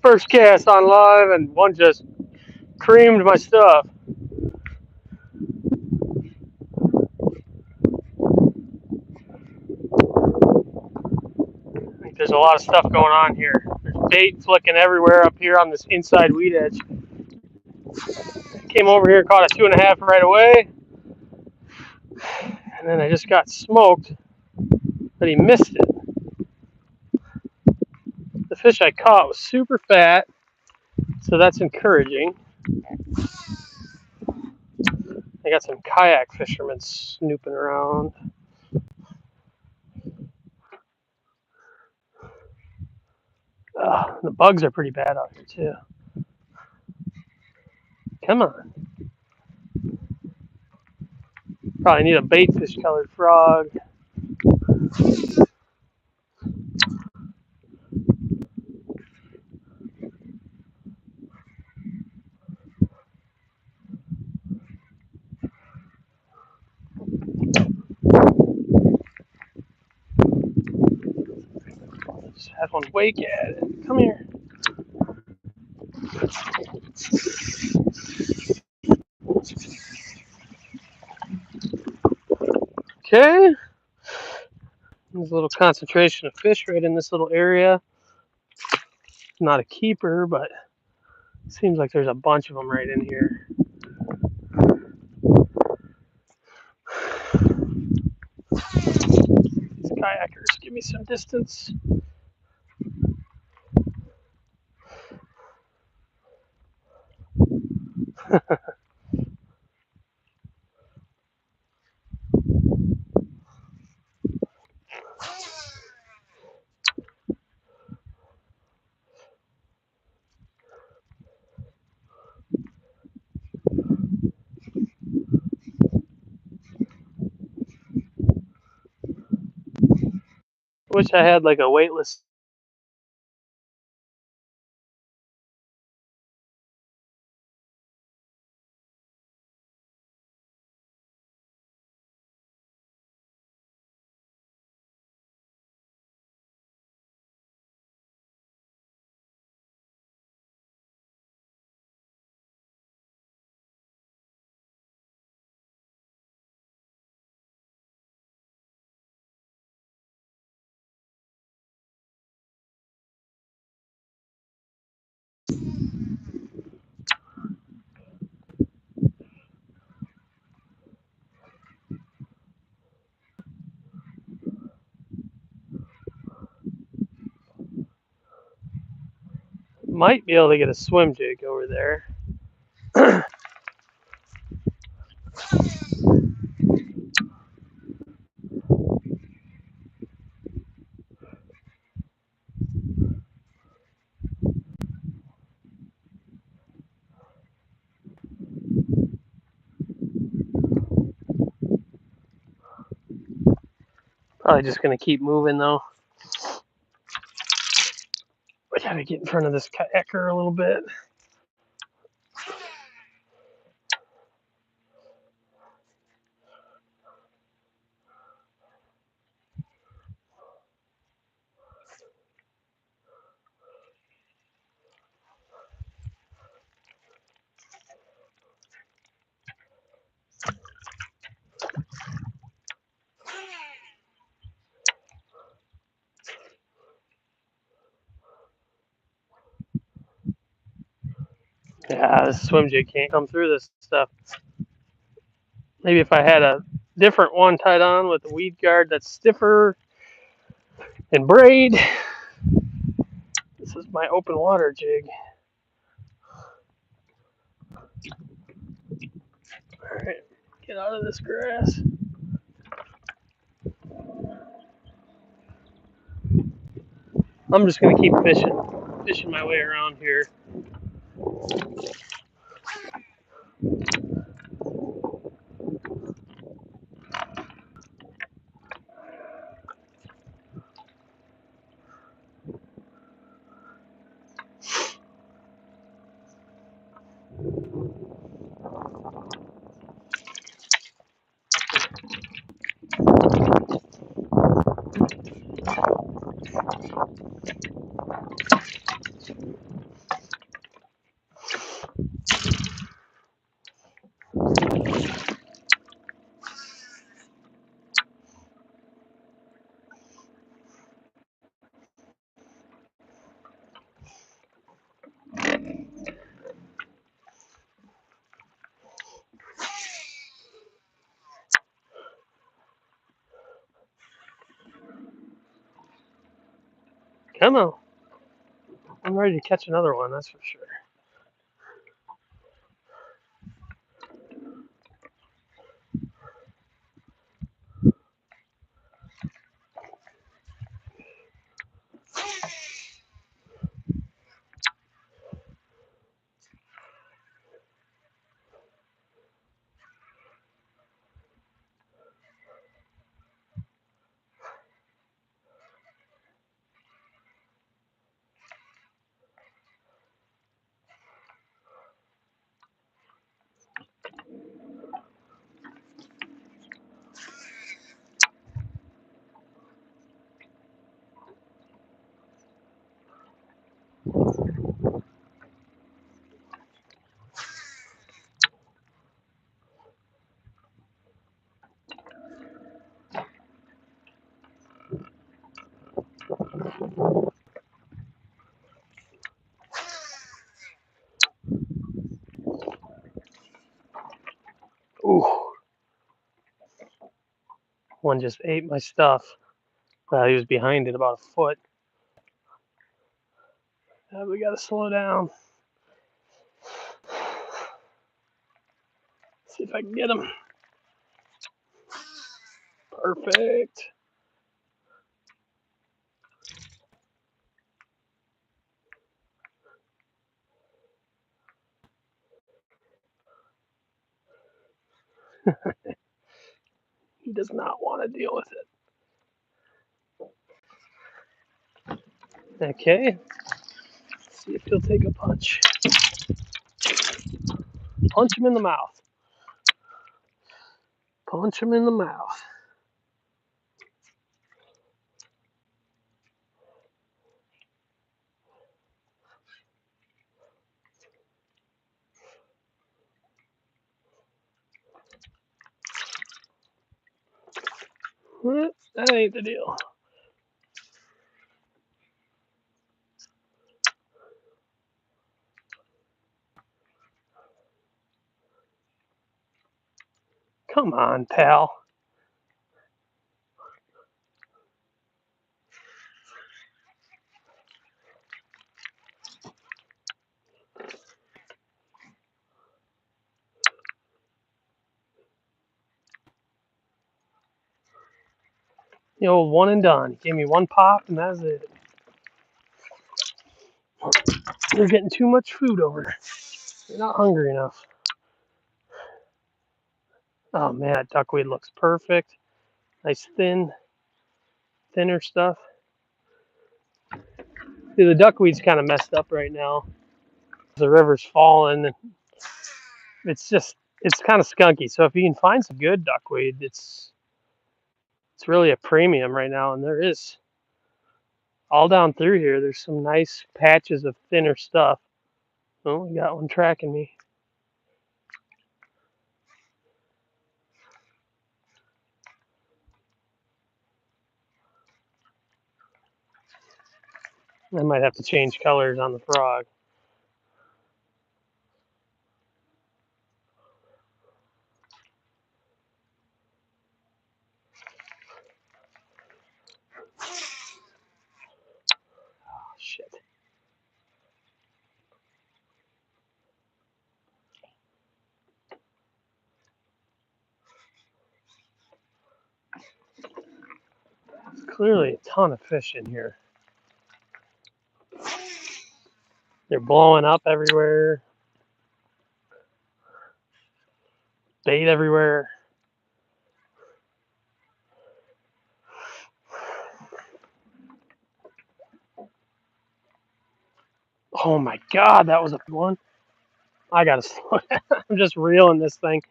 First cast on live, and one just creamed my stuff. I think there's a lot of stuff going on here. There's bait flicking everywhere up here on this inside weed edge. Came over here, caught a 2.5 right away, and then I just got smoked, but he missed it. The fish I caught was super fat, so that's encouraging. I got some kayak fishermen snooping around. The bugs are pretty bad out here too. Come on. Probably need a baitfish colored frog. Just had one wake at it. Come here. Okay. There's a little concentration of fish right in this little area. Not a keeper, but it seems like there's a bunch of them right in here. These kayakers, give me some distance. Wish I had like a weightless. Might be able to get a swim jig over there. Probably just gonna keep moving though. I gotta get in front of this kayaker a little bit. Yeah, this swim jig can't come through this stuff. Maybe if I had a different one tied on with a weed guard that's stiffer and braid. This is my open water jig. Alright, get out of this grass. I'm just gonna keep fishing my way around here. don't know. I'm ready to catch another one, that's for sure. Ooh, one just ate my stuff. He was behind it about a foot. We gotta slow down. See if I can get him. Perfect. He does not want to deal with it. Okay. Let's see if he'll take a punch. Punch him in the mouth. Punch him in the mouth. That ain't the deal. Come on, pal. The old one and done. He gave me one pop and that's it. They're getting too much food over there. They're not hungry enough. Oh man, that duckweed looks perfect. Nice thinner stuff. See, the duckweed's kind of messed up right now. The river's falling. It's kind of skunky. So if you can find some good duckweed, it's really a premium right now. And there is all down through here. There's some nice patches of thinner stuff. Oh, we got one tracking me. I might have to change colors on the frog. Oh, shit. There's clearly a ton of fish in here. They're blowing up everywhere. Bait everywhere. Oh my god, that was a one. I gotta slow down. I'm just reeling this thing.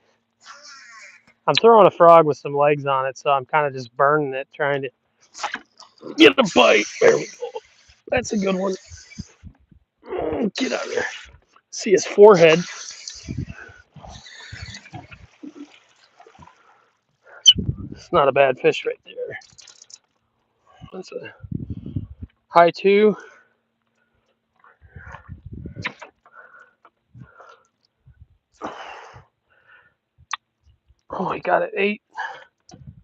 I'm throwing a frog with some legs on it, so I'm kind of just burning it, trying to get a bite. There we go. That's a good one. Get out of there. See his forehead. It's not a bad fish right there. That's a high two. Oh, he got it 8.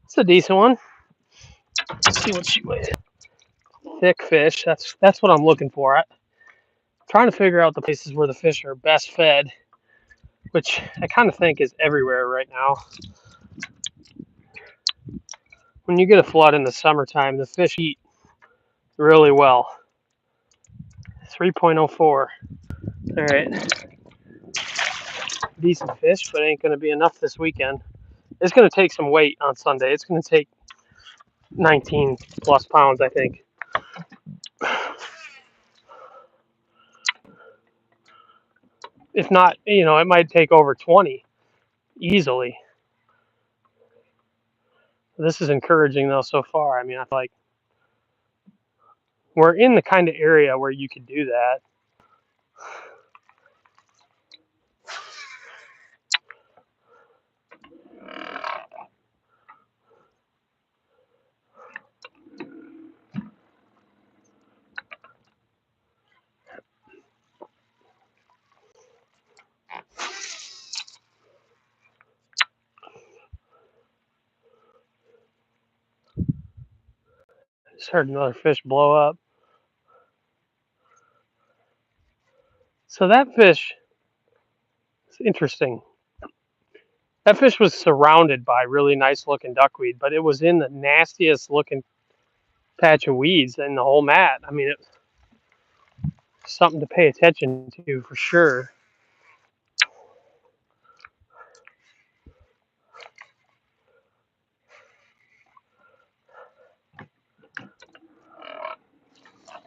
It's a decent one. Let's see what she weighs. thick fish. That's what I'm looking for. I'm trying to figure out the places where the fish are best fed, which I kind of think is everywhere right now. When you get a flood in the summertime, the fish eat really well. 3.04. All right. Decent fish, but ain't going to be enough this weekend. It's going to take some weight on Sunday. It's going to take 19 plus pounds, I think. If not, it might take over 20 easily. This is encouraging, though, so far. I mean, I feel like we're in the kind of area where you could do that. Just heard another fish blow up. So that fish is interesting. That fish was surrounded by really nice looking duckweed, but it was in the nastiest looking patch of weeds in the whole mat. I mean, it's something to pay attention to for sure.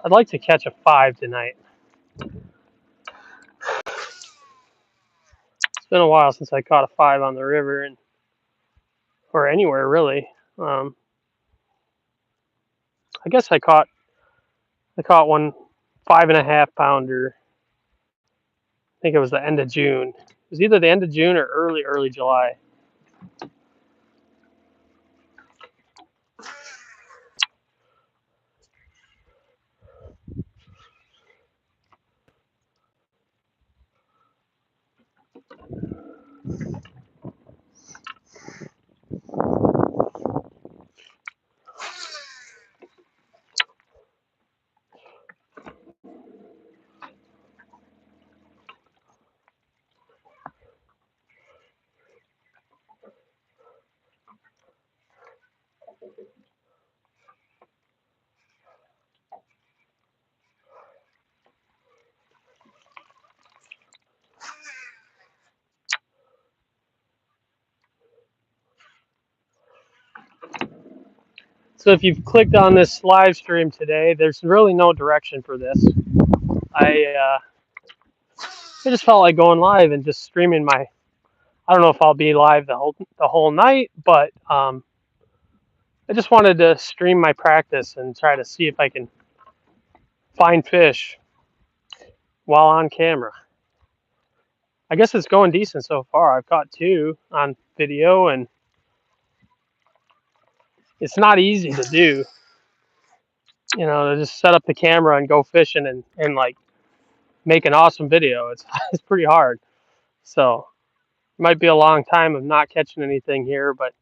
I'd like to catch a 5 tonight. It's been a while since I caught a 5 on the river or anywhere really. I guess I caught one 5.5 pounder. I think it was the end of June. It was either the end of June or early July. So if you've clicked on this live stream today, there's really no direction for this. I just felt like going live and just streaming my. I don't know if I'll be live the whole night, but I just wanted to stream my practice and try to see if I can find fish while on camera. I guess it's going decent so far. I've caught 2 on video, and it's not easy to do. To just set up the camera and go fishing and like make an awesome video. It's pretty hard. So it might be a long time of not catching anything here, but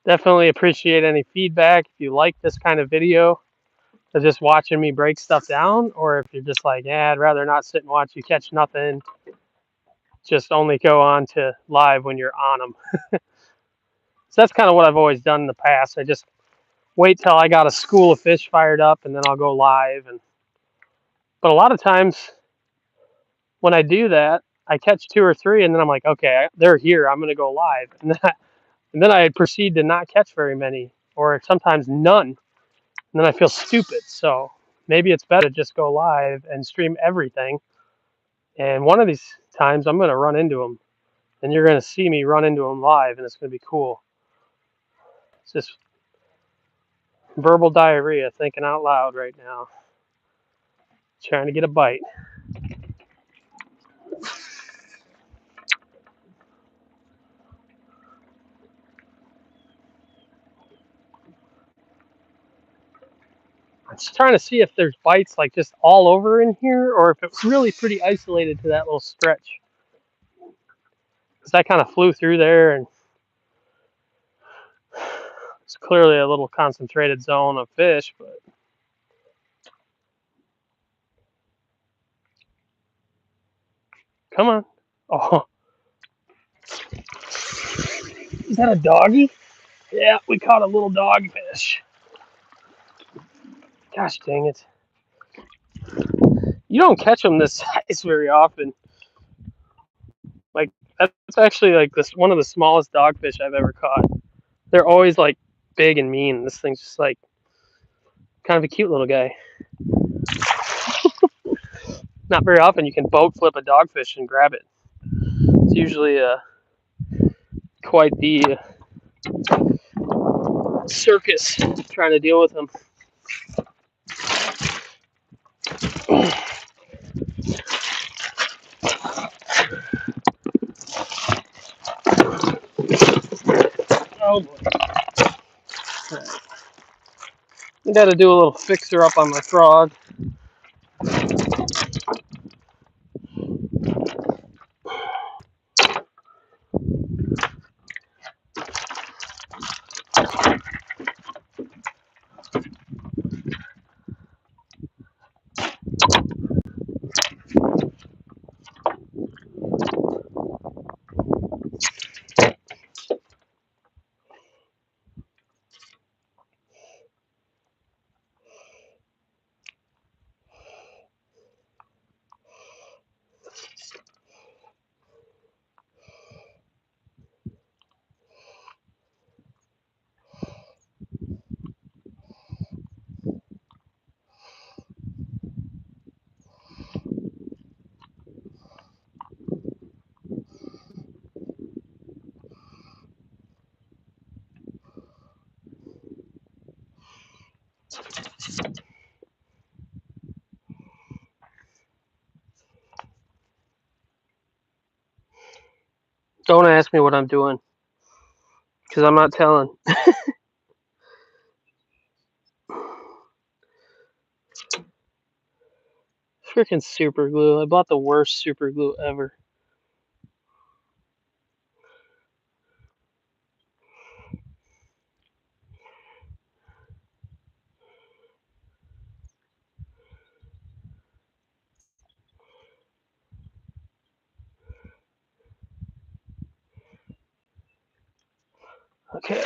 definitely appreciate any feedback. If you like this kind of video, of just watching me break stuff down, or if you're just like, yeah, I'd rather not sit and watch you catch nothing, just only go on to live when you're on them. So that's kind of what I've always done in the past. I just wait till I got a school of fish fired up, and then I'll go live. But a lot of times when I do that, I catch 2 or 3, and then I'm like, okay, they're here. I'm going to go live. And then I proceed to not catch very many, or sometimes none. And then I feel stupid. So maybe it's better to just go live and stream everything. And one of these times I'm going to run into them. And you're going to see me run into them live, and it's going to be cool. It's just verbal diarrhea, thinking out loud right now. Trying to get a bite. I'm just trying to see if there's bites like just all over in here, or if it's really pretty isolated to that little stretch. Because I kind of flew through there and It's clearly a little concentrated zone of fish, but come on. Oh, is that a doggy? Yeah, we caught a little dogfish. Gosh dang it. You don't catch them this size very often. Like, that's actually like this one of the smallest dogfish I've ever caught. They're always like big and mean. This thing's just like kind of a cute little guy. Not very often you can boat flip a dogfish and grab it. It's usually quite the circus trying to deal with them. Oh boy. I got to do a little fixer up on my frog. Don't ask me what I'm doing, because I'm not telling. Freaking super glue. I bought the worst super glue ever. Okay.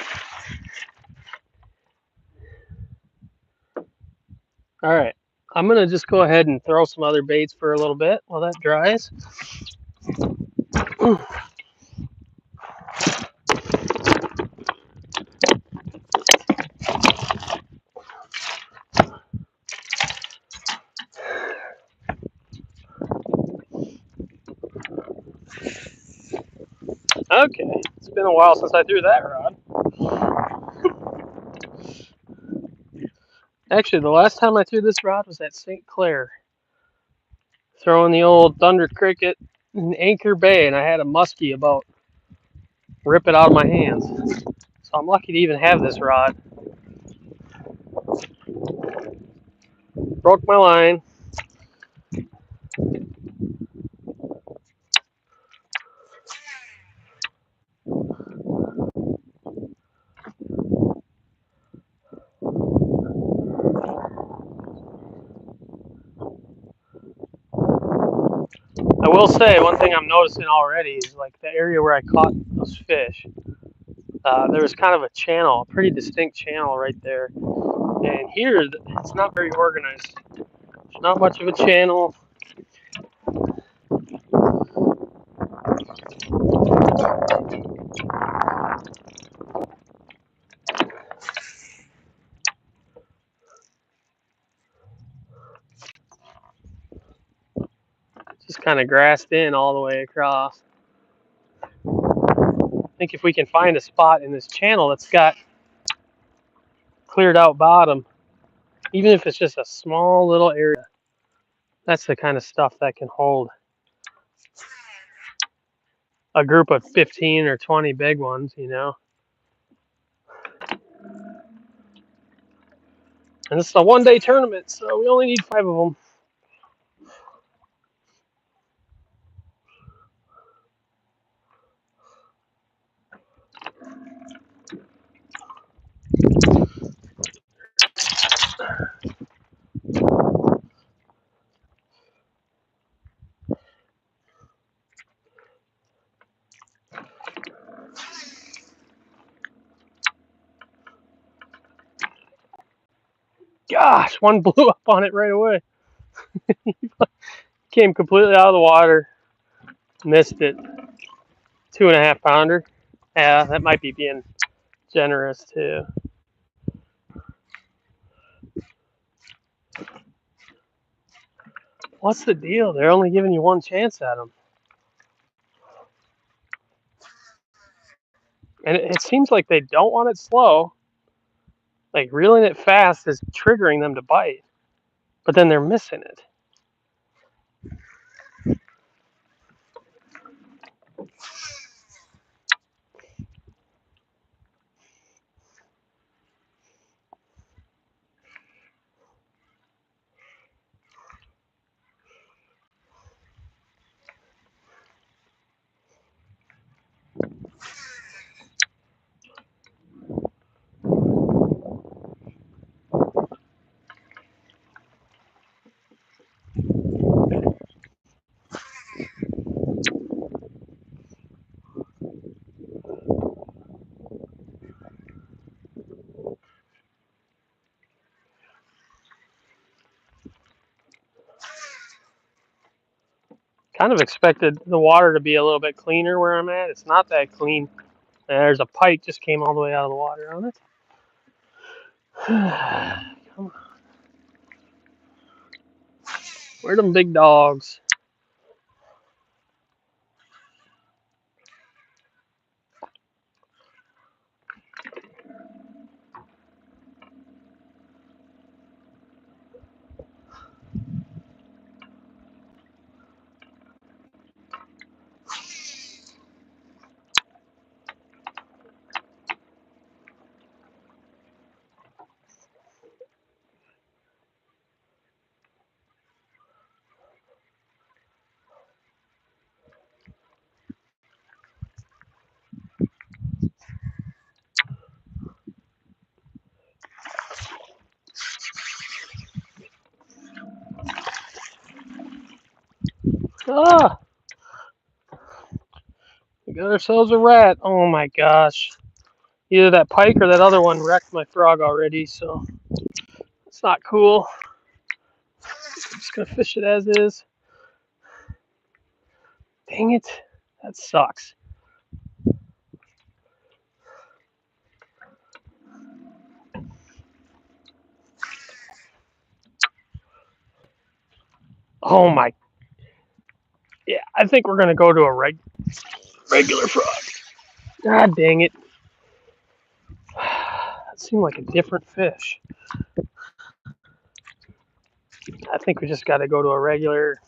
All right. I'm going to just go ahead and throw some other baits for a little bit while that dries. Okay. It's been a while since I threw that rod. Actually, the last time I threw this rod was at St. Clair. Throwing the old Thunder Cricket in Anchor Bay, and I had a muskie about rip it out of my hands. So I'm lucky to even have this rod. Broke my line. I will say one thing I'm noticing already is like the area where I caught those fish. There was kind of a channel, a pretty distinct channel right there. And here, it's not very organized. There's not much of a channel. Just kind of grassed in all the way across. I think if we can find a spot in this channel that's got cleared out bottom, even if it's just a small little area, that's the kind of stuff that can hold a group of 15 or 20 big ones, you know. And this is a one-day tournament, so we only need 5 of them. Gosh, one blew up on it right away. Came completely out of the water. Missed it. 2.5 pounder. Yeah, that might be being generous too. What's the deal? They're only giving you one chance at them. And it seems like they don't want it slow. Like reeling it fast is triggering them to bite. But then they're missing it. Kind of expected the water to be a little bit cleaner where I'm at. It's not that clean. There's a pike just came all the way out of the water on it. Come on. Where are them big dogs? Ah, we got ourselves a rat. Oh my gosh. Either that pike or that other one wrecked my frog already, so it's not cool. I'm just gonna fish it as is. Dang it. That sucks. Oh my. Yeah, I think we're gonna go to a regular frog. God dang it. That seemed like a different fish. I think we just gotta go to a regular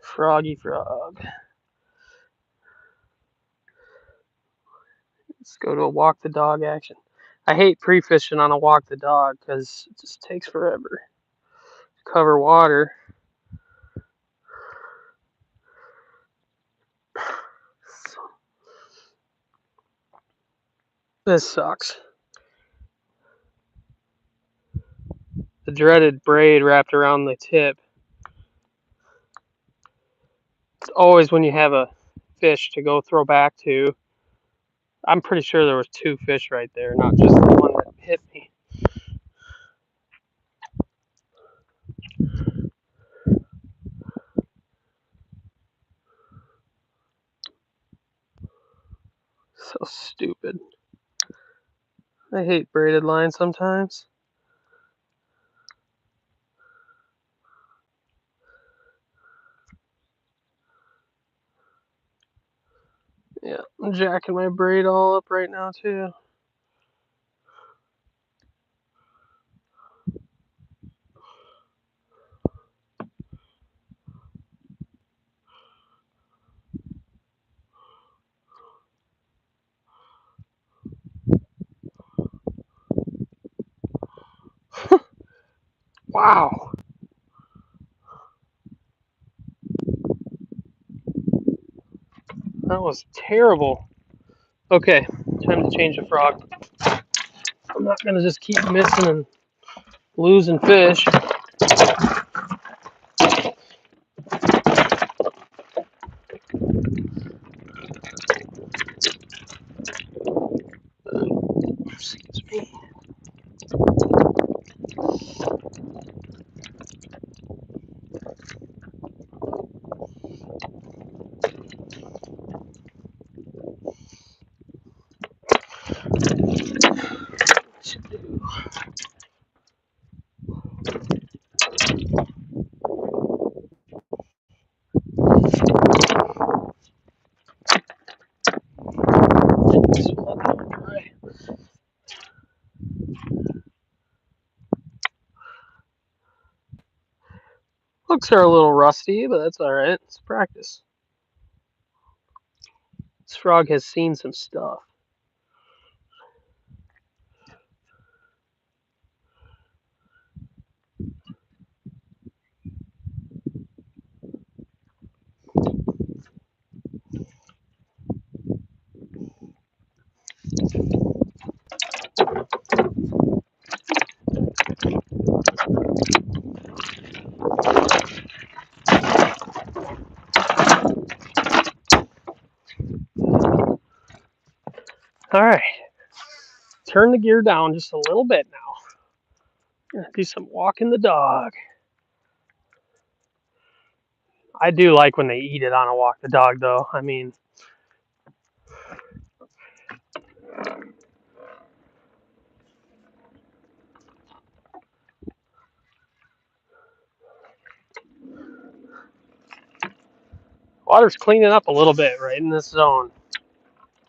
froggy frog. Let's go to a walk the dog action. I hate pre-fishing on a walk the dog because it just takes forever to cover water. This sucks. The dreaded braid wrapped around the tip. It's always when you have a fish to go throw back to. I'm pretty sure there was 2 fish right there, not just the one that hit me. So stupid. I hate braided line sometimes. Yeah, I'm jacking my braid all up right now too. Wow. That was terrible. Okay, time to change the frog. I'm not gonna just keep missing and losing fish. Excuse me. Hooks are a little rusty, but that's alright. It's practice. This frog has seen some stuff. Alright. Turn the gear down just a little bit now. Do some walking the dog. I do like when they eat it on a walk the dog, though. I mean, water's cleaning up a little bit right in this zone.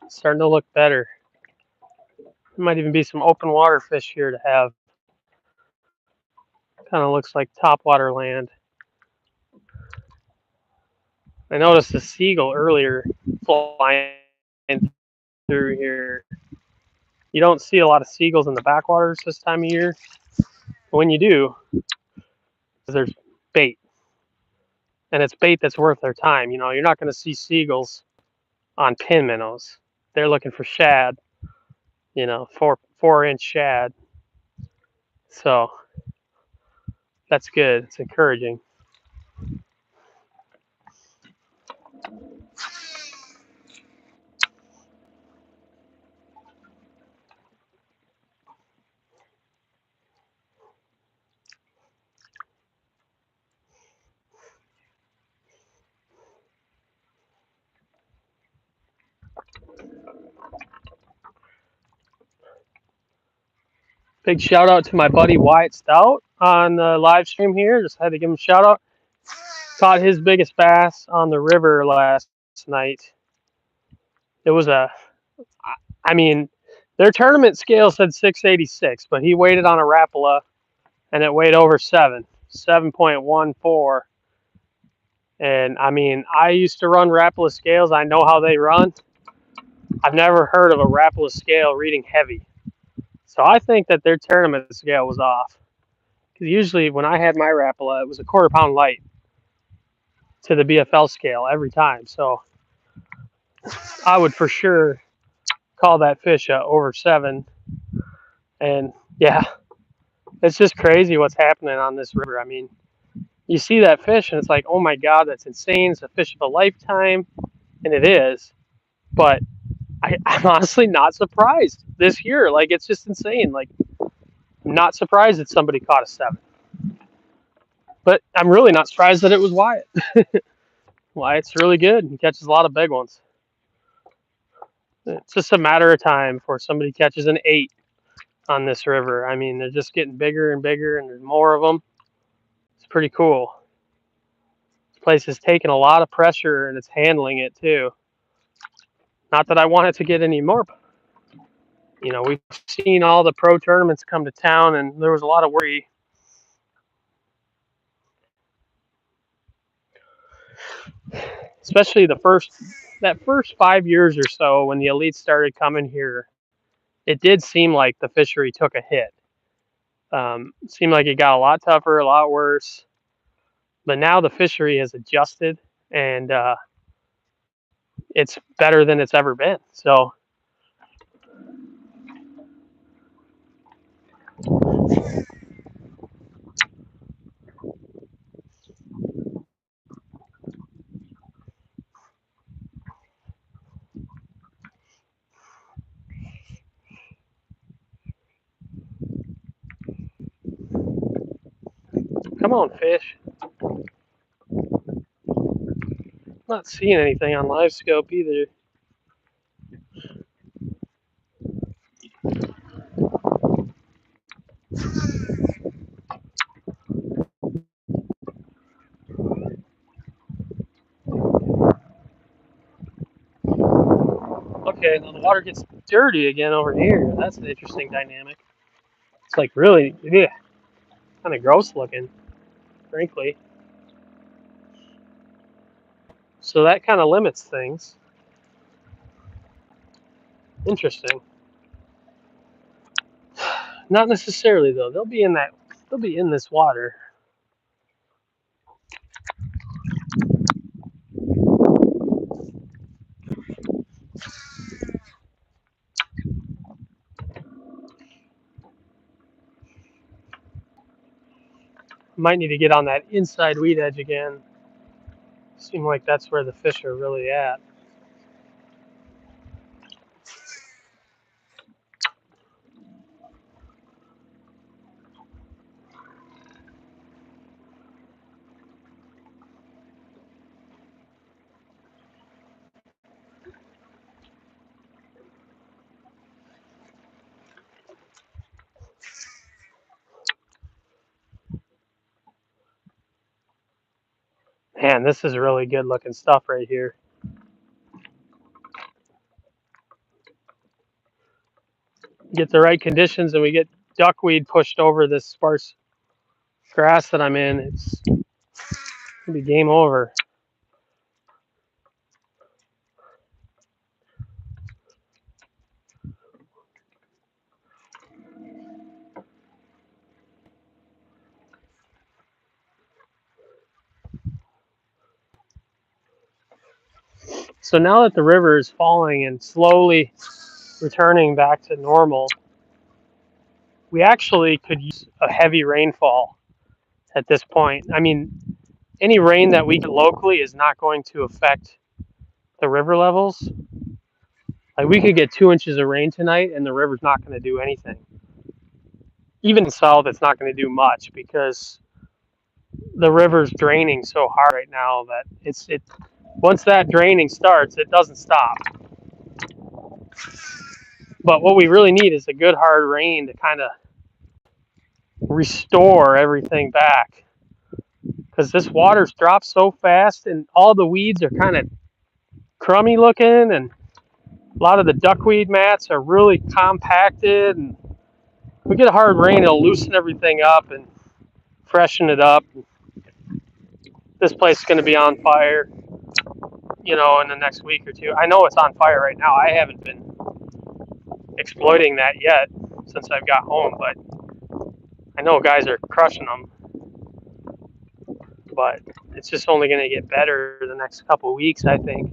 It's starting to look better. There might even be some open water fish here to have. Kind of looks like topwater land. I noticed a seagull earlier flying through here. You don't see a lot of seagulls in the backwaters this time of year. But when you do, there's bait. And it's bait that's worth their time. You know, you're not going to see seagulls on pin minnows. They're looking for shad, you know, 4-inch shad. So that's good. It's encouraging. Big shout out to my buddy Wyatt Stout on the live stream here. Just had to give him a shout out. Caught his biggest bass on the river last night. It was I mean, their tournament scale said 686, but he weighed it on a Rapala and it weighed over 7.14. And I mean, I used to run Rapala scales. I know how they run. I've never heard of a Rapala scale reading heavy. So I think that their tournament scale was off. Because usually when I had my Rapala, it was a quarter-pound light to the BFL scale every time. So I would for sure call that fish over 7. And yeah, it's just crazy what's happening on this river. I mean, you see that fish and it's like, oh my God, that's insane. It's a fish of a lifetime. And it is. But I'm honestly not surprised this year. Like, it's just insane. Like, I'm not surprised that somebody caught a 7. But I'm really not surprised that it was Wyatt. Wyatt's really good. He catches a lot of big ones. It's just a matter of time before somebody catches an 8 on this river. I mean, they're just getting bigger and bigger, and there's more of them. It's pretty cool. This place is taking a lot of pressure, and it's handling it too. Not that I want it to get any more. You know, we've seen all the pro tournaments come to town, and there was a lot of worry. Especially that first 5 years or so when the elites started coming here, it did seem like the fishery took a hit. It seemed like it got a lot tougher, a lot worse. But now the fishery has adjusted, and it's better than it's ever been. So come on, fish. I'm not seeing anything on live scope either. Okay, now the water gets dirty again over here. That's an interesting dynamic. It's like really, yeah, kind of gross looking, frankly. So that kind of limits things. Interesting. Not necessarily though. They'll be in that. They'll be in this water. Might need to get on that inside weed edge again. Seem like that's where the fish are really at. Man, this is really good looking stuff right here. Get the right conditions and we get duckweed pushed over this sparse grass that I'm in. It's gonna be game over. So now that the river is falling and slowly returning back to normal, we actually could use a heavy rainfall at this point. I mean, any rain that we get locally is not going to affect the river levels. Like we could get 2 inches of rain tonight and the river's not going to do anything. Even south, it's not going to do much because the river's draining so hard right now that it once that draining starts, it doesn't stop. But what we really need is a good hard rain to kind of restore everything back because this water's dropped so fast and all the weeds are kind of crummy looking and a lot of the duckweed mats are really compacted and we get a hard rain, it'll loosen everything up and freshen it up. This place is going to be on fire, in the next week or two. I know it's on fire right now. I haven't been exploiting that yet since I've got home, but I know guys are crushing them. But it's just only going to get better the next couple of weeks, I think.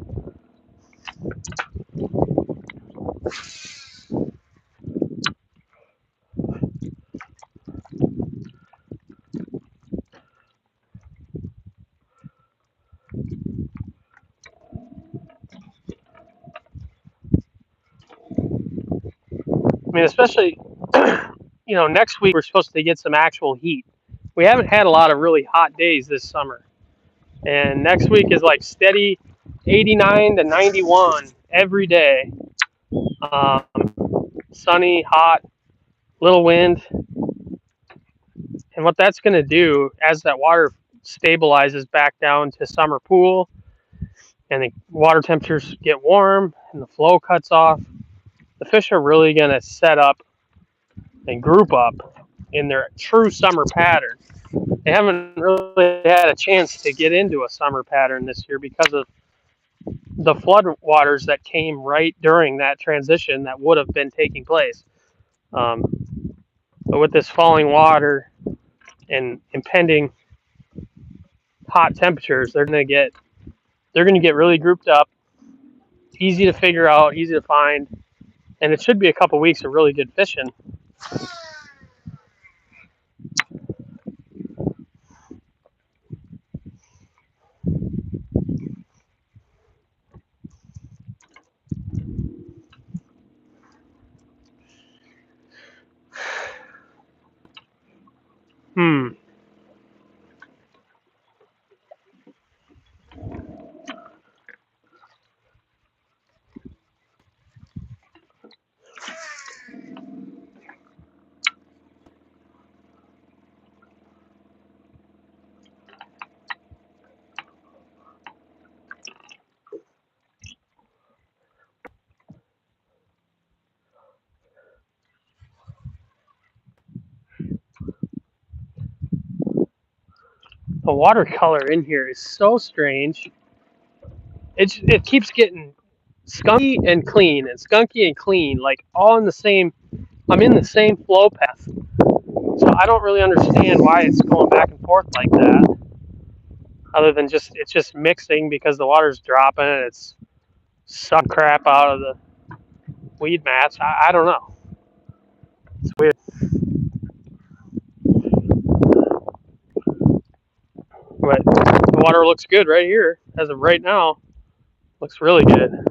I mean, especially, next week we're supposed to get some actual heat. We haven't had a lot of really hot days this summer. And next week is like steady 89 to 91 every day. Um, Sunny, hot, little wind. And what that's going to do as that water stabilizes back down to summer pool and the water temperatures get warm and the flow cuts off, the fish are really going to set up and group up in their true summer pattern. They haven't really had a chance to get into a summer pattern this year because of the flood waters that came right during that transition that would have been taking place. But with this falling water and impending hot temperatures, they're going to get really grouped up, easy to figure out, easy to find, and it should be a couple weeks of really good fishing. Hmm. The watercolor in here is so strange. It keeps getting skunky and clean and skunky and clean, like all in the same. I'm in the same flow path, so I don't really understand why it's going back and forth like that. Other than just it's just mixing because the water's dropping and it's sucking crap out of the weed mats. I don't know. It's weird. But the water looks good right here as of right now. Looks really good.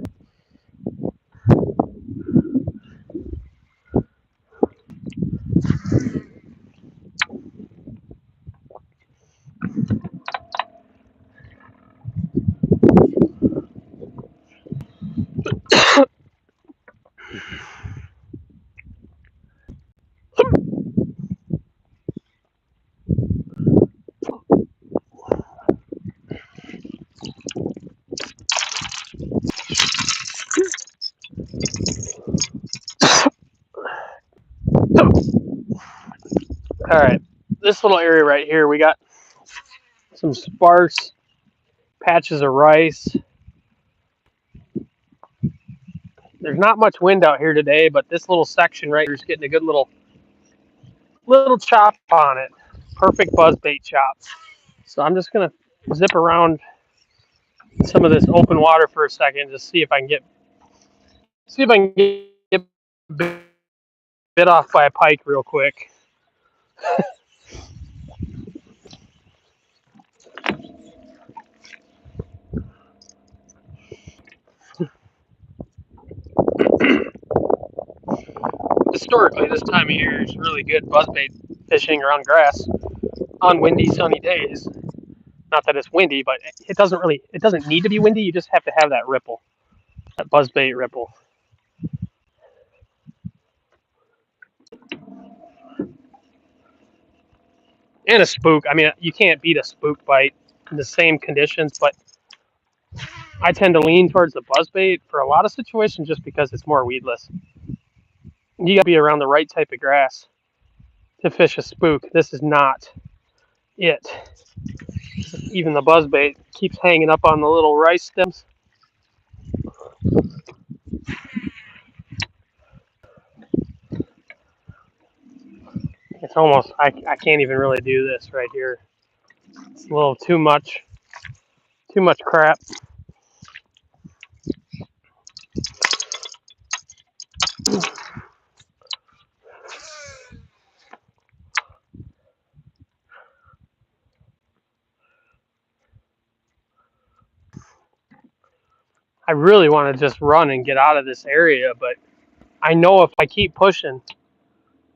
All right, this little area right here, we got some sparse patches of rice. There's not much wind out here today, but this little section right here is getting a good little chop on it. Perfect buzzbait chop. So I'm just gonna zip around some of this open water for a second, just see if I can get bit off by a pike real quick. Historically, this time of year is really good buzzbait fishing around grass on windy, sunny days. Not that it's windy, but it doesn't need to be windy. You just have to have that ripple, that buzzbait ripple. And a spook. I mean, you can't beat a spook bite in the same conditions, but I tend to lean towards the buzzbait for a lot of situations just because it's more weedless. You got to be around the right type of grass to fish a spook. This is not it. Even the buzzbait keeps hanging up on the little rice stems. It's almost, I can't even really do this right here. It's a little too much crap. I really want to just run and get out of this area, but I know if I keep pushing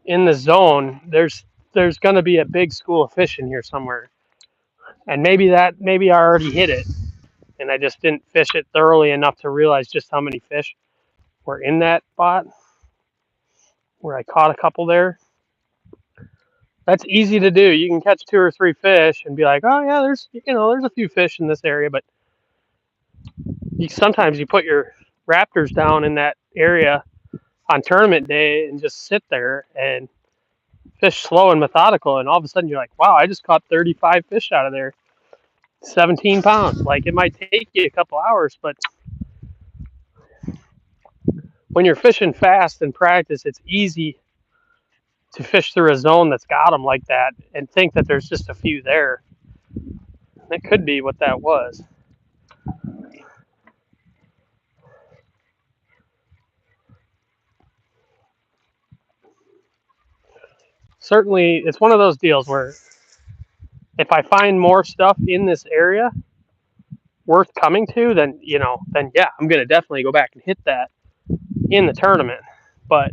in the zone, there's going to be a big school of fish in here somewhere. And maybe I already hit it and I just didn't fish it thoroughly enough to realize just how many fish were in that spot where I caught a couple there. That's easy to do. You can catch 2 or 3 fish and be like, "Oh yeah, there's a few fish in this area," but sometimes you put your raptors down in that area on tournament day and just sit there and fish slow and methodical, and all of a sudden you're like, wow, I just caught 35 fish out of there, 17 pounds. Like, it might take you a couple hours, but when you're fishing fast in practice, it's easy to fish through a zone that's got them like that and think that there's just a few there. That could be what that was. Certainly, it's one of those deals where if I find more stuff in this area worth coming to, then yeah, I'm gonna definitely go back and hit that in the tournament. But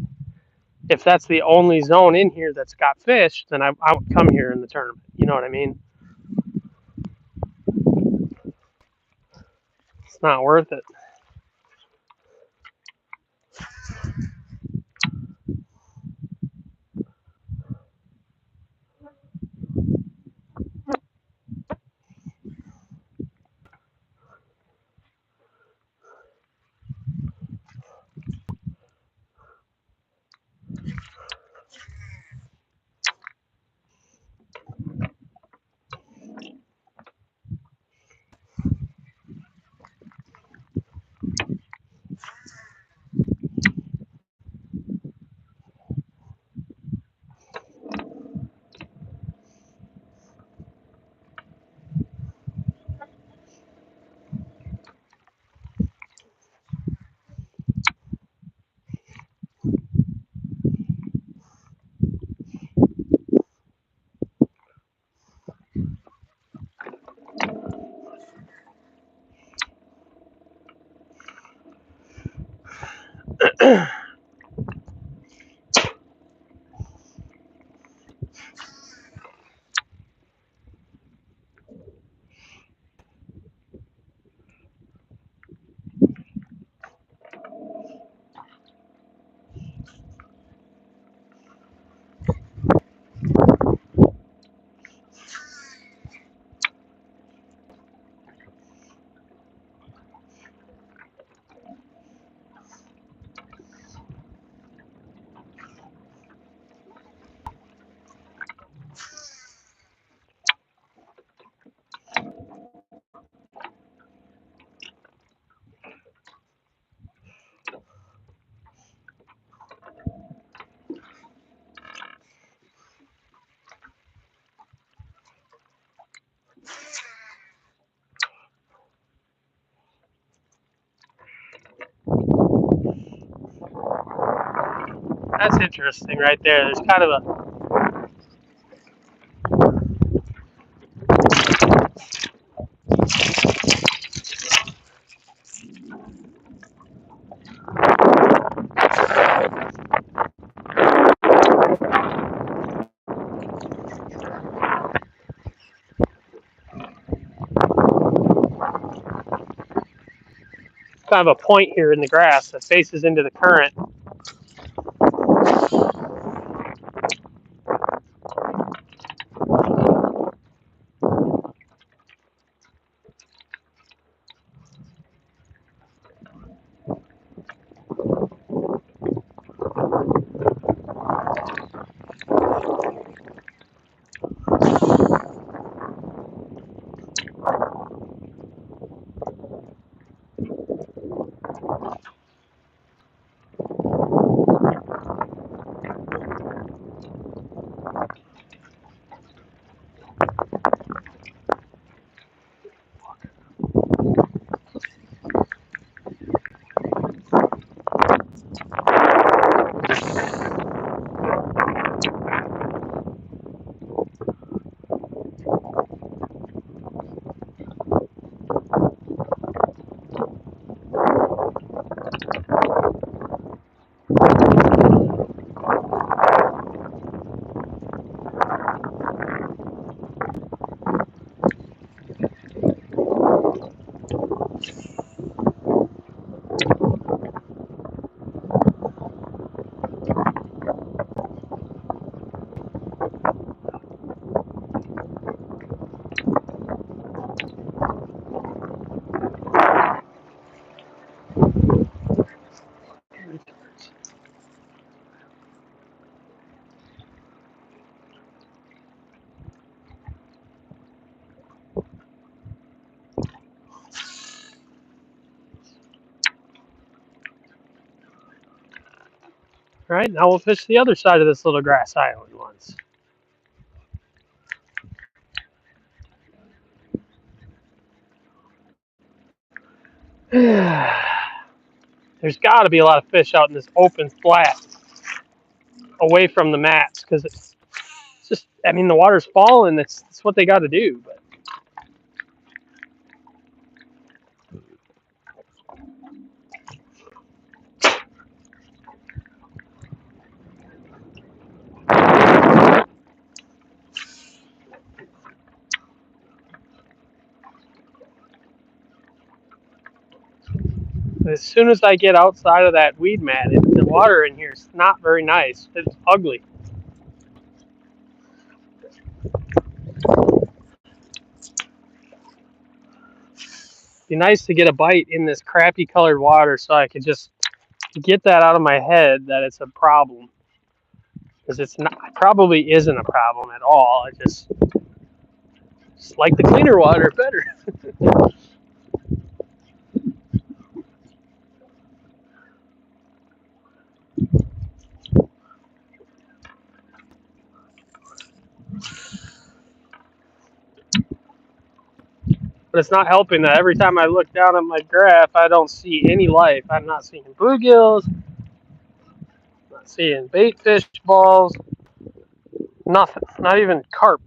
if that's the only zone in here that's got fish, then I would come here in the tournament. You know what I mean? It's not worth it. That's interesting right there. There's kind of a point here in the grass that faces into the current. All right, now we'll fish the other side of this little grass island once. There's got to be a lot of fish out in this open flat away from the mats because it's just, I mean, the water's falling. It's what they got to do. But as soon as I get outside of that weed mat, the water in here is not very nice. It's ugly. Be nice to get a bite in this crappy colored water so I could just get that out of my head that it's a problem. Because it's not, probably isn't a problem at all. I just like the cleaner water better. But it's not helping that every time I look down at my graph, I don't see any life. I'm not seeing bluegills, not seeing bait fish balls, nothing. Not even carp.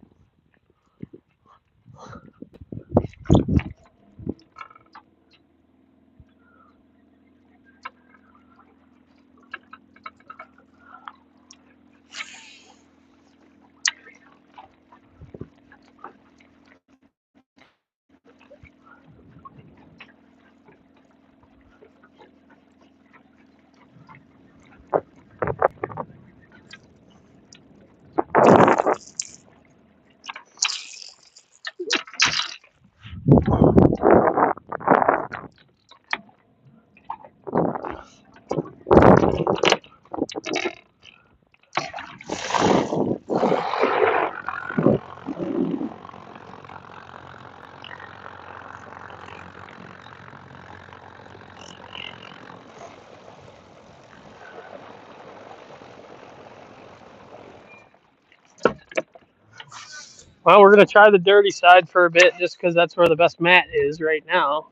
Well, we're going to try the dirty side for a bit just because that's where the best mat is right now.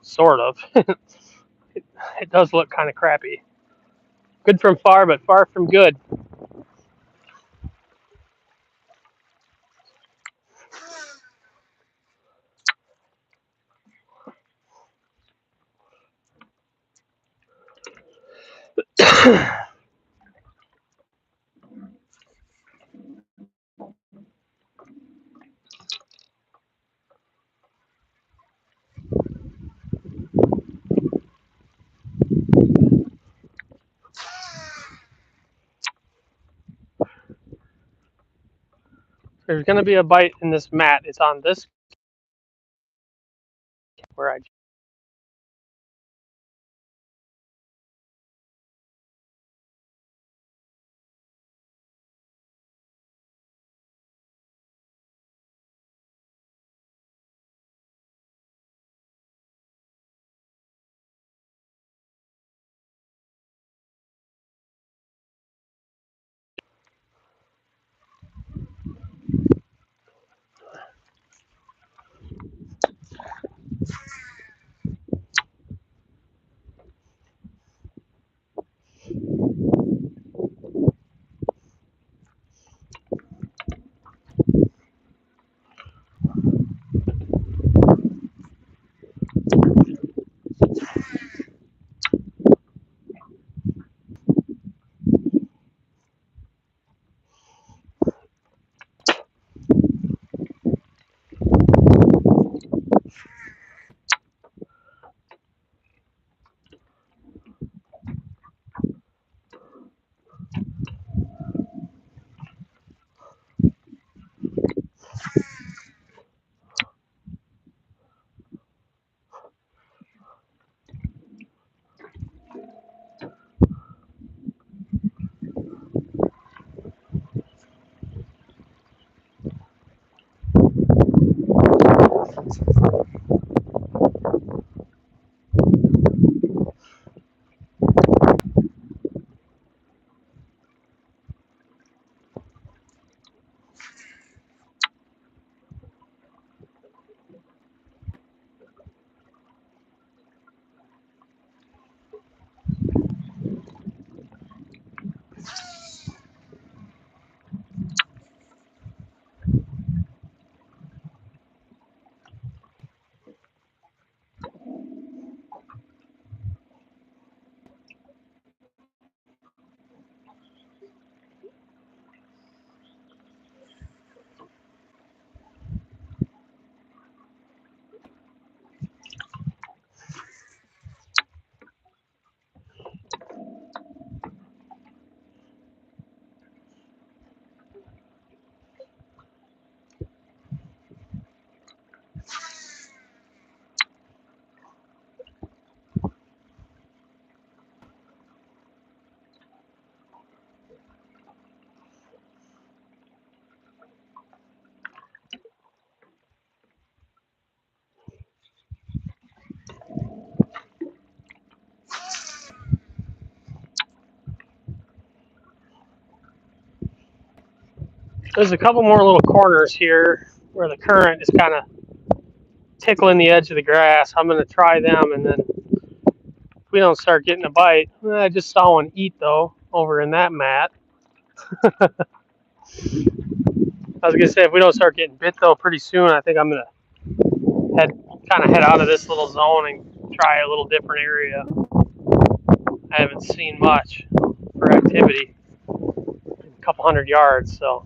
Sort of. It does look kind of crappy. Good from far, but far from good. There's going to be a bite in this mat. It's on this where I. There's a couple more little corners here where the current is kind of tickling the edge of the grass. I'm going to try them, and then if we don't start getting a bite, I just saw one eat though over in that mat. I was going to say if we don't start getting bit though pretty soon, I think I'm going to head out of this little zone and try a little different area. I haven't seen much for activity, a couple 100 yards, so.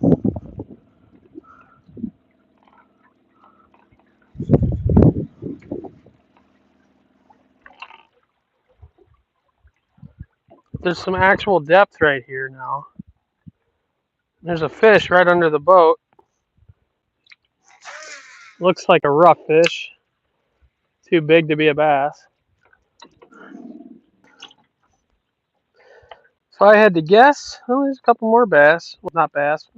There's some actual depth right here now. There's a fish right under the boat. Looks like a rough fish. Too big to be a bass. So I had to guess. Well, there's a couple more bass. Well, not bass.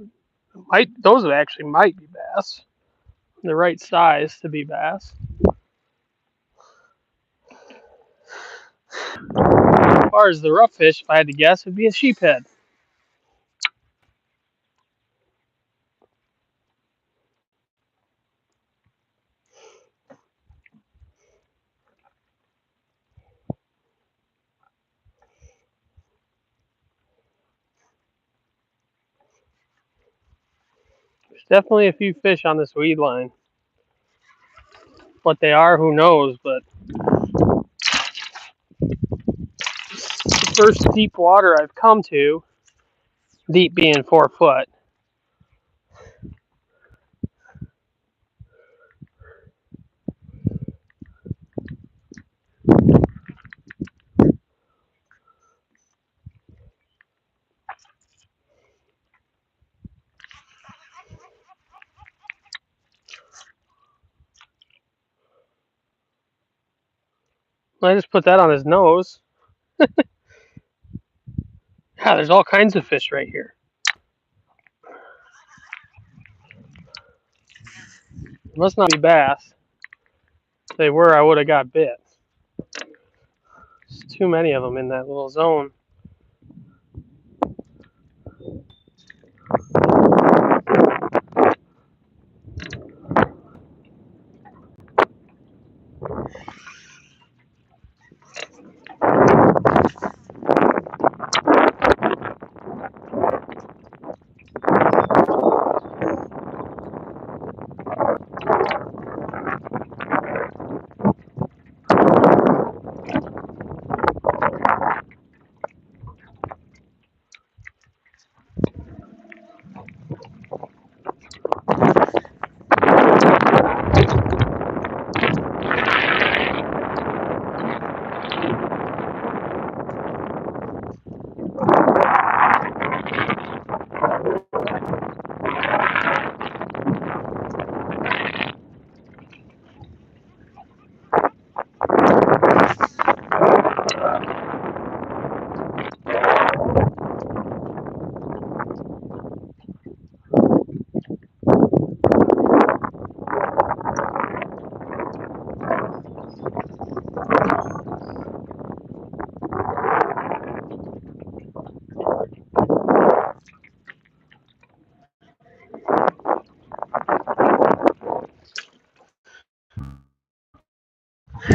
Those actually might be bass. The right size to be bass. As far as the rough fish, if I had to guess, it'd be a sheephead. Definitely a few fish on this weed line. What they are, who knows, but the first deep water I've come to, deep being 4 foot. I just put that on his nose. Yeah, there's all kinds of fish right here. It must not be bass. If they were, I would have got bit. There's too many of them in that little zone.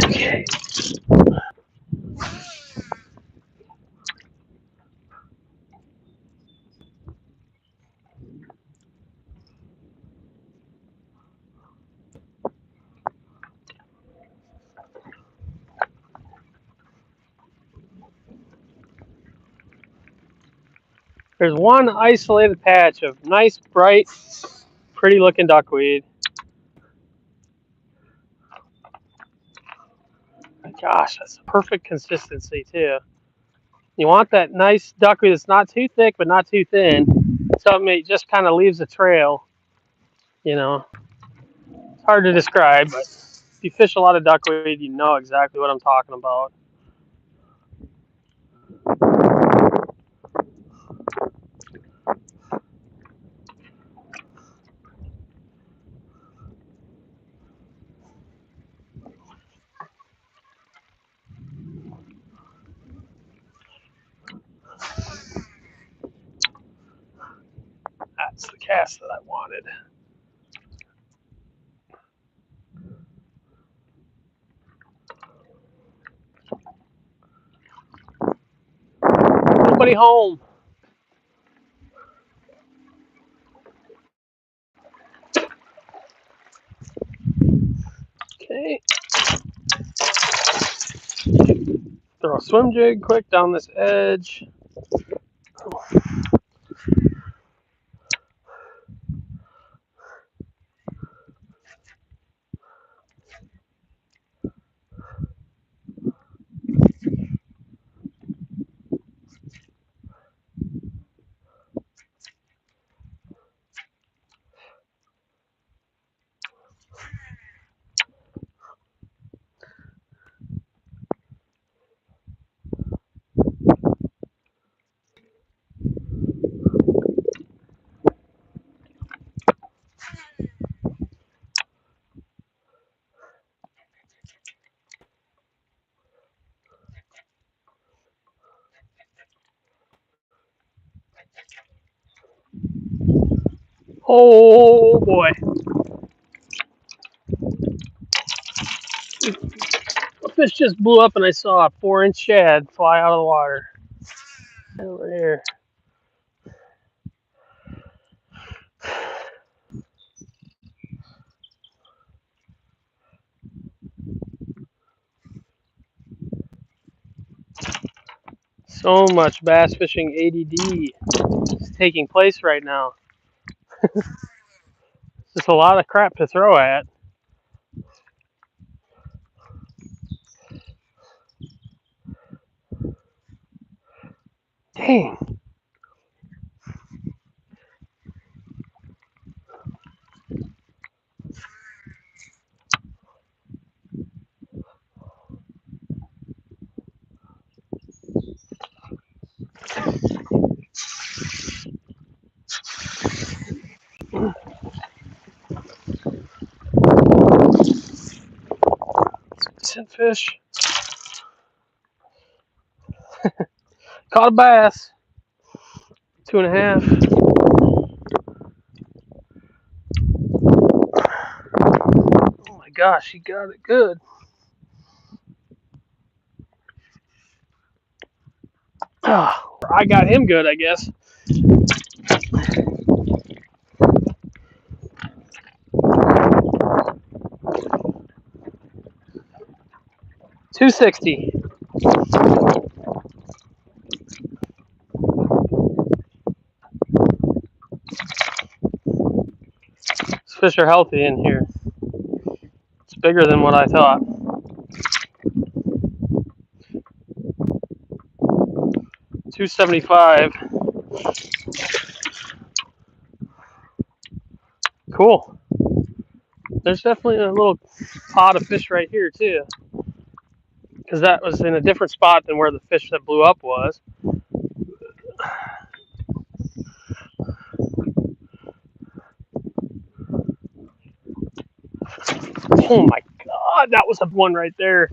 Okay. There's one isolated patch of nice, bright, pretty looking duckweed. Gosh, that's perfect consistency too. You want that nice duckweed that's not too thick but not too thin. Something that just kind of leaves a trail. You know, it's hard to describe, but if you fish a lot of duckweed, you know exactly what I'm talking about. That's the cast that I wanted. Nobody home. Okay. Throw a swim jig quick down this edge. Oh boy. A fish just blew up and I saw a 4-inch shad fly out of the water. Over here. So much bass fishing ADD is taking place right now. Just a lot of crap to throw at. Dang. Decent fish. Caught a bass. 2.5. Oh my gosh, he got it good. I got him good, I guess. $2.60. These fish are healthy in here. It's bigger than what I thought. $2.75. Cool. There's definitely a little pot of fish right here too, because that was in a different spot than where the fish that blew up was. Oh my god, that was a one right there.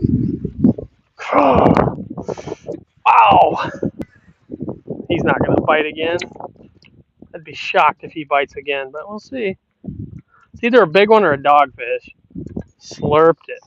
Wow. He's not going to bite again. I'd be shocked if he bites again, but we'll see. It's either a big one or a dogfish. Slurped it.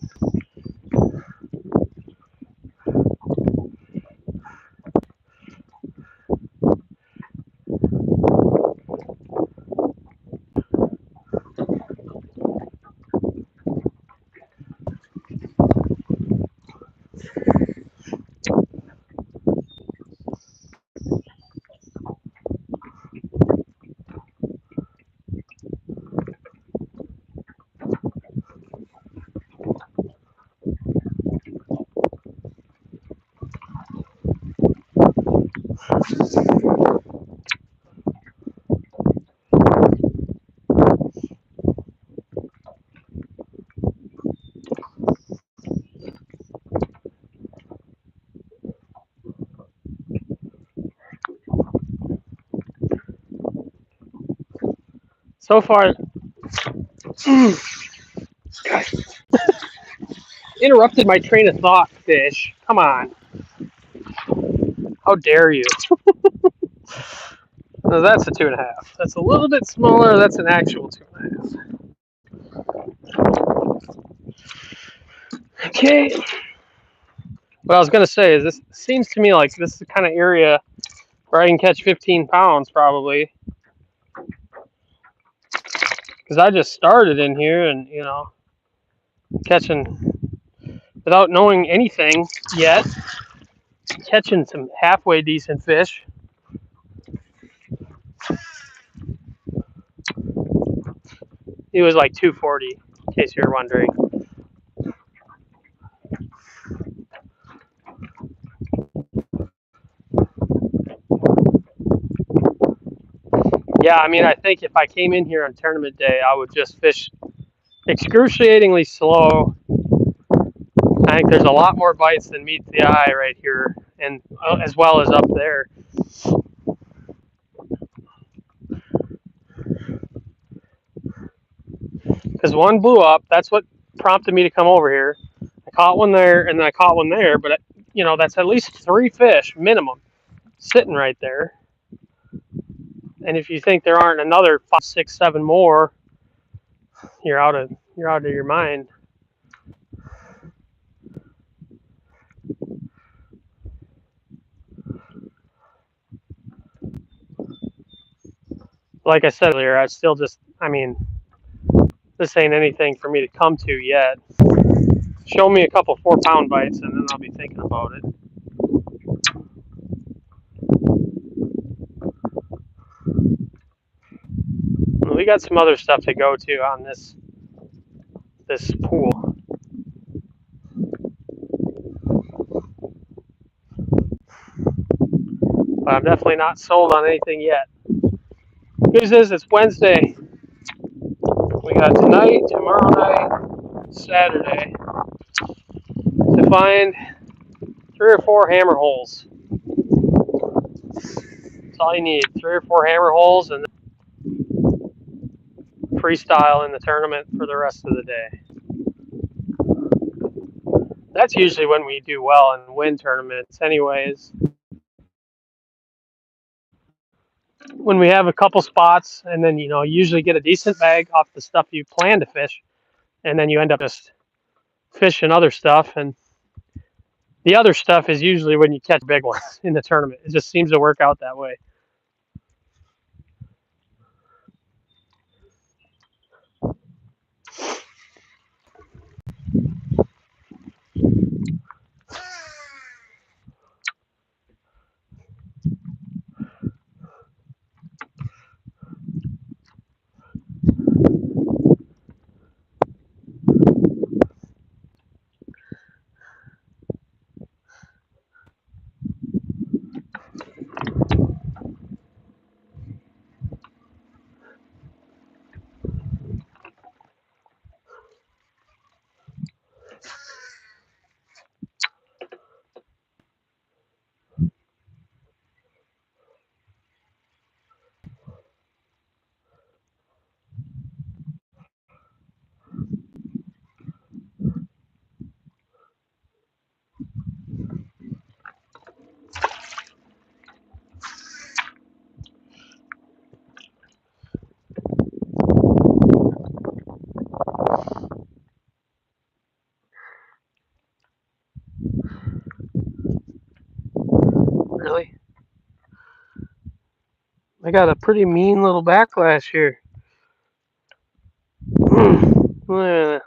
So far, interrupted my train of thought, fish. Come on. How dare you? No, that's a 2.5. That's a little bit smaller. That's an actual 2.5. Okay. What I was going to say is this seems to me like this is the kind of area where I can catch 15 pounds probably. Because I just started in here and, catching without knowing anything yet, catching some halfway decent fish. He was like 240, in case you're wondering. Yeah, I mean, I think if I came in here on tournament day, I would just fish excruciatingly slow. I think there's a lot more bites than meets the eye right here, and as well as up there. Because one blew up. That's what prompted me to come over here. I caught one there, and then I caught one there. But that's at least 3 fish minimum sitting right there. And if you think there aren't another 5, 6, 7 more, you're out of your mind. Like I said earlier, I still just, this ain't anything for me to come to yet. Show me a couple 4-pound bites, and then I'll be thinking about it. we got some other stuff to go to on this pool. But I'm definitely not sold on anything yet. News is it's Wednesday. We got tonight, tomorrow night, Saturday to find 3 or 4 hammer holes. That's all you need. 3 or 4 hammer holes and freestyle in the tournament for the rest of the day. That's usually when we do well and win tournaments anyways. When we have a couple spots and then you usually get a decent bag off the stuff you plan to fish, and then you end up just fishing other stuff, and the other stuff is usually when you catch big ones in the tournament. It just seems to work out that way. Really? I got a pretty mean little backlash here. I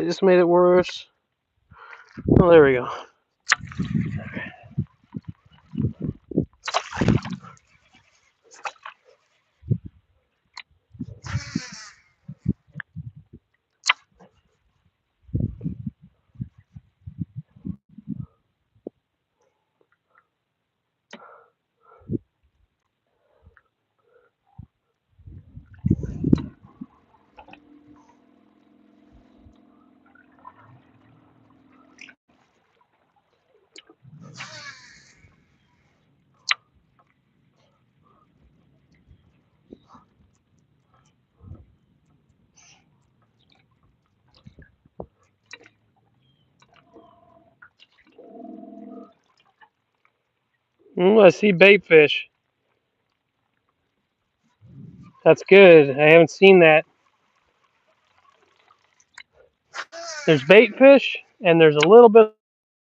just made it worse. Oh, there we go. I see bait fish. That's good. I haven't seen that. There's bait fish, and there's a little bit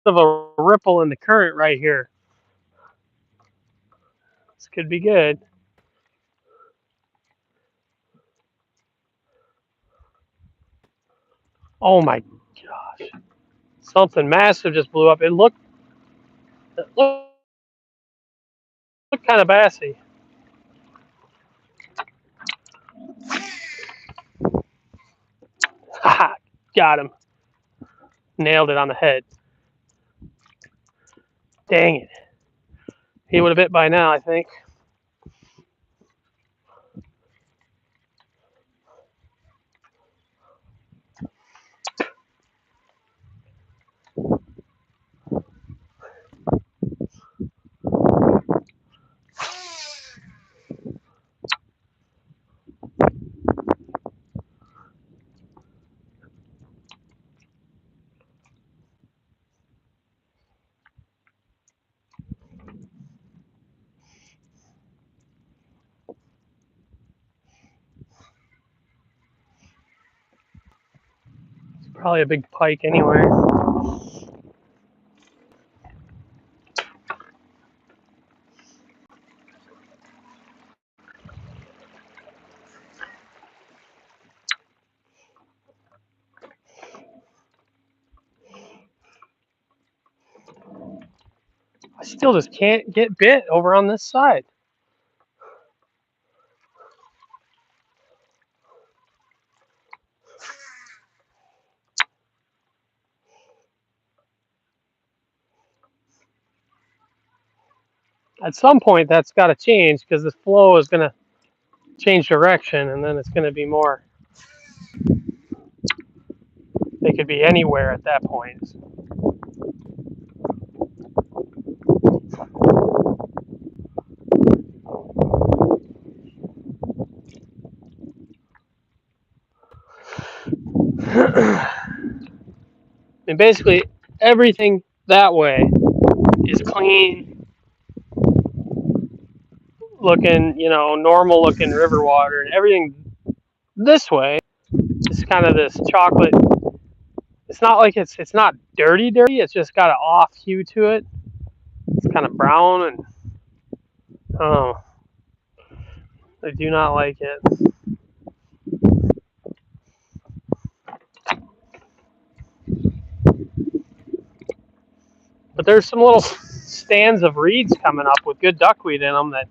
of a ripple in the current right here. This could be good. Oh my gosh. Something massive just blew up. It looked kind of bassy. Ha! Got him. Nailed it on the head. Dang it. He would have bit by now, I think. It's probably a big pike anyway. I still just can't get bit over on this side. At some point, that's got to change because the flow is going to change direction, and then it's going to be more. They could be anywhere at that point. And basically, everything that way is clean looking, normal looking river water, and everything this way is kind of this chocolate. It's not like it's not dirty. It's just got an off hue to it. It's kind of brown, and oh, I do not like it. But there's some little stands of reeds coming up with good duckweed in them that,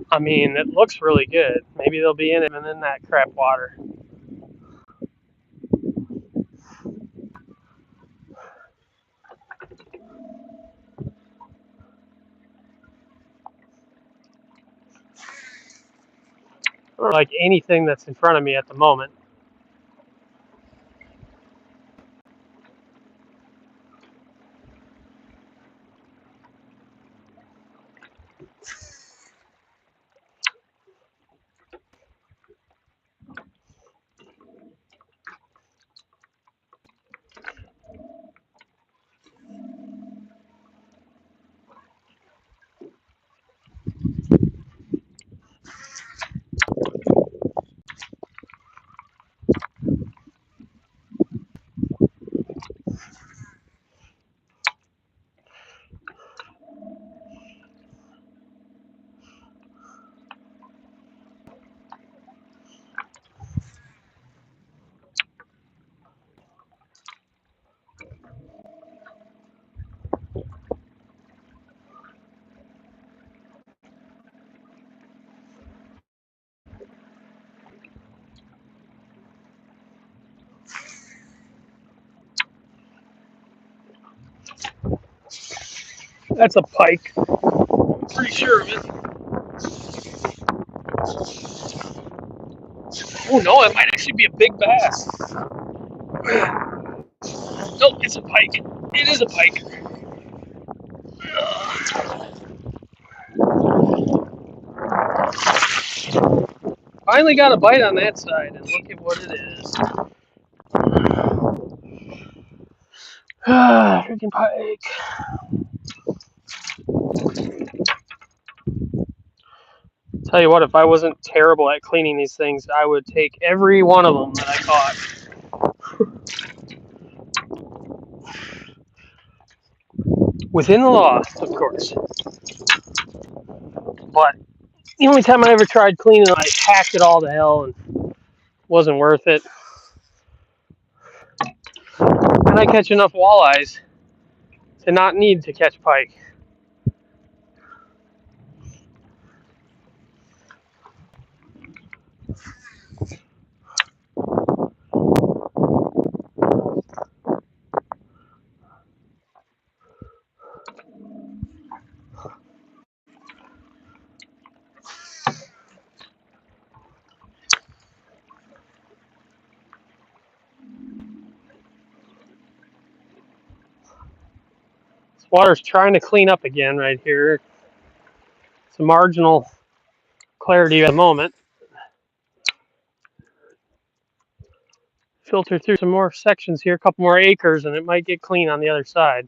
I mean, it looks really good. Maybe they'll be in it and in that crap water. I don't like anything that's in front of me at the moment. That's a pike. I'm pretty sure of it. Oh no, it might actually be a big bass. Nope, it's a pike. It is a pike. Finally got a bite on that side, and look at what it is. Freaking pike. Tell you what, if I wasn't terrible at cleaning these things, I would take every one of them that I caught. Within the law, of course. But the only time I ever tried cleaning, I hacked it all to hell and wasn't worth it. And I catch enough walleyes to not need to catch pike. This water's trying to clean up again right here. It's a marginal clarity at the moment. Filter through some more sections here, a couple more acres, and it might get clean on the other side.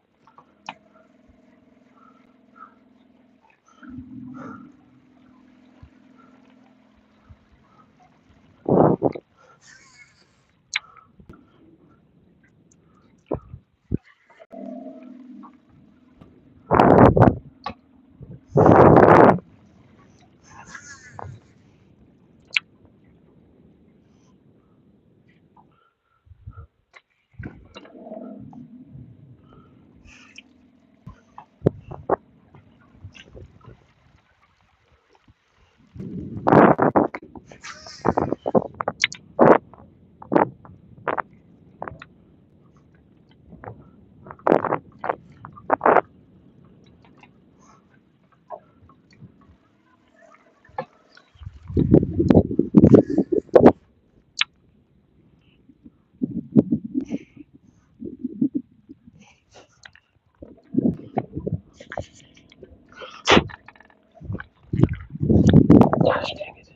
Gosh dang it.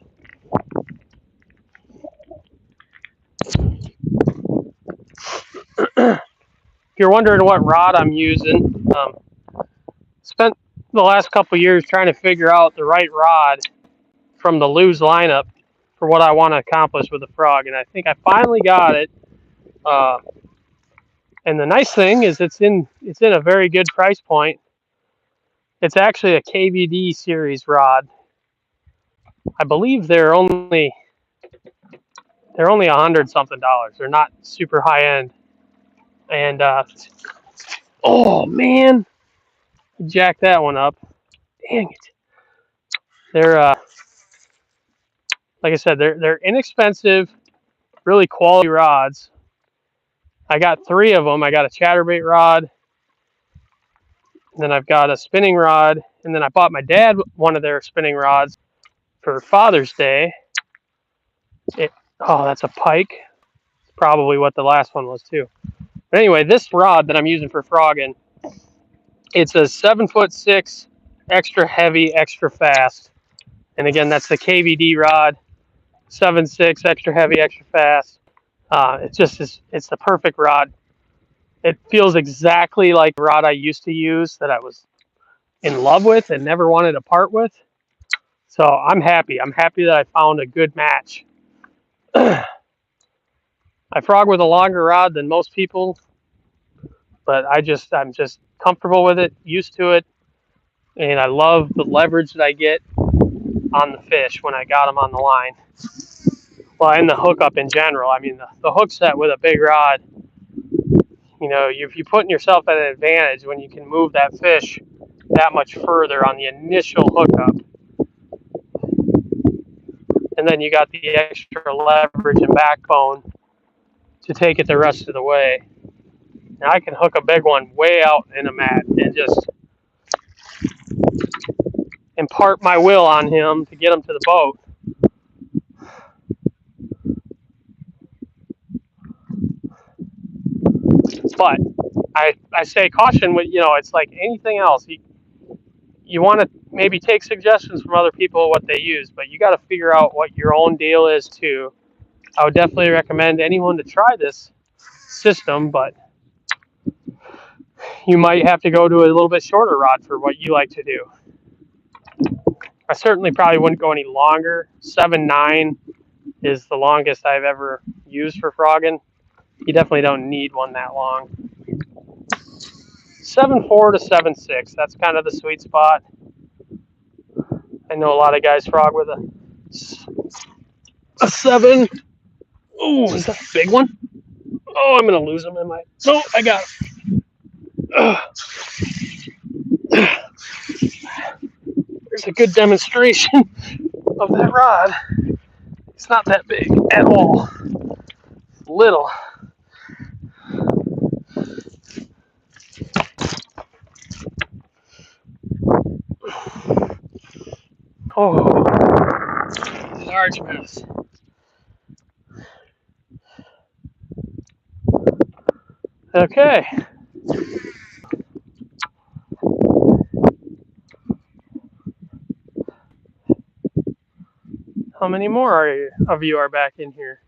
If you're wondering what rod I'm using, spent the last couple years trying to figure out the right rod from the Lew's lineup for what I want to accomplish with the frog, and I think I finally got it. Uh, and the nice thing is it's in a very good price point. It's actually a KVD series rod. I believe they're only $100-something. They're not super high end. And oh man, jack that one up. Dang it. They're like I said, they're inexpensive, really quality rods. I got 3 of them. I got a chatterbait rod, and then I've got a spinning rod, and then I bought my dad one of their spinning rods for Father's Day. Oh, that's a pike. It's probably what the last one was too. But anyway, this rod that I'm using for frogging, it's a 7'6", extra heavy, extra fast. And again, that's the KVD rod, 7'6", extra heavy, extra fast. It's the perfect rod. It feels exactly like the rod I used to use that I was in love with and never wanted to part with. So I'm happy. I'm happy that I found a good match. I frog with a longer rod than most people, but I'm just comfortable with it, used to it, and I love the leverage that I get on the fish when I got them on the line. Well, and the hookup in general. I mean, the hook set with a big rod, if you're putting yourself at an advantage when you can move that fish that much further on the initial hookup. And then you got the extra leverage and backbone to take it the rest of the way. Now I can hook a big one way out in a mat and just impart my will on him to get him to the boat. But I say caution with, it's like anything else. You want to maybe take suggestions from other people what they use, but you got to figure out what your own deal is too. I would definitely recommend anyone to try this system, but you might have to go to a little bit shorter rod for what you like to do. I certainly probably wouldn't go any longer. 7'9" is the longest I've ever used for frogging. You definitely don't need one that long. 7'4" to 7'6", that's kind of the sweet spot. I know a lot of guys frog with a 7. Ooh, is that a big one? Oh, I'm going to lose him in my... No, I got him. There's a good demonstration of that rod. It's not that big at all. It's little. Oh, large mess. Okay. How many more of you are back in here?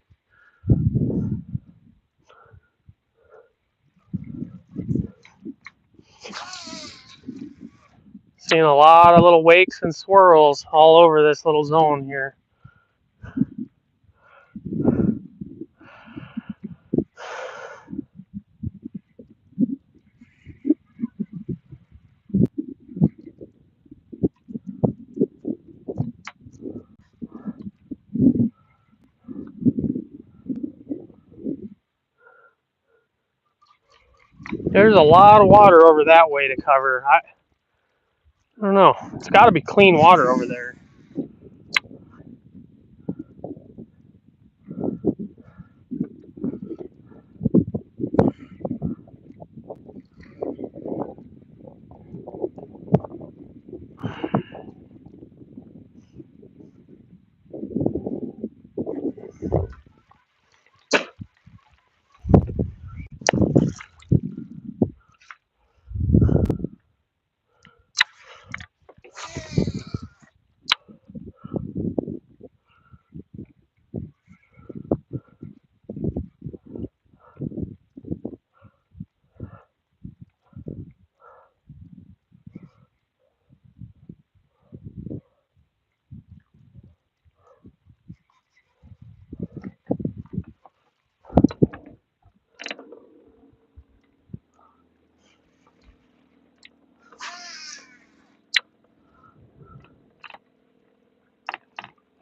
Seeing a lot of little wakes and swirls all over this little zone here. There's a lot of water over that way to cover. I don't know. It's got to be clean water over there.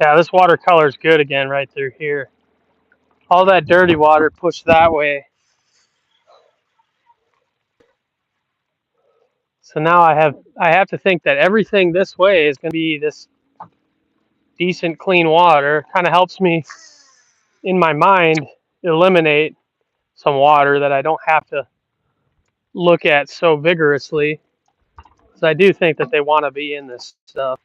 Yeah, this watercolor is good again right through here. All that dirty water pushed that way. So now I have to think that everything this way is going to be this decent clean water. Kind of helps me in my mind eliminate some water that I don't have to look at so vigorously. Because I do think that they want to be in this stuff.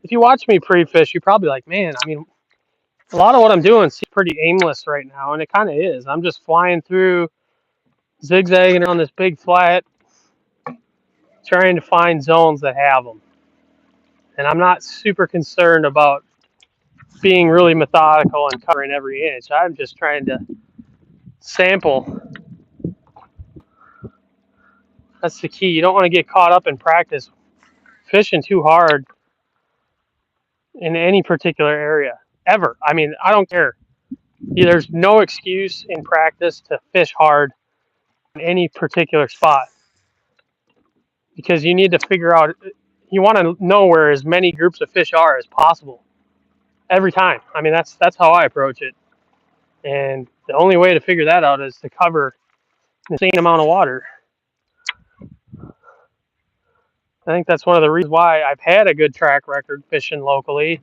If you watch me pre-fish, you're probably like, man, I mean, a lot of what I'm doing seems pretty aimless right now, and it kind of is. I'm just flying through, zigzagging on this big flat, trying to find zones that have them. And I'm not super concerned about being really methodical and covering every inch. I'm just trying to sample. That's the key. You don't want to get caught up in practice fishing too hard in any particular area, ever. I mean, I don't care. There's no excuse in practice to fish hard in any particular spot because you need to figure out, you want to know where as many groups of fish are as possible every time. I mean, that's how I approach it. And the only way to figure that out is to cover the same amount of water. I think that's one of the reasons why I've had a good track record fishing locally,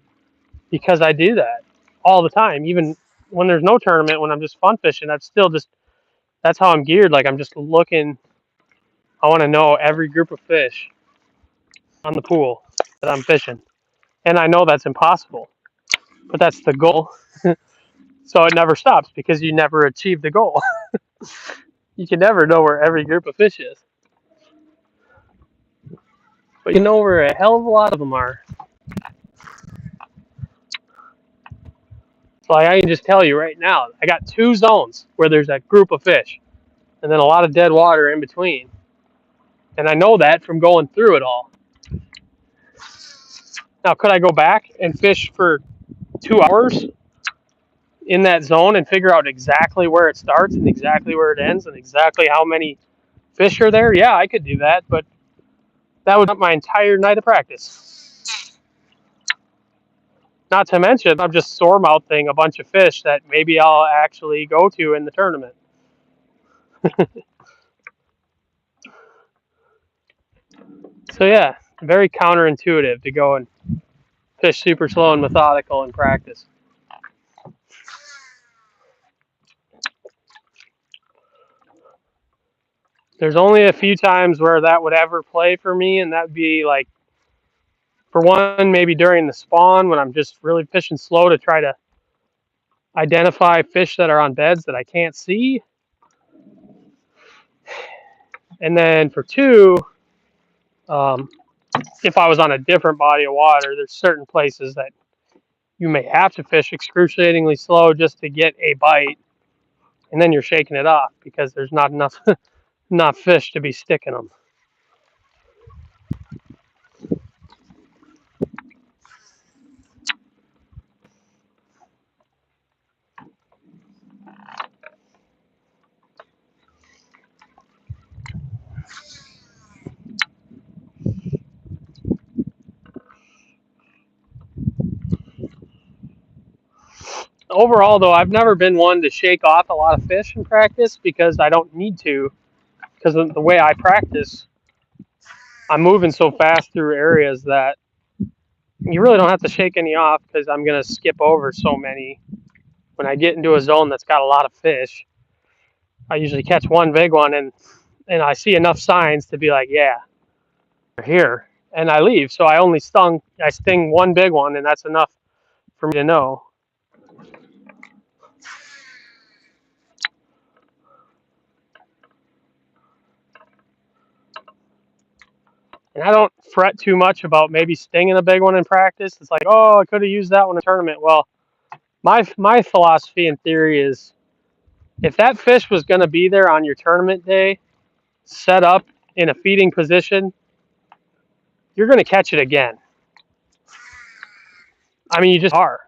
because I do that all the time. Even when there's no tournament, when I'm just fun fishing, that's how I'm geared. Like I'm just looking, I want to know every group of fish on the pool that I'm fishing. And I know that's impossible, but that's the goal. So it never stops because you never achieve the goal. You can never know where every group of fish is. But you know where a hell of a lot of them are. So I can just tell you right now, I got 2 zones where there's a group of fish and then a lot of dead water in between. And I know that from going through it all. Now, could I go back and fish for 2 hours in that zone and figure out exactly where it starts and exactly where it ends and exactly how many fish are there? Yeah, I could do that, but that would be my entire night of practice. Not to mention, I'm just sore mouthing a bunch of fish that maybe I'll actually go to in the tournament. So yeah, very counterintuitive to go and fish super slow and methodical in practice. There's only a few times where that would ever play for me, and that would be like, for one, maybe during the spawn when I'm just really fishing slow to try to identify fish that are on beds that I can't see. And then for 2, if I was on a different body of water, there's certain places that you may have to fish excruciatingly slow just to get a bite, and then you're shaking it off because there's not enough fish to be sticking them. Overall, though, I've never been one to shake off a lot of fish in practice because I don't need to. Because of the way I practice, I'm moving so fast through areas that you really don't have to shake any off because I'm going to skip over so many. When I get into a zone that's got a lot of fish, I usually catch one big one and I see enough signs to be like, yeah, they're here. And I leave. So I sting one big one, and that's enough for me to know. And I don't fret too much about maybe stinging a big one in practice. It's like, oh, I could have used that one in a tournament. Well, my philosophy and theory is, if that fish was going to be there on your tournament day, set up in a feeding position, you're going to catch it again. I mean, you just are.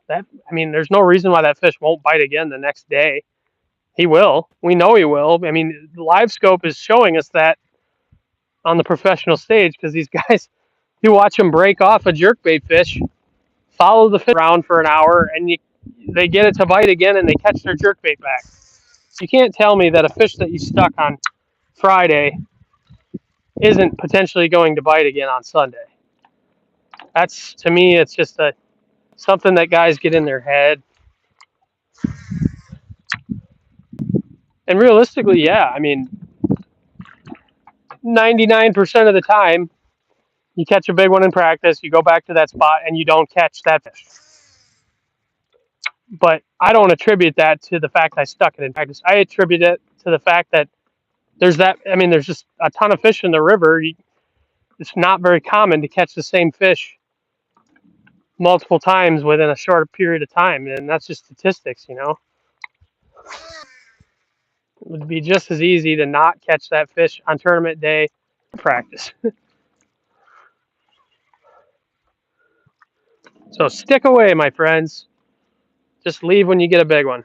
There's no reason why that fish won't bite again the next day. He will. We know he will. I mean, live scope is showing us that on the professional stage because these guys, you watch them break off a jerkbait fish, follow the fish around for an hour, and they get it to bite again and they catch their jerkbait back. You can't tell me that a fish that you stuck on Friday isn't potentially going to bite again on Sunday. That's, to me, it's just something that guys get in their head. And realistically, yeah, I mean, 99% of the time, you catch a big one in practice, you go back to that spot, and you don't catch that fish. But I don't attribute that to the fact I stuck it in practice. I attribute it to the fact that there's just a ton of fish in the river. It's not very common to catch the same fish multiple times within a short period of time, and that's just statistics, you know. It would be just as easy to not catch that fish on tournament day practice. So stick away, my friends. Just leave when you get a big one.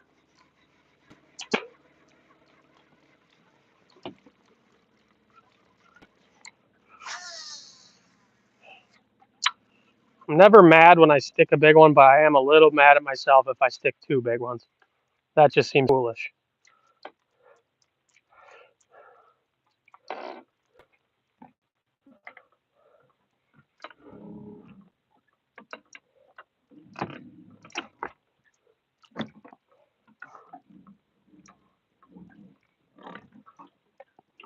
I'm never mad when I stick a big one, but I am a little mad at myself if I stick two big ones. That just seems foolish.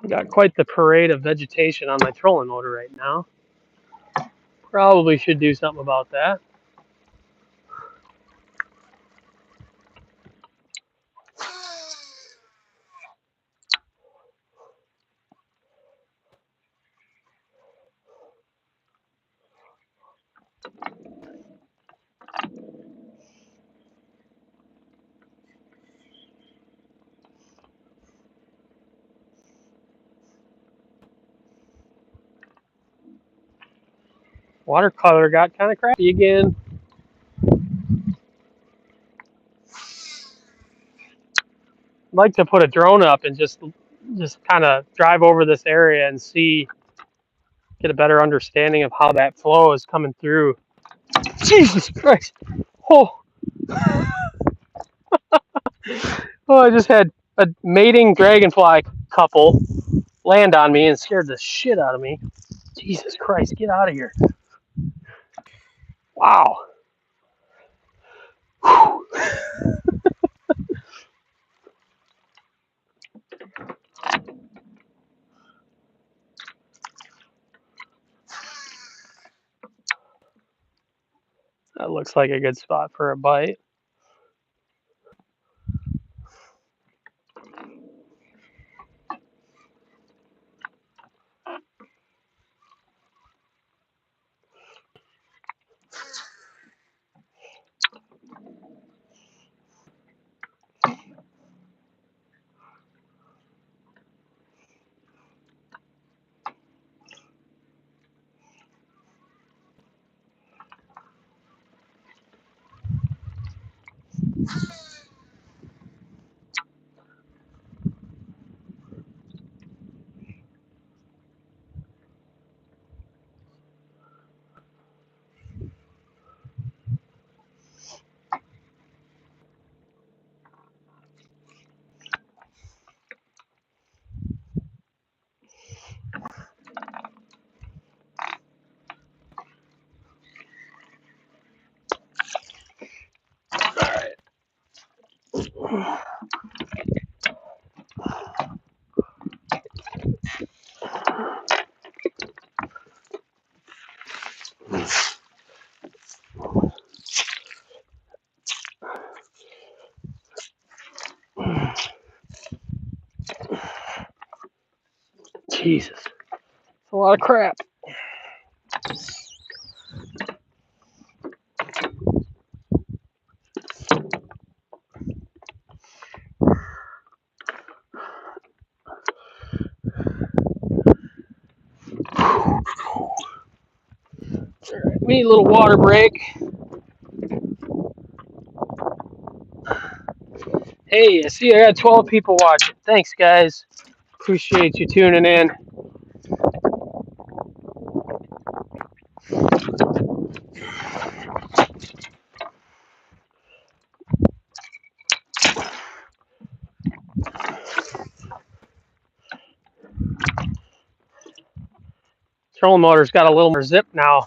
Got quite the parade of vegetation on my trolling motor right now. Probably should do something about that. Watercolor got kind of crappy again. I'd like to put a drone up and just kind of drive over this area and get a better understanding of how that flow is coming through. Jesus Christ! Oh, oh! I just had a mating dragonfly couple land on me and scared the shit out of me. Jesus Christ! Get out of here! Wow. That looks like a good spot for a bite. Jesus. That's a lot of crap. Alright, we need a little water break. Hey, I see I got 12 people watching. Thanks, guys. Appreciate you tuning in. Trolling motor's got a little more zip now.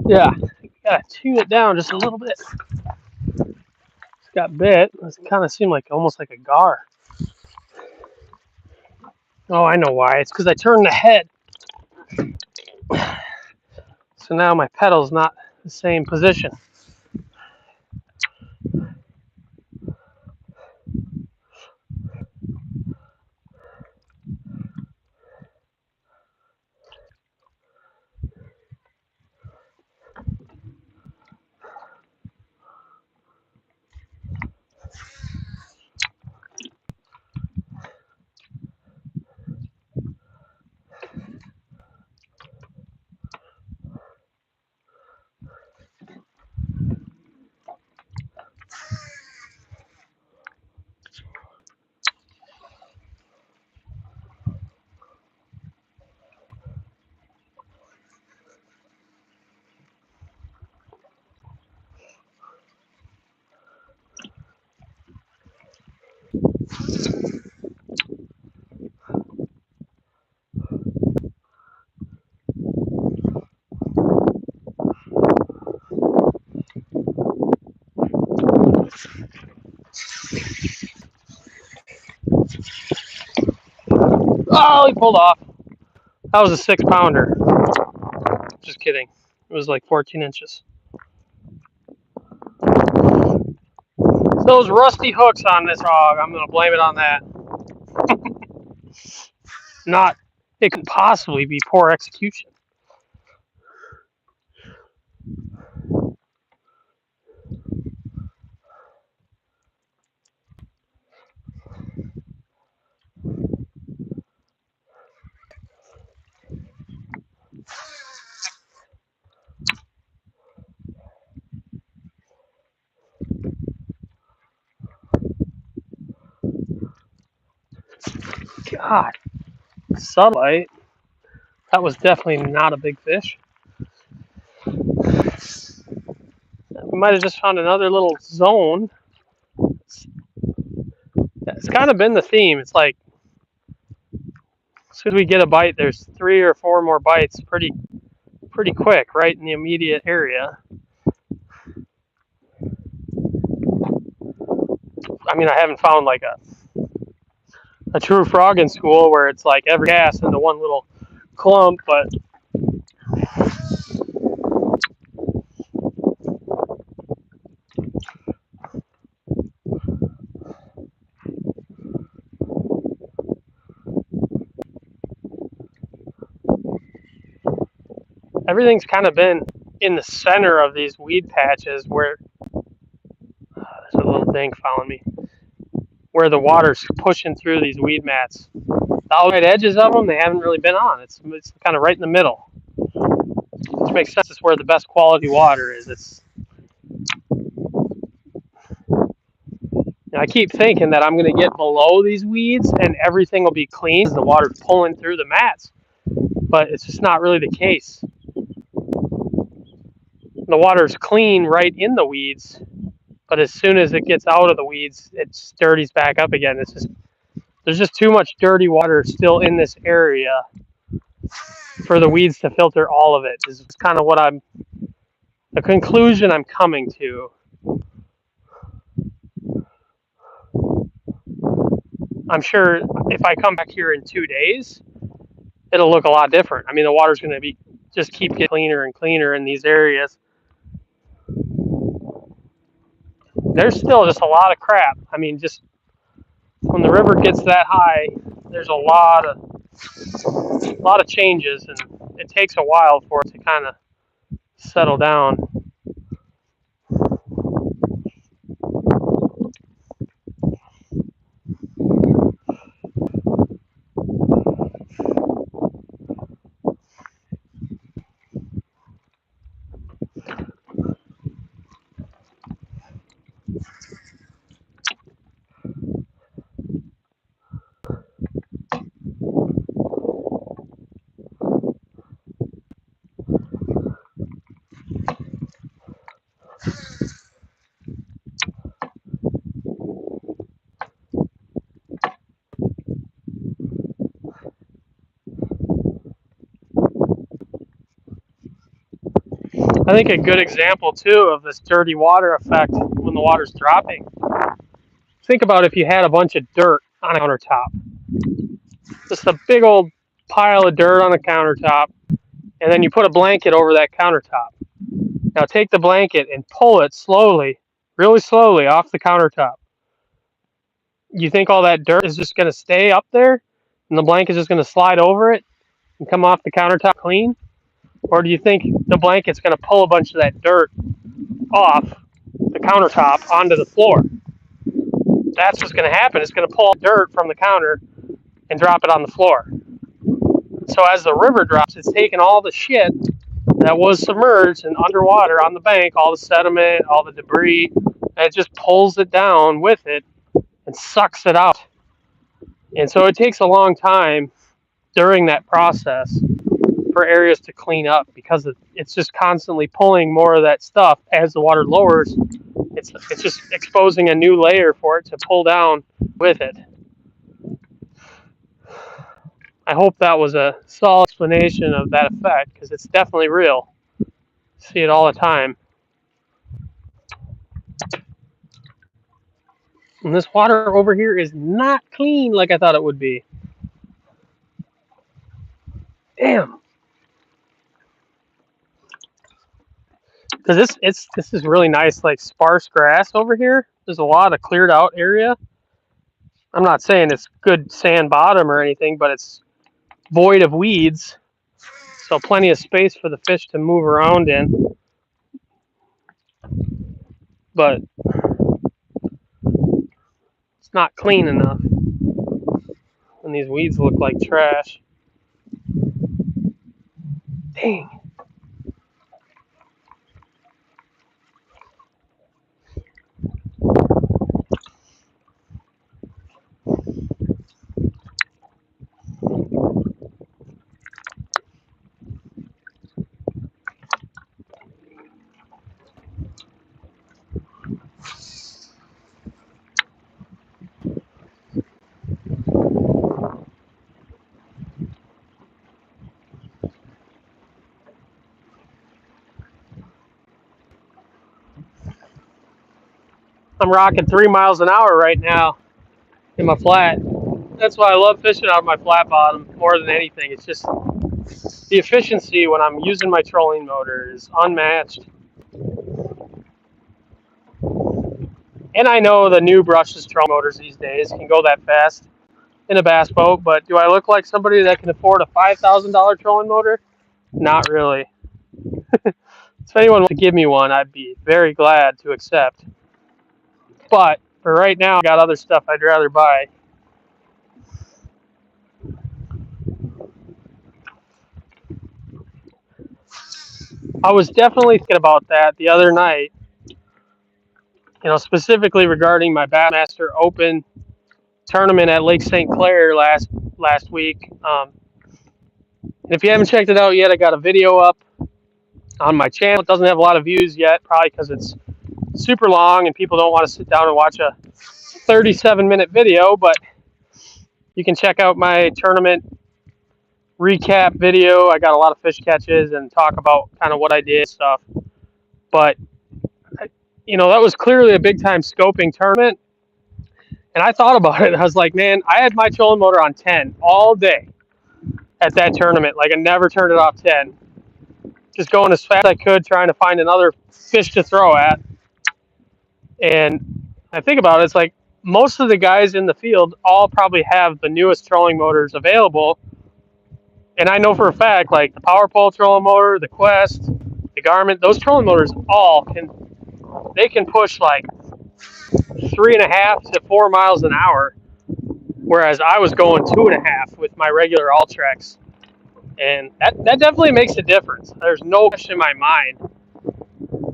Yeah, gotta tune it down just a little bit. It's got bit. It kind of seemed like almost like a gar. Oh, I know why. It's because I turned the head. So now my pedal's not the same position. Oh, he pulled off. That was a 6-pounder. Just kidding. It was like 14 inches. Those rusty hooks on this hog, I'm going to blame it on that. Not, it could possibly be poor execution. God, sunlight. That was definitely not a big fish. We might have just found another little zone. It's kind of been the theme. It's like as soon as we get a bite, there's 3 or 4 more bites pretty quick, right in the immediate area. I mean, I haven't found like a true frog in school where it's like every cast into one little clump, but everything's kind of been in the center of these weed patches where there's a little thing following me, where the water's pushing through these weed mats. The outside edges of them, they haven't really been on. It's kind of right in the middle, which makes sense. It's where the best quality water is. I keep thinking that I'm going to get below these weeds and everything will be clean because the water's pulling through the mats, but it's just not really the case. The water's clean right in the weeds, but as soon as it gets out of the weeds, it dirties back up again. There's just too much dirty water still in this area for the weeds to filter all of it. Is kind of the conclusion I'm coming to. I'm sure if I come back here in 2 days, it'll look a lot different. I mean, the water's going to just keep getting cleaner and cleaner in these areas. There's still just a lot of crap. I mean, just when the river gets that high, there's a lot of changes, and it takes a while for it to kind of settle down. I think a good example too of this dirty water effect when the water's dropping. Think about if you had a bunch of dirt on a countertop, just a big old pile of dirt on the countertop, and then you put a blanket over that countertop. Now take the blanket and pull it slowly, really slowly off the countertop. You think all that dirt is just going to stay up there and the blanket is just going to slide over it and come off the countertop clean? Or do you think the blanket's going to pull a bunch of that dirt off the countertop onto the floor? That's what's going to happen. It's going to pull dirt from the counter and drop it on the floor. So as the river drops, it's taking all the shit that was submerged and underwater on the bank, all the sediment, all the debris, and it just pulls it down with it and sucks it out. And so it takes a long time during that process for areas to clean up because it's just constantly pulling more of that stuff as the water lowers. It's just exposing a new layer for it to pull down with it. I hope that was a solid explanation of that effect because it's definitely real. See it all the time. And this water over here is not clean like I thought it would be. Damn. Because this is really nice, like sparse grass over here. There's a lot of cleared out area. I'm not saying it's good sand bottom or anything, but it's void of weeds, so plenty of space for the fish to move around in. But it's not clean enough, and these weeds look like trash. Dang. I'm rocking 3 miles an hour right now in my flat. That's why I love fishing out of my flat bottom more than anything. It's just the efficiency when I'm using my trolling motor is unmatched. And I know the new brushless trolling motors these days can go that fast in a bass boat, but do I look like somebody that can afford a $5,000 trolling motor? Not really. If anyone wants to give me one, I'd be very glad to accept. But for right now, I got other stuff I'd rather buy. I was definitely thinking about that the other night, specifically regarding my Bassmaster Open tournament at Lake St. Clair last week. And if you haven't checked it out yet, I got a video up on my channel. It doesn't have a lot of views yet, probably because it's super long and people don't want to sit down and watch a 37-minute video, but you can check out my tournament recap video. I got a lot of fish catches and talk about kind of what I did and stuff. But, that was clearly a big-time scoping tournament. And I thought about it. I was like, man, I had my trolling motor on 10 all day at that tournament. Like, I never turned it off 10. Just going as fast as I could, trying to find another fish to throw at. And I think about it, it's like most of the guys in the field all probably have the newest trolling motors available. And I know for a fact, like the Power Pole trolling motor, the Quest, the Garmin, those trolling motors all can push like 3.5 to 4 miles an hour, whereas I was going 2.5 with my regular Ultrex, and that definitely makes a difference. There's no question in my mind.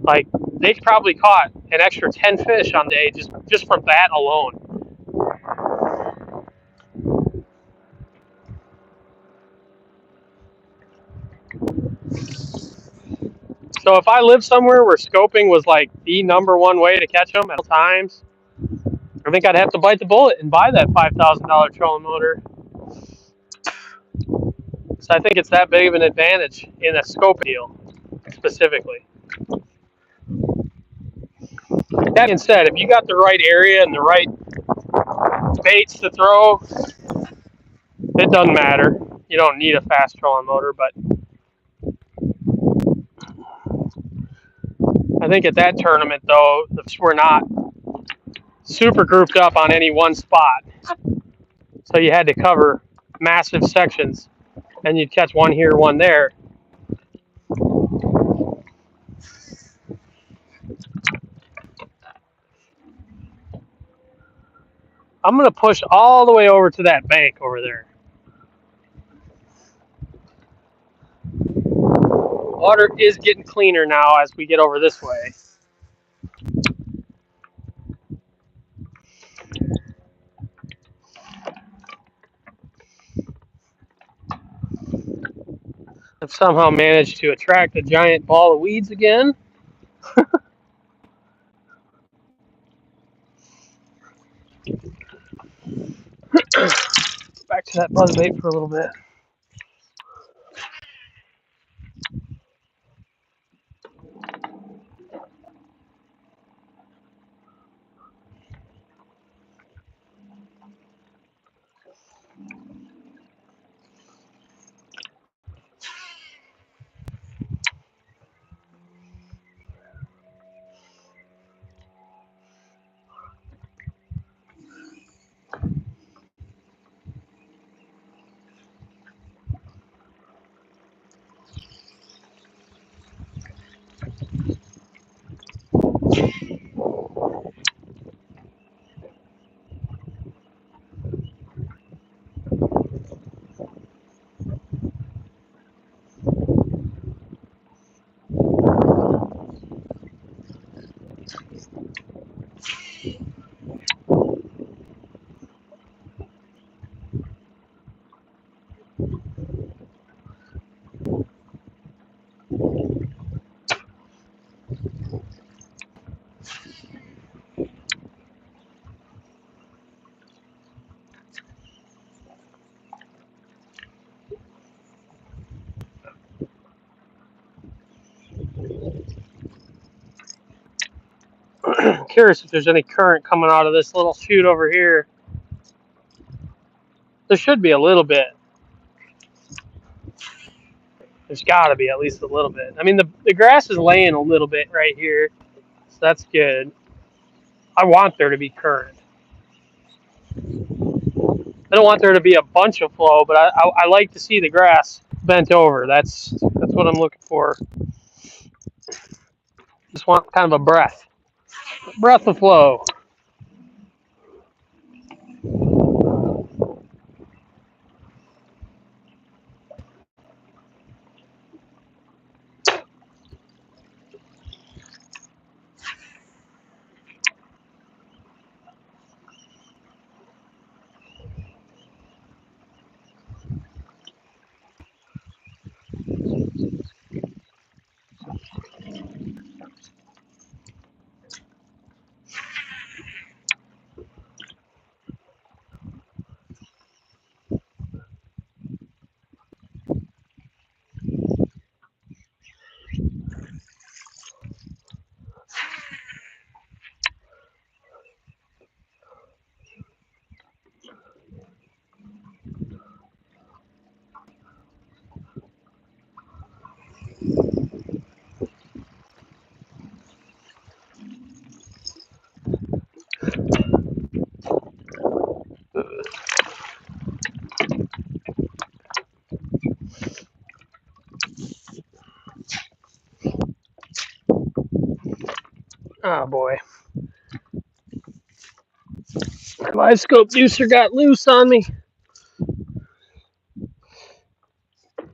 Like they probably caught an extra 10 fish on the day just from that alone. So if I lived somewhere where scoping was like the #1 way to catch them at all times, I think I'd have to bite the bullet and buy that $5,000 trolling motor. So I think it's that big of an advantage in a scope deal, specifically. That being said, if you got the right area and the right baits to throw, it doesn't matter. You don't need a fast trolling motor, but I think at that tournament, though, the fish were not super grouped up on any one spot. So you had to cover massive sections, and you'd catch one here, one there. I'm going to push all the way over to that bank over there. Water is getting cleaner now as we get over this way. I've somehow managed to attract a giant ball of weeds again. Back to that buzzbait for a little bit. Curious if there's any current coming out of this little chute over here. There should be a little bit. There's got to be at least a little bit. I mean, the grass is laying a little bit right here, so that's good. I want there to be current. I don't want there to be a bunch of flow, but I like to see the grass bent over. That's what I'm looking for. Just want kind of a breath of flow. Oh boy. Live scope juicer got loose on me.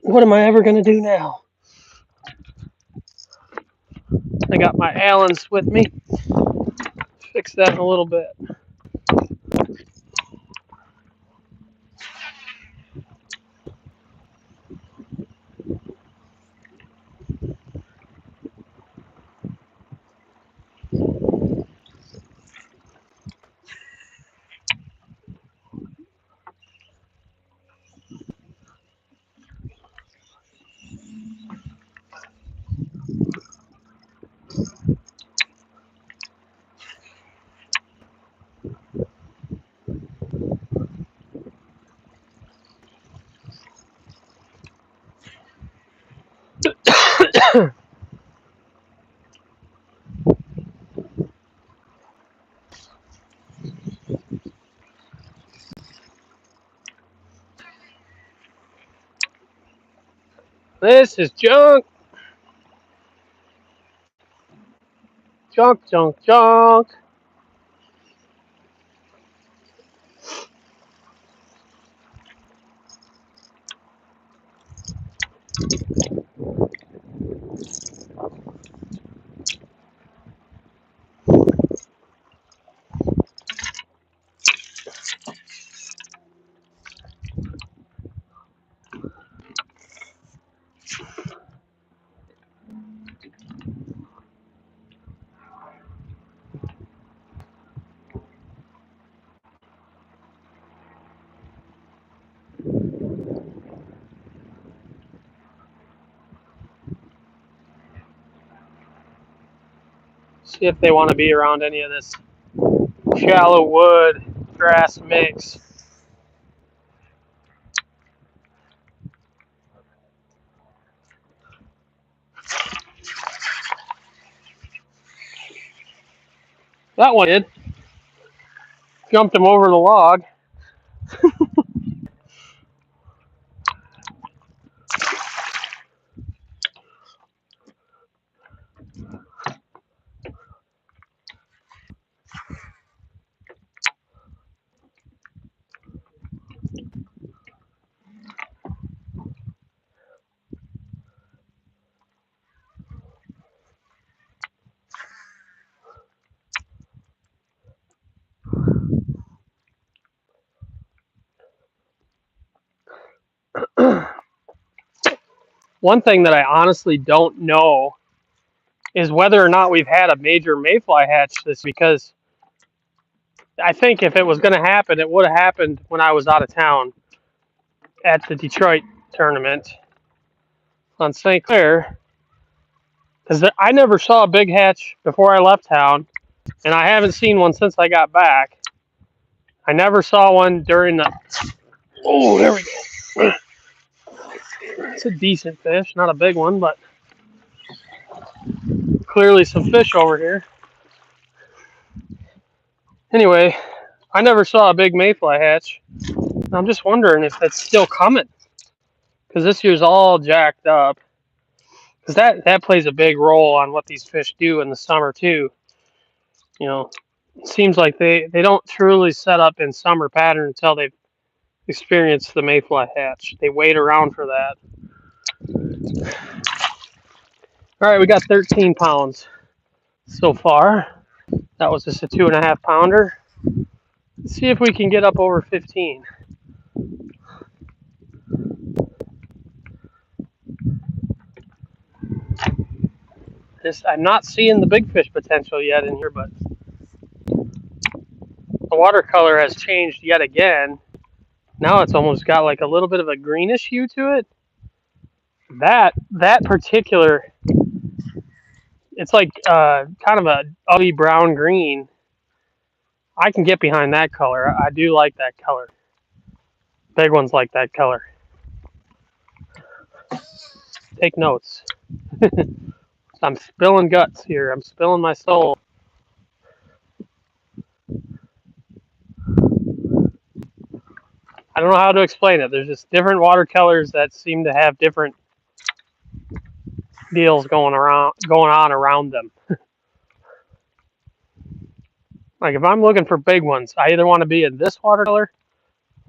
What am I ever going to do now? I got my Allens with me. Fix that in a little bit. This is junk. Junk, junk, junk. See if they want to be around any of this shallow wood grass mix. That one did. Jumped him over the log. One thing that I honestly don't know is whether or not we've had a major mayfly hatch this, because I think if it was going to happen, it would have happened when I was out of town at the Detroit tournament on St. Clair, because I never saw a big hatch before I left town, and I haven't seen one since I got back. I never saw one during the... Oh, there we go. It's a decent fish, not a big one, but clearly some fish over here. Anyway, I never saw a big mayfly hatch. I'm just wondering if that's still coming, because this year's all jacked up. Because that plays a big role on what these fish do in the summer too. You know, it seems like they don't truly set up in summer pattern until they've experienced the mayfly hatch. They wait around for that. All right, we got 13 pounds so far. That was just a 2.5 pounder. Let's see if we can get up over 15. I'm not seeing the big fish potential yet in here, but the watercolor has changed yet again. Now it's almost got like a little bit of a greenish hue to it. That particular, it's like kind of a ugly brown green. I can get behind that color. I do like that color. Big ones like that color. Take notes. I'm spilling guts here. I'm spilling my soul. I don't know how to explain it. There's just different watercolors that seem to have different deals going on around them. Like if I'm looking for big ones, I either want to be in this watercolor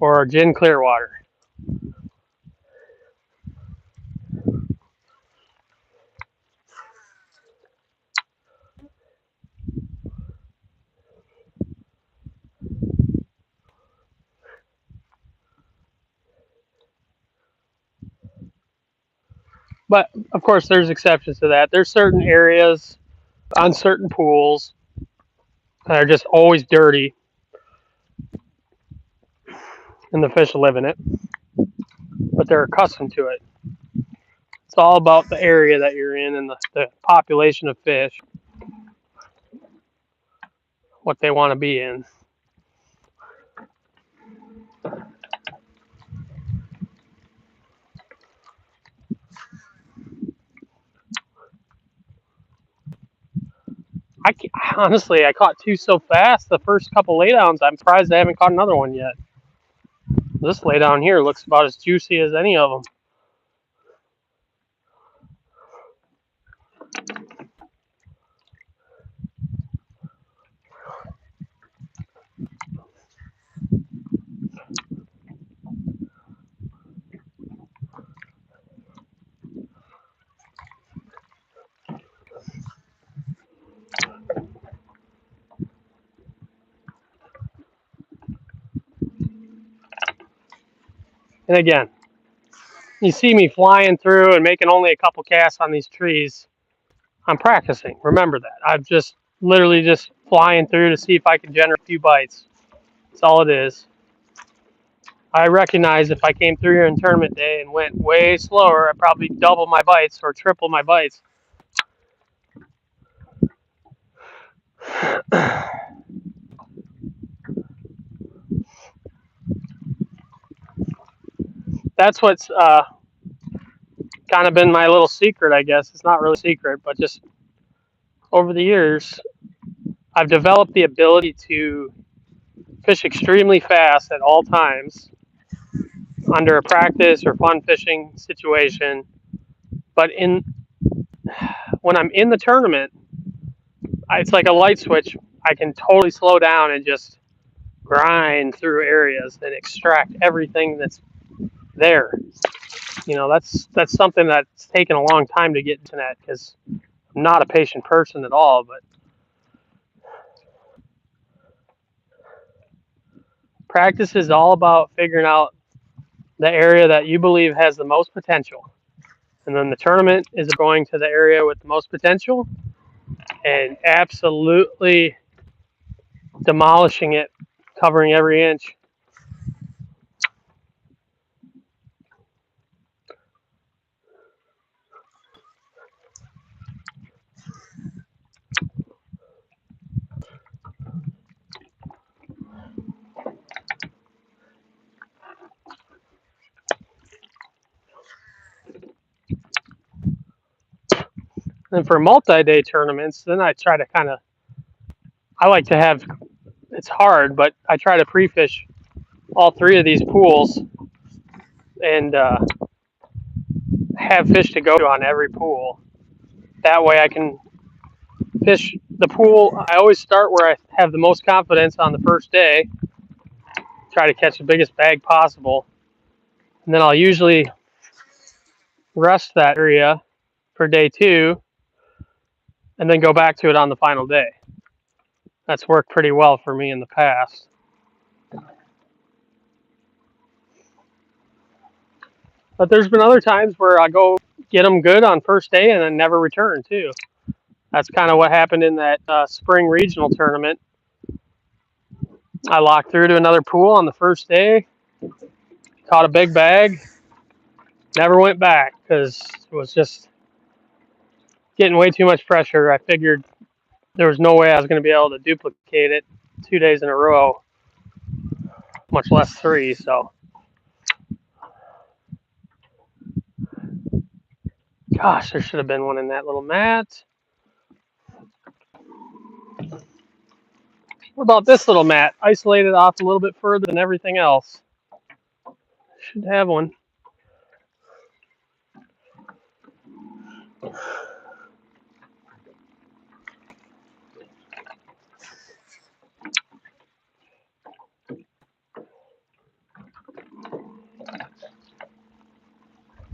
or gin clear water. But of course, there's exceptions to that. There's certain areas on certain pools that are just always dirty, and the fish live in it, but they're accustomed to it. It's all about the area that you're in and the population of fish, what they want to be in. Honestly, I caught two so fast the first couple laydowns. I'm surprised I haven't caught another one yet. This laydown here looks about as juicy as any of them. And again, you see me flying through and making only a couple casts on these trees. I'm practicing. Remember that. I'm just literally just flying through to see if I can generate a few bites. That's all it is. I recognize if I came through here in tournament day and went way slower, I'd probably double my bites or triple my bites. That's what's kind of been my little secret, I guess. It's not really a secret, but just over the years, I've developed the ability to fish extremely fast at all times under a practice or fun fishing situation. But when I'm in the tournament, it's like a light switch. I can totally slow down and just grind through areas and extract everything that's there. That's something that's taken a long time to get into that because I'm not a patient person at all. But practice is all about figuring out the area that you believe has the most potential. And then the tournament is going to the area with the most potential and absolutely demolishing it, covering every inch. And for multi-day tournaments, then I try to I like to have, it's hard, but I try to pre-fish all three of these pools and have fish to go to on every pool. That way I can fish the pool. I always start where I have the most confidence on the first day, try to catch the biggest bag possible, and then I'll usually rest that area for day 2 and then go back to it on the final day. That's worked pretty well for me in the past. But there's been other times where I go get them good on first day and then never return too. That's kind of what happened in that spring regional tournament. I locked through to another pool on the first day, caught a big bag, never went back because it was just getting way too much pressure. I figured there was no way I was going to be able to duplicate it 2 days in a row, much less 3. So, gosh, there should have been one in that little mat. What about this little mat? Isolated off a little bit further than everything else. Should have one.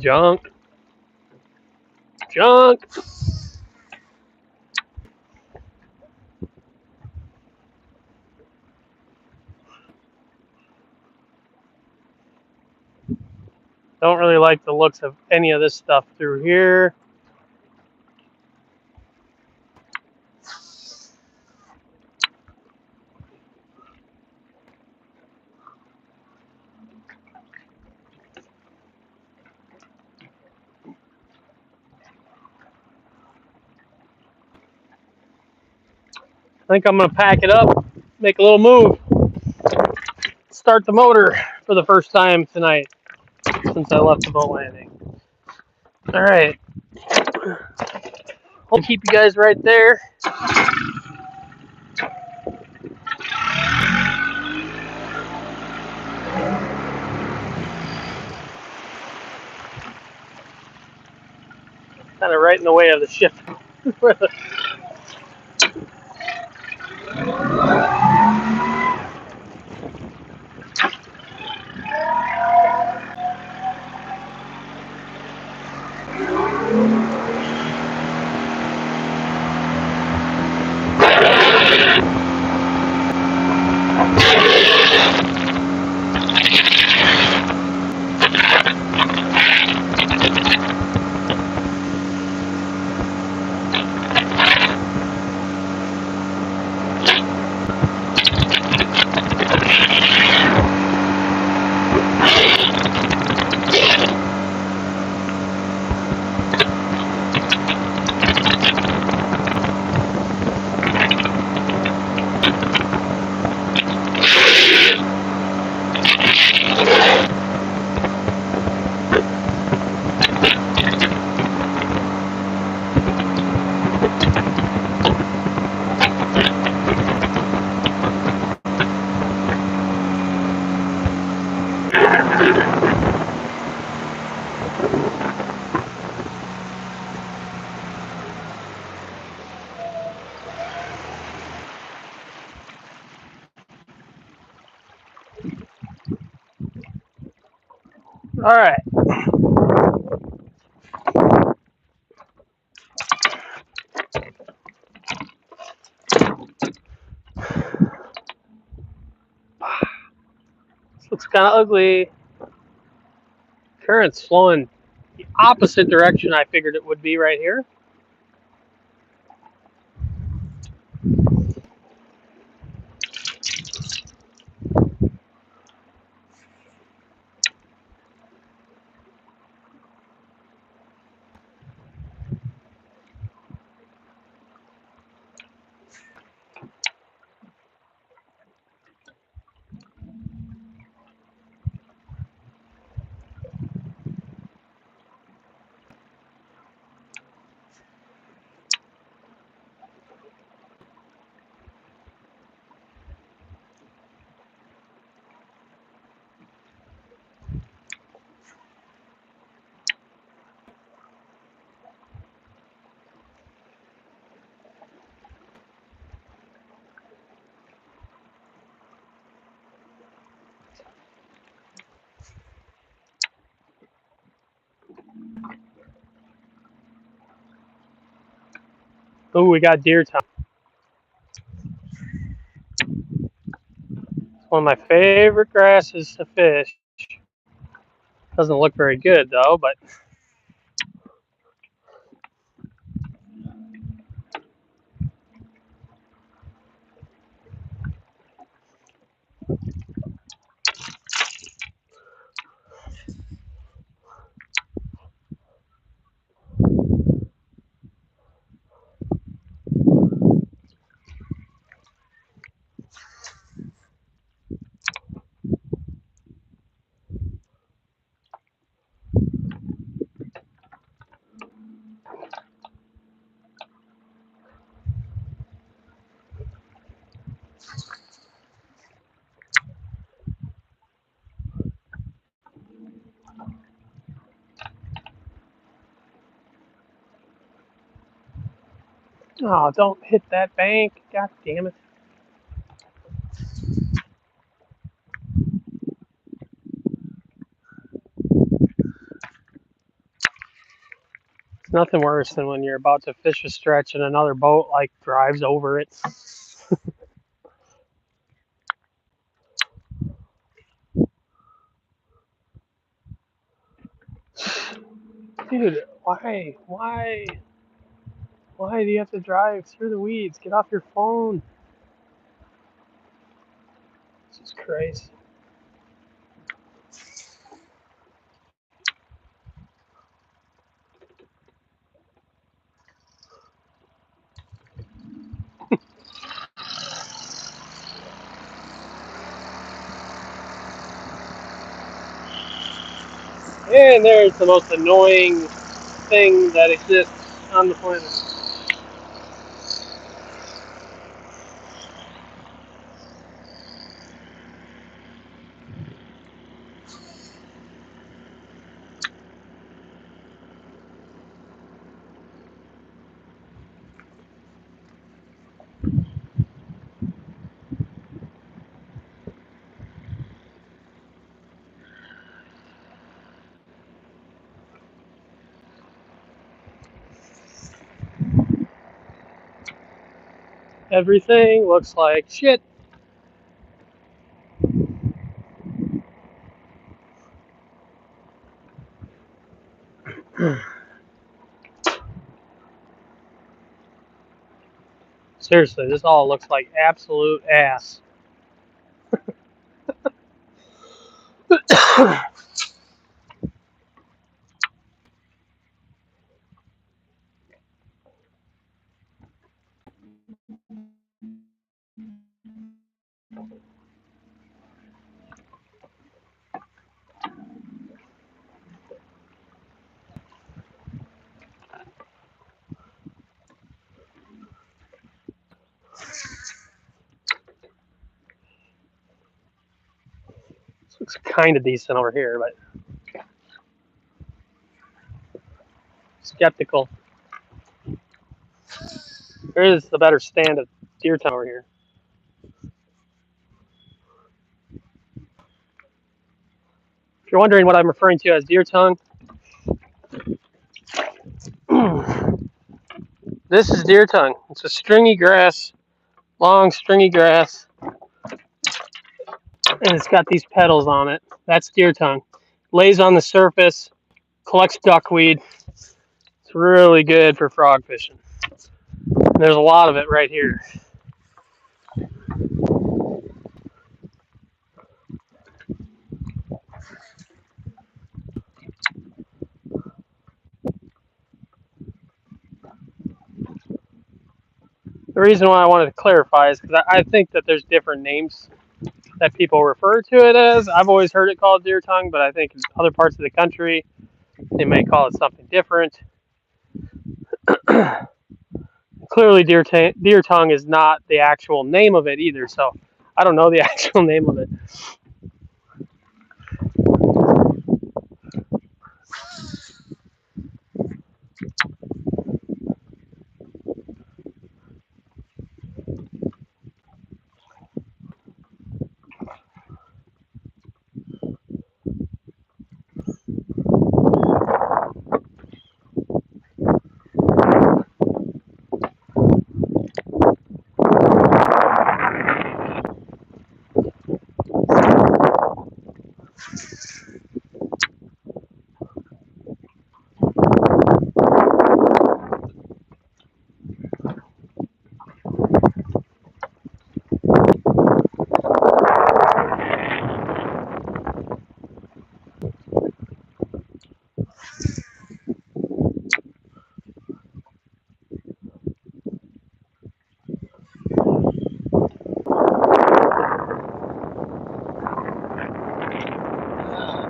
Junk. Junk. Don't really like the looks of any of this stuff through here. I think I'm going to pack it up, make a little move, start the motor for the first time tonight since I left the boat landing. All right. I'll keep you guys right there. Kind of right in the way of the ship. All right. This looks kind of ugly. Current's flowing the opposite direction I figured it would be right here. Oh, we got deer time. It's one of my favorite grasses to fish. Doesn't look very good though, but oh, don't hit that bank. God damn it. It's nothing worse than when you're about to fish a stretch and another boat like drives over it. Dude, why do you have to drive through the weeds? Get off your phone. Jesus Christ. And there's the most annoying thing that exists on the planet. Everything looks like shit. Seriously, this all looks like absolute ass. This looks kind of decent over here, but skeptical. There is the better stand of deer time over here. you're wondering what I'm referring to as deer tongue, this is deer tongue. It's a stringy grass, long stringy grass, and it's got these petals on it. That's deer tongue. Lays on the surface, collects duckweed. It's really good for frog fishing. And there's a lot of it right here. The reason why I wanted to clarify is because I think that there's different names that people refer to it as. I've always heard it called deer tongue, but I think in other parts of the country they may call it something different. Clearly, deer tongue is not the actual name of it either, so I don't know the actual name of it.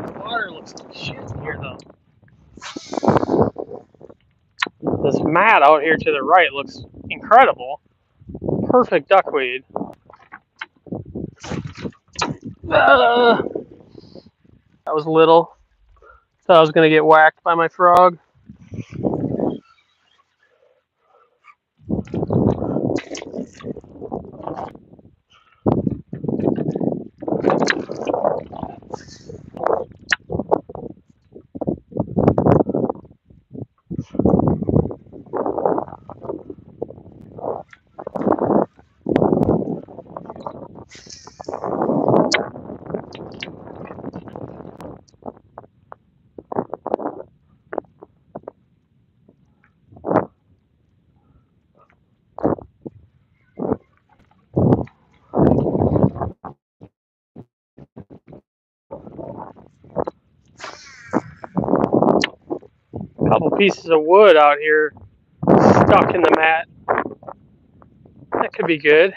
The water looks like shit here, though. This mat out here to the right looks incredible. Perfect duckweed. That was little. Thought I was going to get whacked by my frog. A couple pieces of wood out here stuck in the mat. That could be good.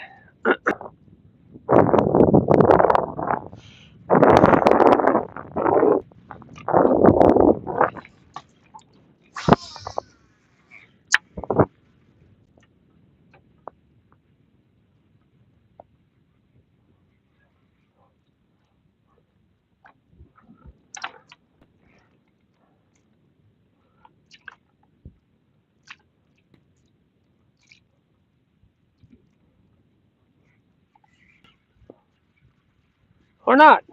Or not.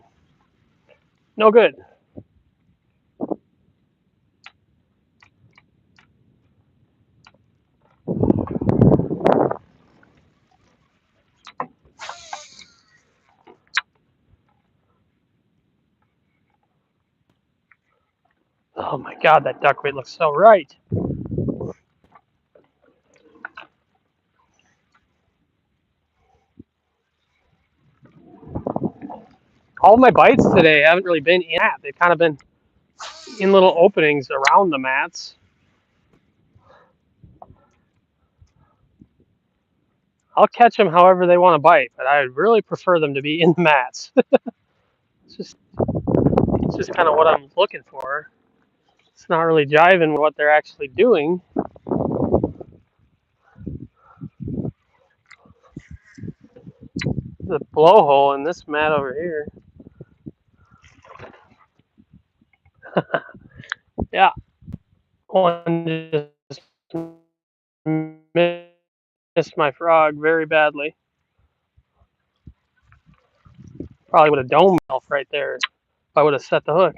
No good. Oh my god, that duckweed looks so right. All my bites today haven't really been in that. They've kind of been in little openings around the mats. I'll catch them however they want to bite, but I really prefer them to be in the mats. it's just kind of what I'm looking for. It's not really jiving with what they're actually doing. The blowhole in this mat over here. Yeah, one just missed my frog very badly. Probably with a dome mouth right there. I would have set the hook.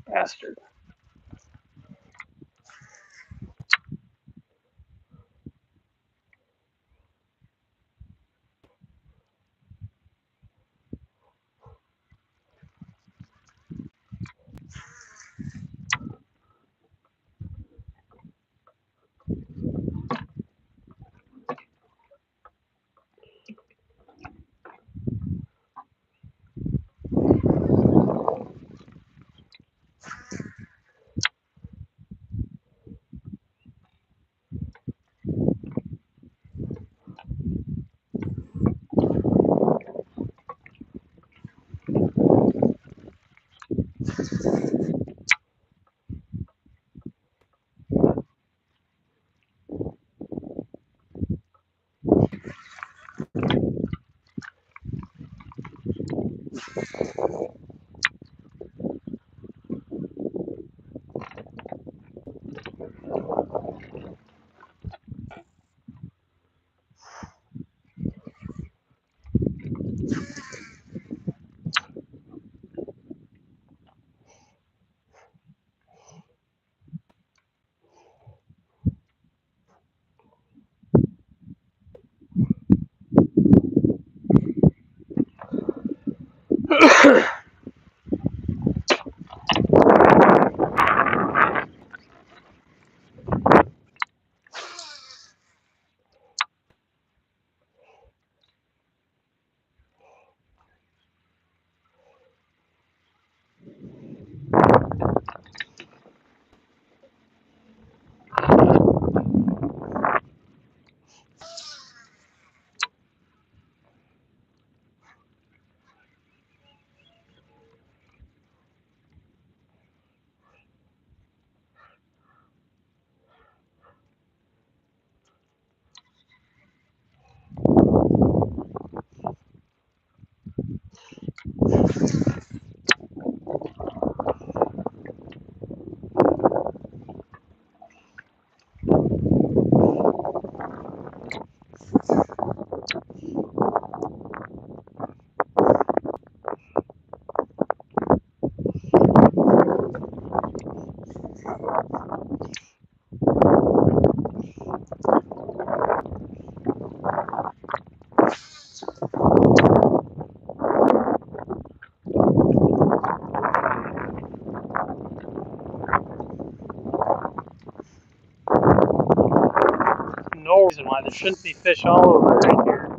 Bastard. No reason why there shouldn't be fish all over right here.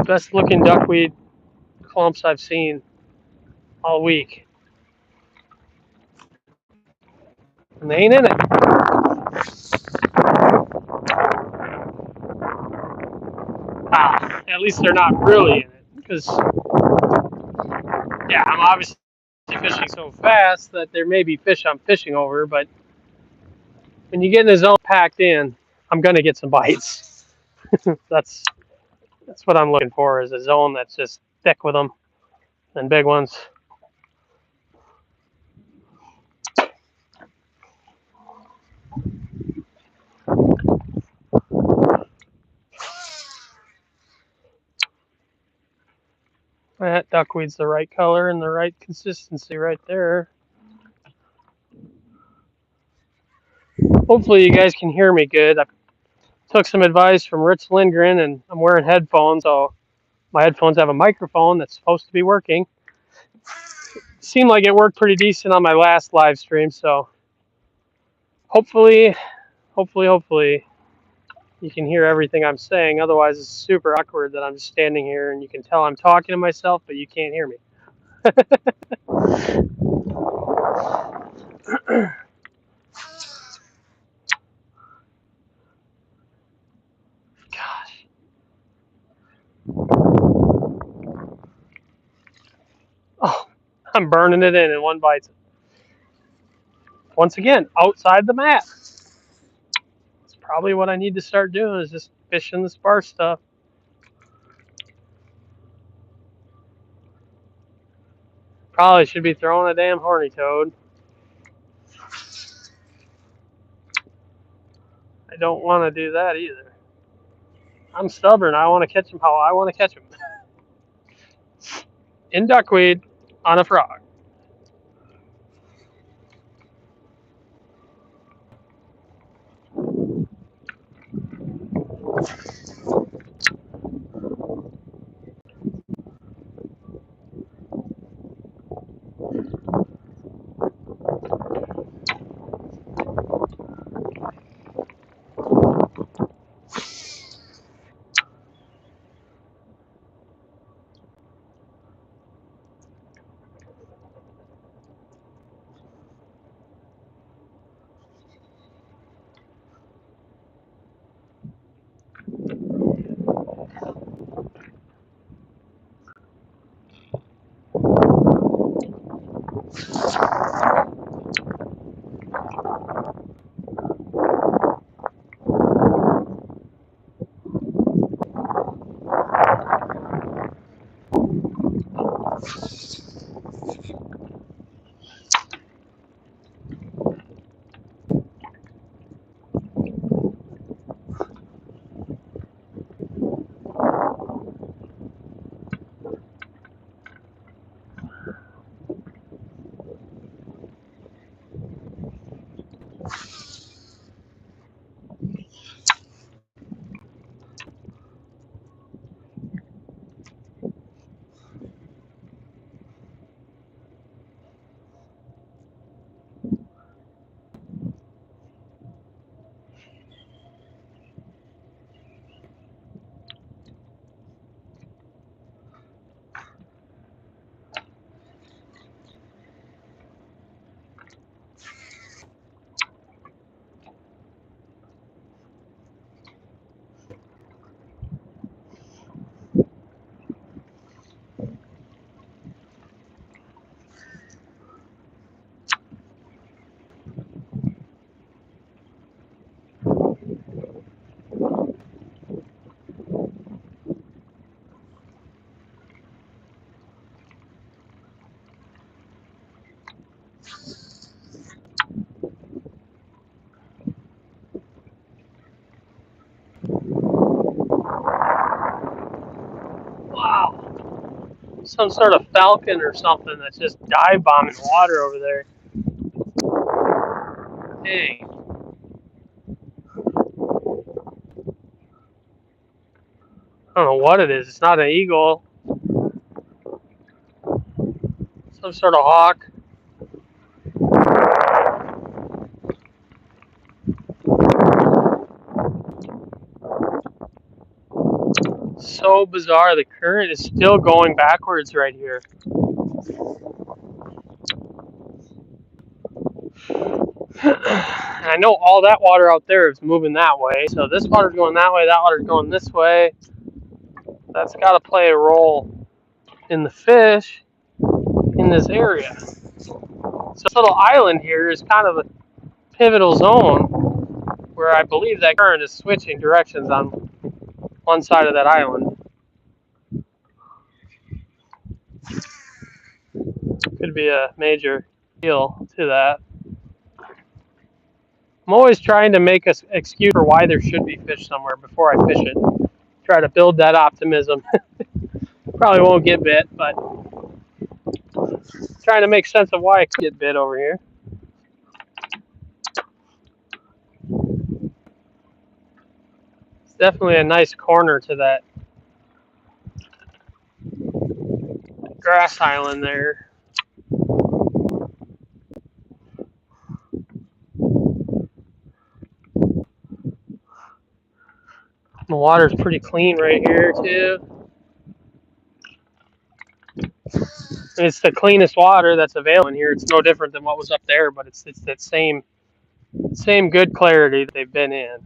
Best looking duckweed clumps I've seen all week. And they ain't in it. At least they're not really in it. Because, yeah, I'm obviously fishing so fast that there may be fish I'm fishing over, but when you get in the zone packed in, I'm going to get some bites. that's that's what I'm looking for, is a zone that's just thick with them and big ones. That duckweed's the right color and the right consistency right there. Hopefully you guys can hear me good. I took some advice from Rich Lindgren, and I'm wearing headphones, so my headphones have a microphone that's supposed to be working. Seemed like it worked pretty decent on my last live stream, so hopefully you can hear everything I'm saying. Otherwise, it's super awkward that I'm just standing here and you can tell I'm talking to myself, but you can't hear me. Gosh. Oh, I'm burning it in and one bites it. Once again, outside the mat. That's probably what I need to start doing, is just fishing the sparse stuff. Probably should be throwing a damn horny toad. I don't want to do that either. I'm stubborn. I want to catch them how I want to catch them. In duckweed on a frog. Wow. Some sort of falcon or something that's just dive bombing water over there. Dang. I don't know what it is. It's not an eagle. Some sort of hawk. So bizarre. The current is still going backwards right here. I know all that water out there is moving that way. So this water's going that way. That water's going this way. That's got to play a role in the fish in this area. So this little island here is kind of a pivotal zone where I believe that current is switching directions on one side of that island. Could be a major deal to that. I'm always trying to make an excuse for why there should be fish somewhere before I fish it. Try to build that optimism. Probably won't get bit, but trying to make sense of why I could get bit over here. It's definitely a nice corner to that grass island there. The water's pretty clean right here too. It's the cleanest water that's available in here. It's no different than what was up there, but it's that same good clarity that they've been in.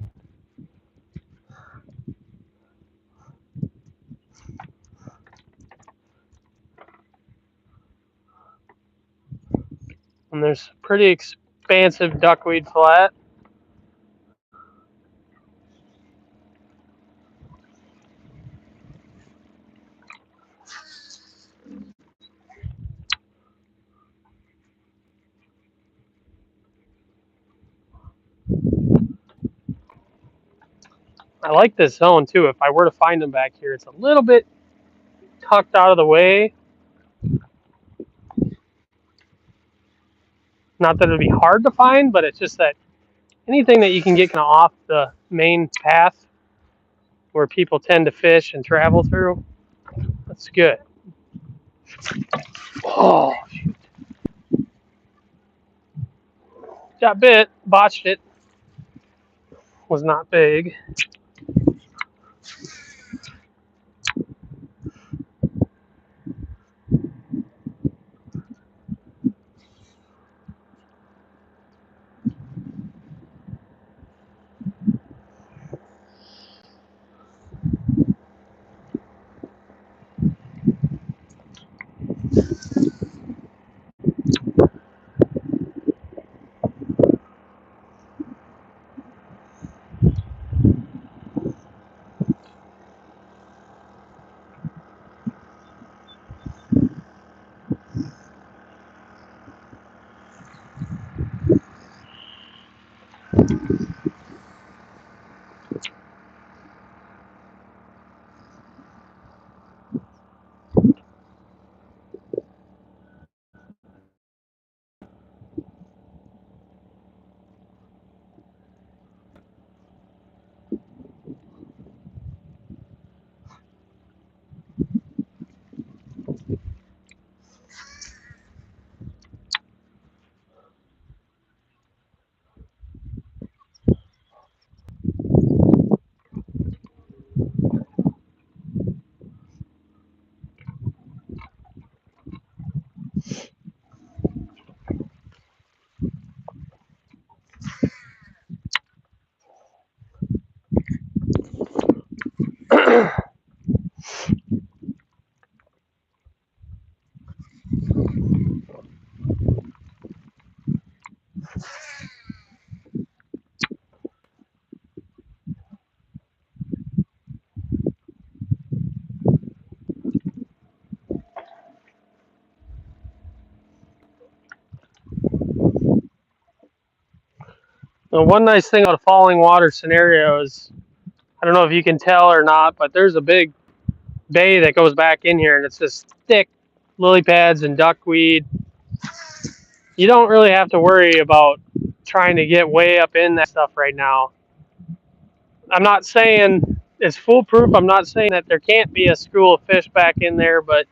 And there's pretty expansive duckweed flat. I like this zone too. If I were to find them back here, it's a little bit tucked out of the way. Not that it'd be hard to find, but it's just that anything that you can get kind of off the main path where people tend to fish and travel through, that's good. Oh, got bit, botched it. Was not big. Now, one nice thing about a falling water scenario is, I don't know if you can tell or not, but there's a big bay that goes back in here, and it's just thick lily pads and duckweed. You don't really have to worry about trying to get way up in that stuff right now. I'm not saying it's foolproof. I'm not saying that there can't be a school of fish back in there, but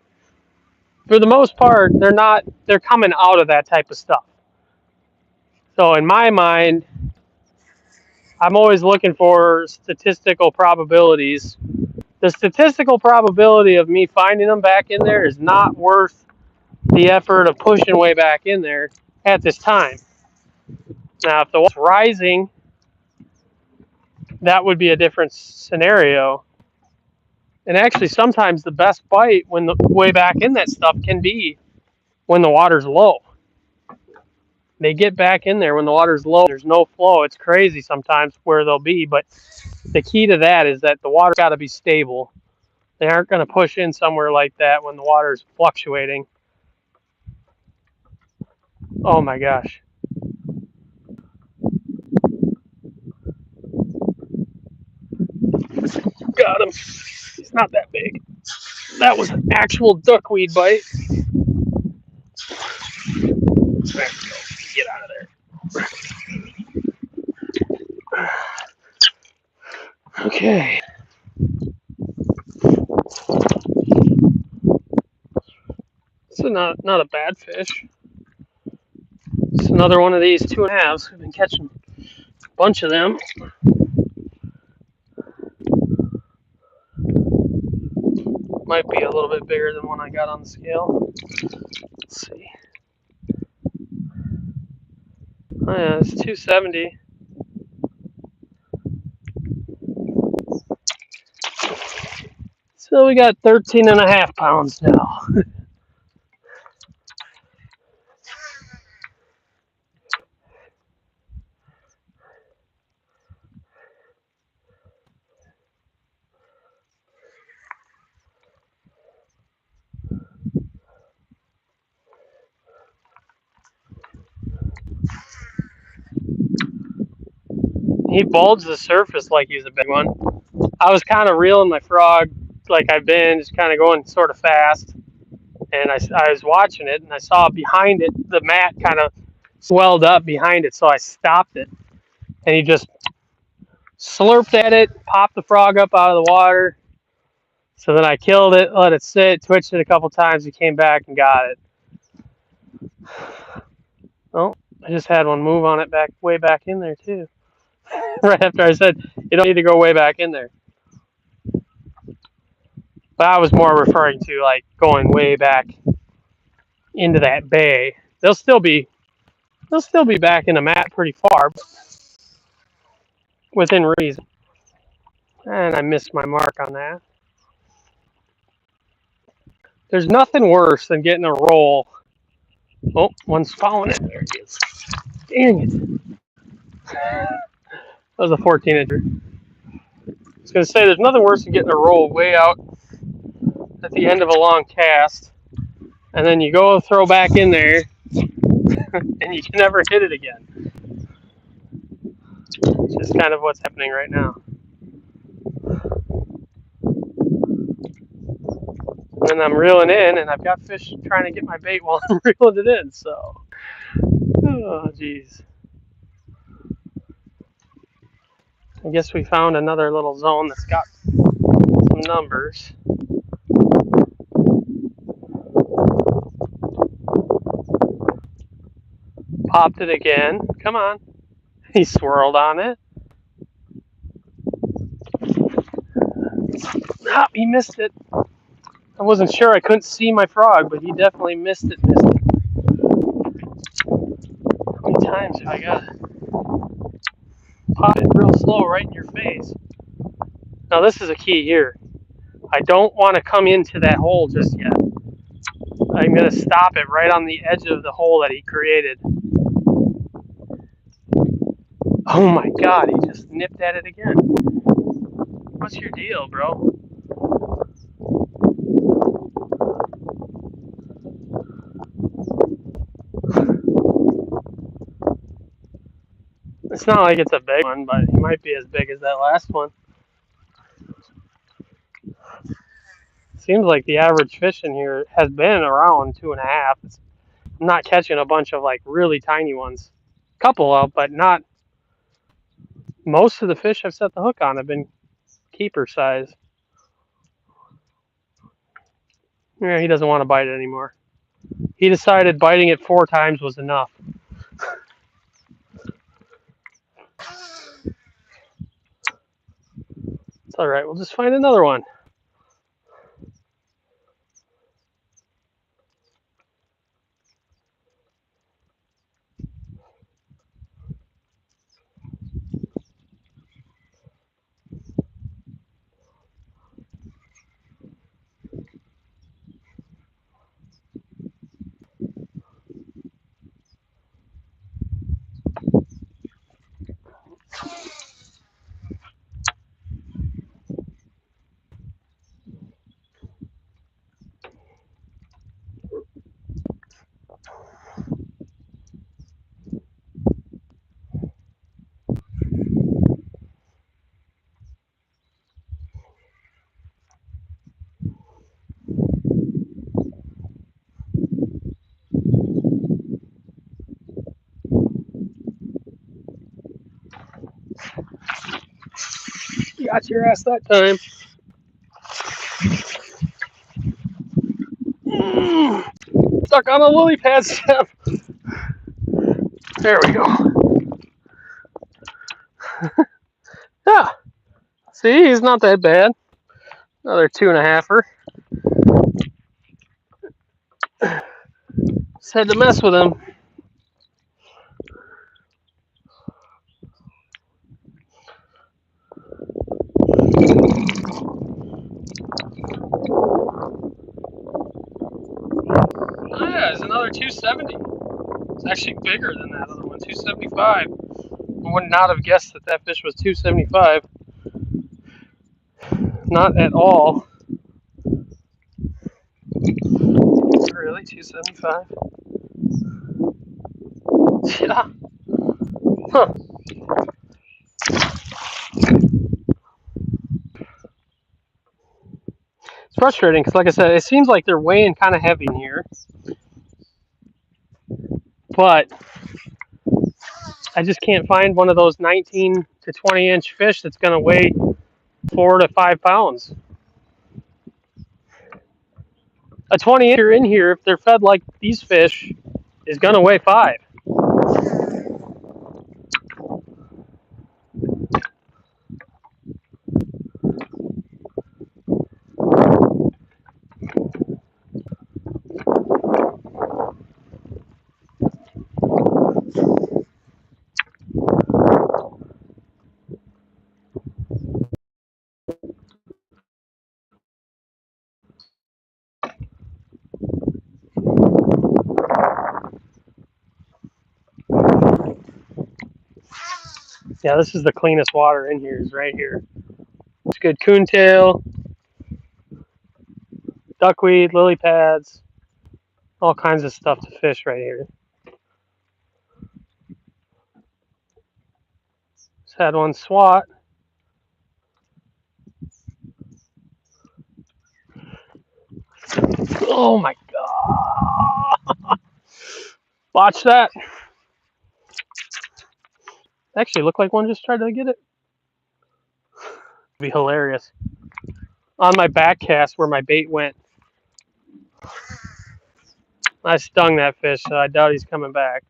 for the most part, they're not. They're coming out of that type of stuff. So in my mind, I'm always looking for statistical probabilities. The statistical probability of me finding them back in there is not worth the effort of pushing way back in there at this time. Now, if the water's rising, that would be a different scenario. And actually, sometimes the best bite when the way back in that stuff can be when the water's low. They get back in there when the water's low. There's no flow. It's crazy sometimes where they'll be, but the key to that is that the water's got to be stable. They aren't going to push in somewhere like that when the water's fluctuating. Oh my gosh. Got him. He's not that big. That was an actual duckweed bite. There we go. Get out of there. Okay. It's not a bad fish. It's another one of these 2.5s. We've been catching a bunch of them. Might be a little bit bigger than one I got on the scale. Let's see. Oh yeah, it's 270. So we got 13.5 pounds now. He bulged the surface like he's a big one. I was kind of reeling my frog like I've been, just kind of going sort of fast. And I was watching it, and I saw behind it, the mat kind of swelled up behind it, so I stopped it. And he just slurped at it, popped the frog up out of the water. So then I killed it, let it sit, twitched it a couple times, he came back and got it. Oh, I just had one move on it way back in there too. Right after I said, you don't need to go way back in there. But I was more referring to like going way back into that bay. They'll still be back in the mat pretty far, within reason. And I missed my mark on that. There's nothing worse than getting a roll. Oh, one's following it. There it is. Dang it. That was a 14-incher. I was going to say, there's nothing worse than getting a roll way out at the end of a long cast, and then you go throw back in there, and you can never hit it again. Which is kind of what's happening right now. And I'm reeling in, and I've got fish trying to get my bait while I'm reeling it in, so. Oh, geez. I guess we found another little zone that's got some numbers. Popped it again. Come on. He swirled on it. Ah, he missed it. I wasn't sure. I couldn't see my frog, but he definitely missed it. How many times have I got to pop it real slow right in your face? Now this is a key here. I don't want to come into that hole just yet. I'm going to stop it right on the edge of the hole that he created. Oh my God, he just nipped at it again. What's your deal, bro? It's not like it's a big one, but he might be as big as that last one. Seems like the average fish in here has been around 2.5. I'm not catching a bunch of like really tiny ones. A couple of, but not. Most of the fish I've set the hook on have been keeper size. Yeah, he doesn't want to bite it anymore. He decided biting it 4 times was enough. It's all right. We'll just find another one. Got your ass that time. Stuck on a lily pad stem. There we go. Yeah. See, he's not that bad. Another 2.5er. Just had to mess with him. Oh yeah, it's another 270. It's actually bigger than that other one, 275. I would not have guessed that that fish was 275. Not at all. Really, 275? Yeah. Huh. It's frustrating because, like I said, it seems like they're weighing kind of heavy in here, but I just can't find one of those 19 to 20-inch fish that's going to weigh 4 to 5 pounds. A 20-incher in here, if they're fed like these fish, is going to weigh 5. Yeah, this is the cleanest water in here, is right here. It's good coontail, duckweed, lily pads, all kinds of stuff to fish right here. Just had one swat. Oh my god! Watch that. Actually, looked like one just tried to get it. It'd be hilarious. On my back cast where my bait went, I stung that fish, so I doubt he's coming back.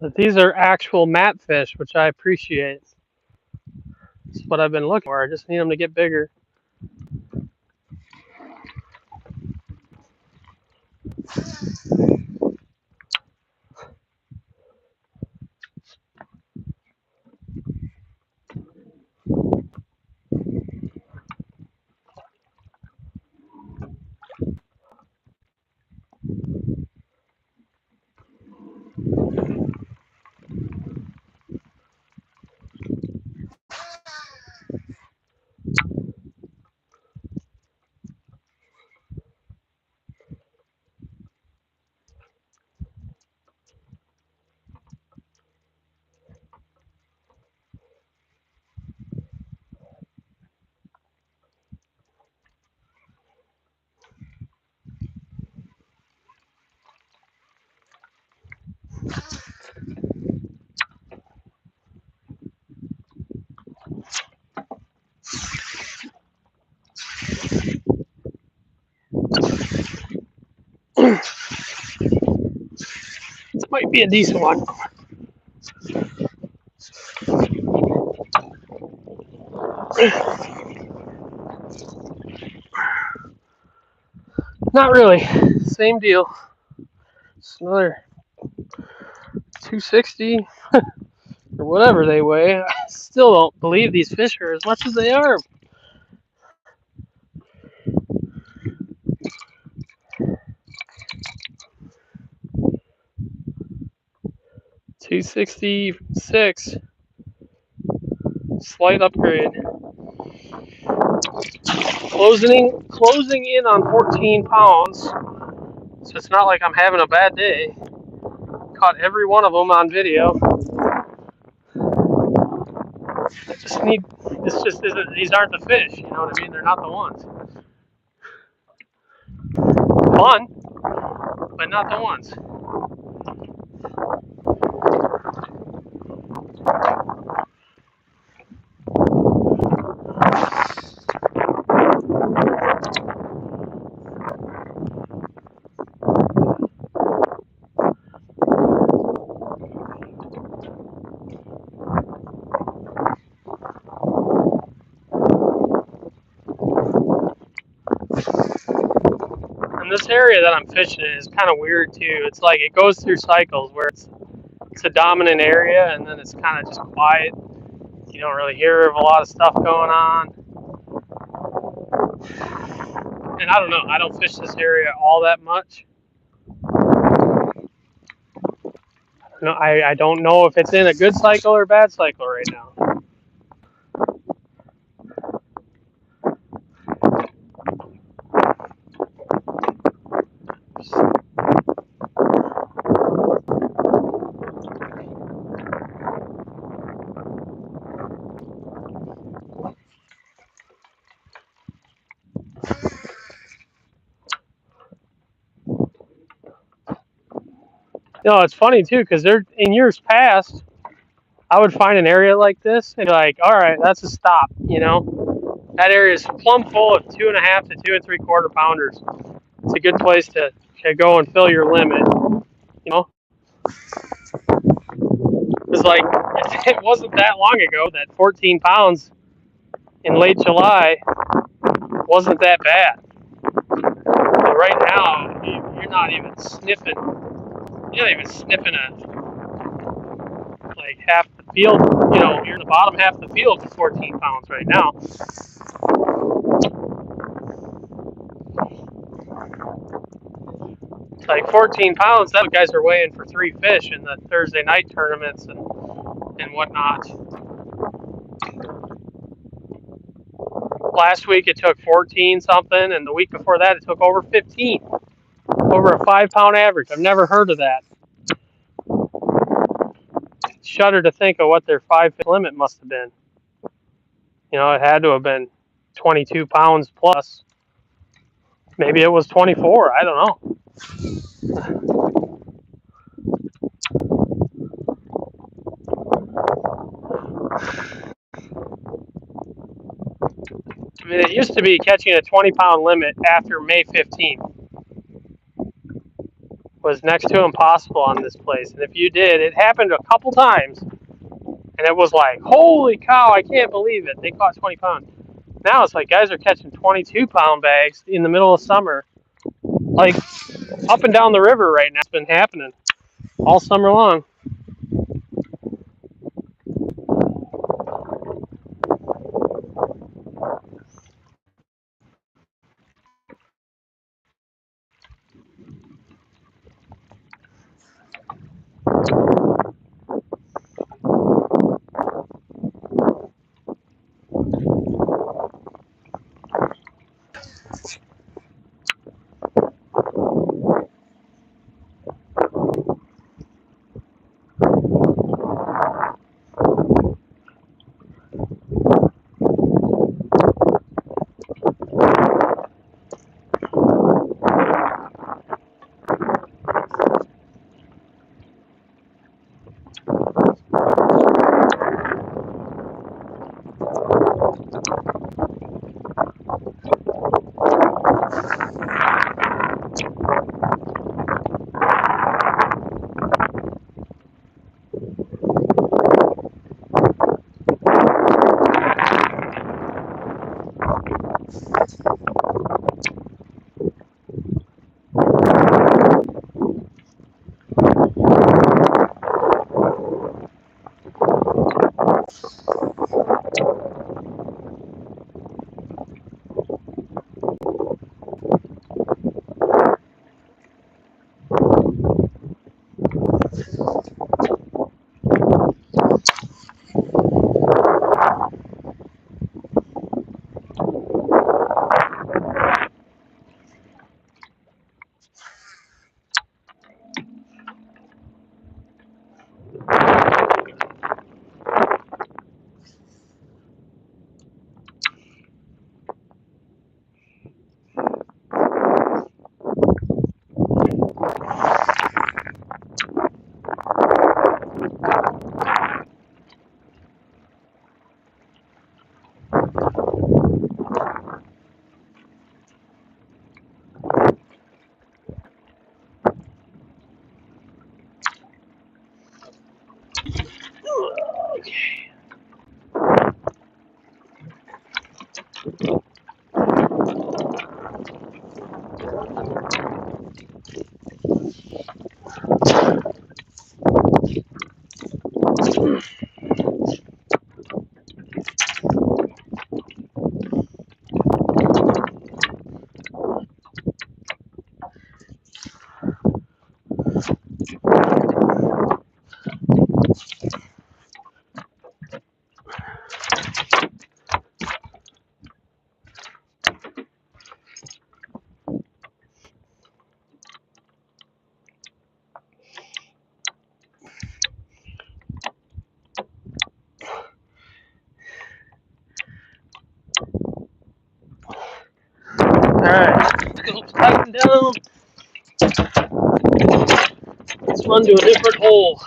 But these are actual mat fish, which I appreciate. That's what I've been looking for. I just need them to get bigger. This might be a decent one. Not really. Same deal. It's another 260 or whatever they weigh. I still don't believe these fish are as much as they are. $266. Slight upgrade. Closing in on 14 pounds. So it's not like I'm having a bad day. Caught every one of them on video. I just need, this just isn't, these aren't the fish, you know what I mean? They're not the ones. Fun, but not the ones. And this area that I'm fishing in is kind of weird too. It's like it goes through cycles where it's a dominant area and then it's kind of just quiet. You don't really hear of a lot of stuff going on. And I don't know, I don't fish this area all that much. No, I don't know if it's in a good cycle or bad cycle right now. It's funny too because they're in years past. I would find an area like this and be like, all right, that's a stop. That area is plumb full of 2.5 to 2 3/4 pounders. It's a good place to go and fill your limit. It's like it wasn't that long ago that 14 pounds in late July wasn't that bad. But right now, you're not even sniffing. You're not even sniffing like half the field. You're in the bottom half of the field with 14 pounds right now. Like 14 pounds, that's what guys are weighing for 3 fish in the Thursday night tournaments and whatnot. Last week it took 14 something, and the week before that it took over 15. Over a 5-pound average. I've never heard of that. Shudder to think of what their 5-fish limit must have been. It had to have been 22 pounds plus. Maybe it was 24. I don't know. I mean, it used to be catching a 20-pound limit after May 15th was next to impossible on this place. And if you did, it happened a couple times, and it was like, holy cow, I can't believe it. They caught 20 pounds. Now it's like guys are catching 22-pound bags in the middle of summer. Like up and down the river right now. It's been happening all summer long. Alright, scope's tightened down. Let's run to a different hole.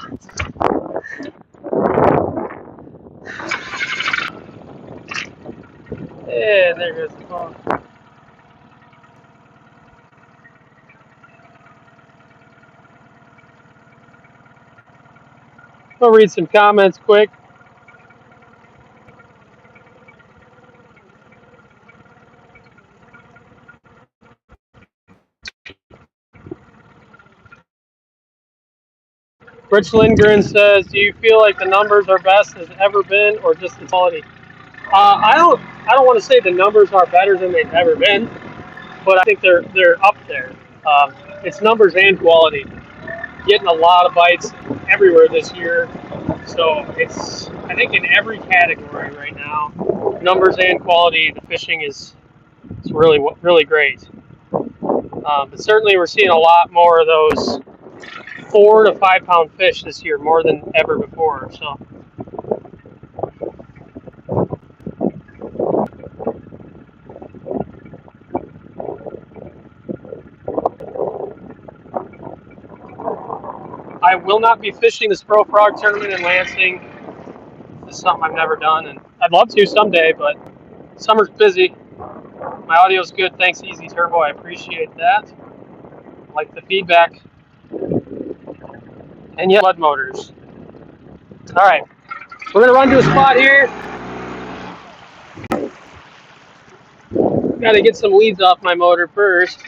Yeah, there goes the phone. I'll read some comments quick. Rich Lindgren says, "Do you feel like the numbers are best as ever been, or just the quality?" I don't. I don't want to say the numbers are better than they've ever been, but I think they're up there. It's numbers and quality. Getting a lot of bites everywhere this year, so it's I think in every category right now, numbers and quality. The fishing is really great. But certainly we're seeing a lot more of those 4 to 5 pound fish this year, more than ever before. So I will not be fishing the Spro Frog tournament in Lansing. This is something I've never done, and I'd love to someday, but summer's busy. My audio's good. Thanks, Easy Turbo. I appreciate that. Like the feedback. And yeah, blood motors. All right, we're gonna run to a spot here. Got to get some weeds off my motor first.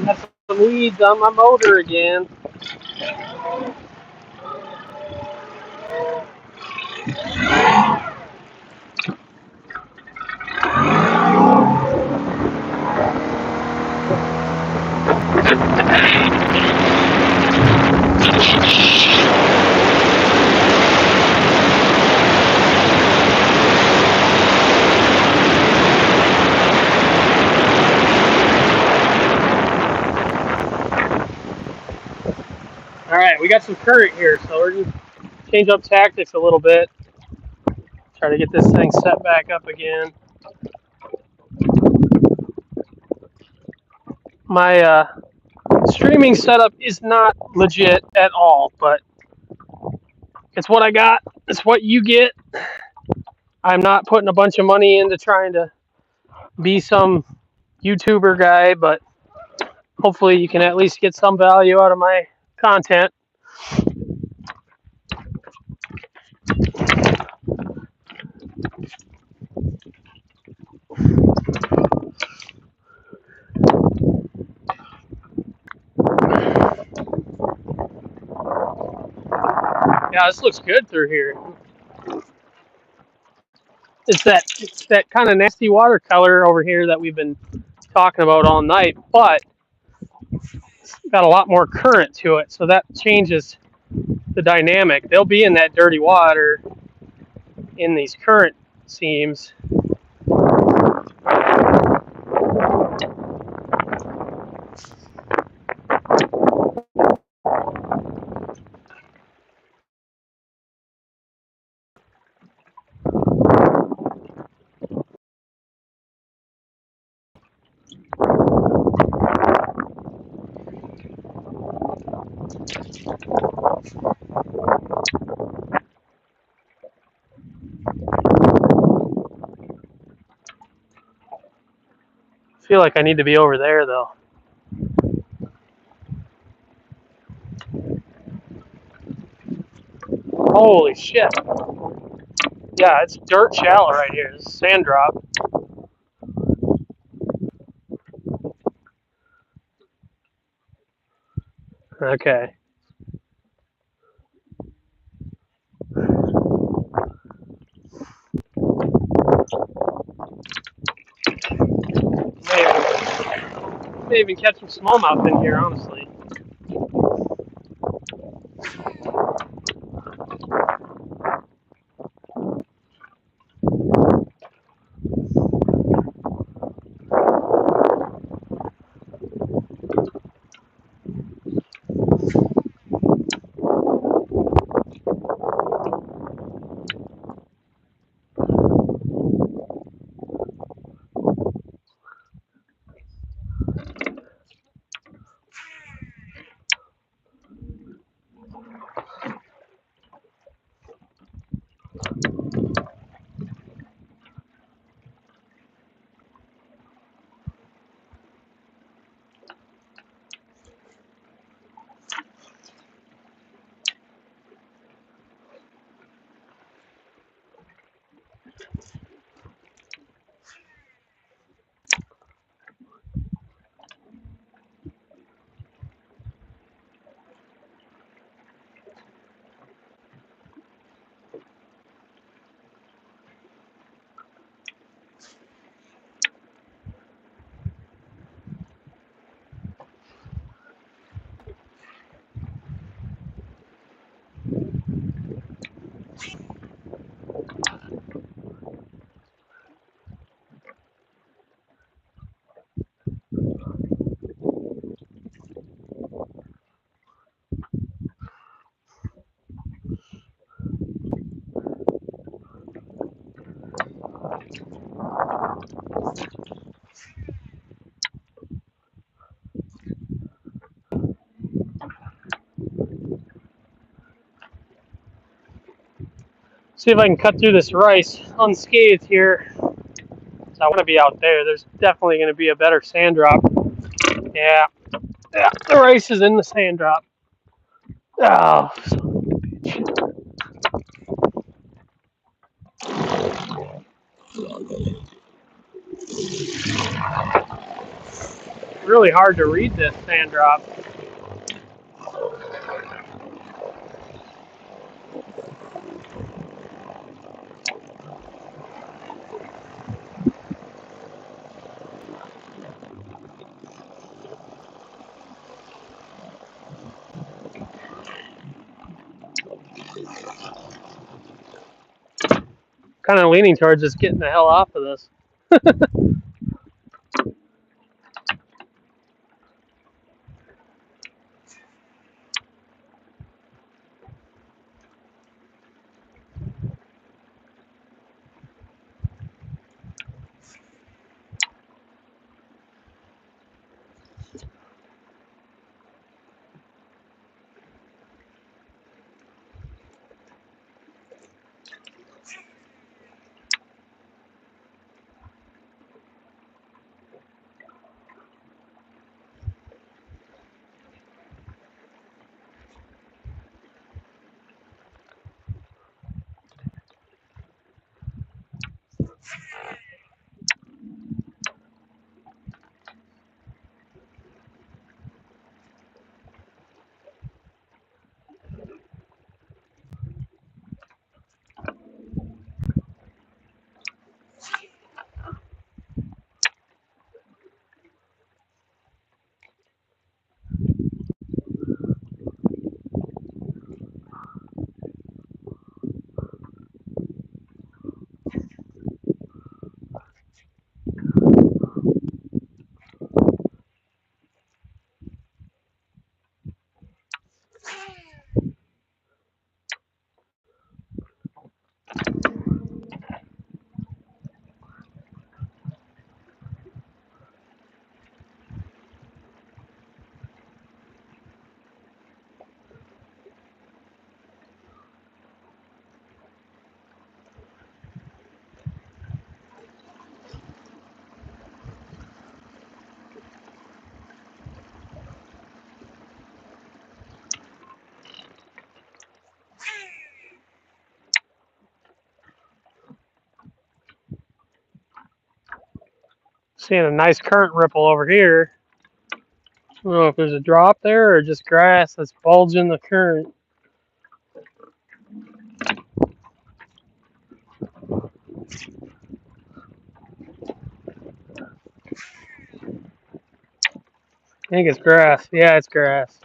Got some weeds on my motor again. All right, we got some current here, so we're gonna change up tactics a little bit. Try to get this thing set back up again. My streaming setup is not legit at all, but it's what I got. It's what you get. I'm not putting a bunch of money into trying to be some YouTuber guy, but hopefully you can at least get some value out of my content. Yeah, this looks good through here. It's that kind of nasty watercolor over here that we've been talking about all night, but got a lot more current to it, so that changes the dynamic. They'll be in that dirty water in these current seams. I feel like I need to be over there though. Holy shit. Yeah, it's dirt shallow right here. This is sand drop. Okay. May even catch some smallmouth in here, honestly. See if I can cut through this rice unscathed here. So I want to be out there. There's definitely going to be a better sand drop. Yeah. Yeah, the rice is in the sand drop. Oh, really hard to read this sand drop. Kind of leaning towards just getting the hell off of this. Seeing a nice current ripple over here. I don't know if there's a drop there or just grass that's bulging the current. I think it's grass. Yeah, it's grass.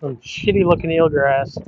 Some shitty looking eelgrass.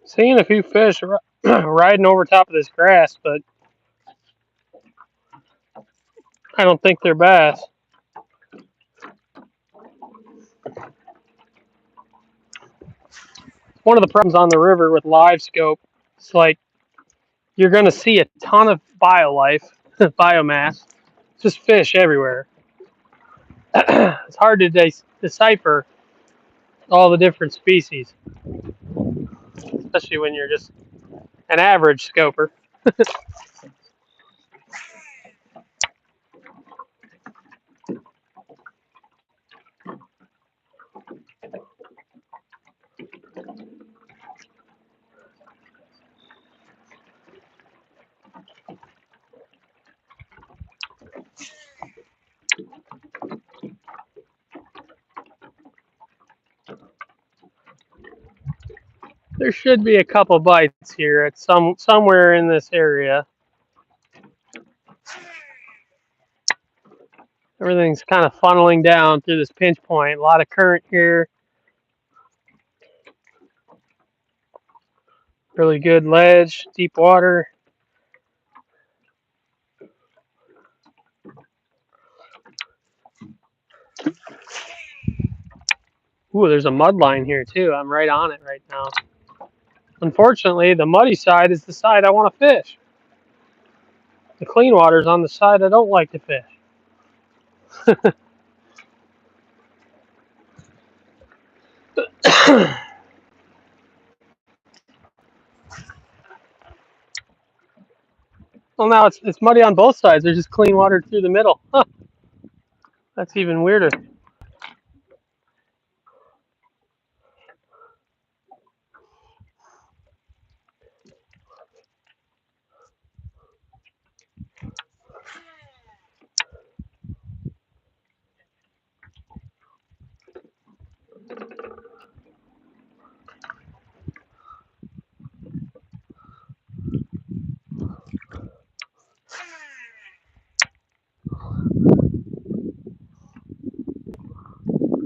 Seeing a few fish riding over top of this grass, but I don't think they're bass. One of the problems on the river with live scope, it's like you're going to see a ton of biomass, just fish everywhere. It's hard to decipher all the different species, especially when you're just an average scoper. There should be a couple bites here at somewhere in this area. Everything's kind of funneling down through this pinch point. A lot of current here. Really good ledge, deep water. Ooh, there's a mud line here too. I'm right on it right now. Unfortunately, the muddy side is the side I want to fish. The clean water's on the side I don't like to fish. Well, now it's muddy on both sides. There's just clean water through the middle. Huh, that's even weirder.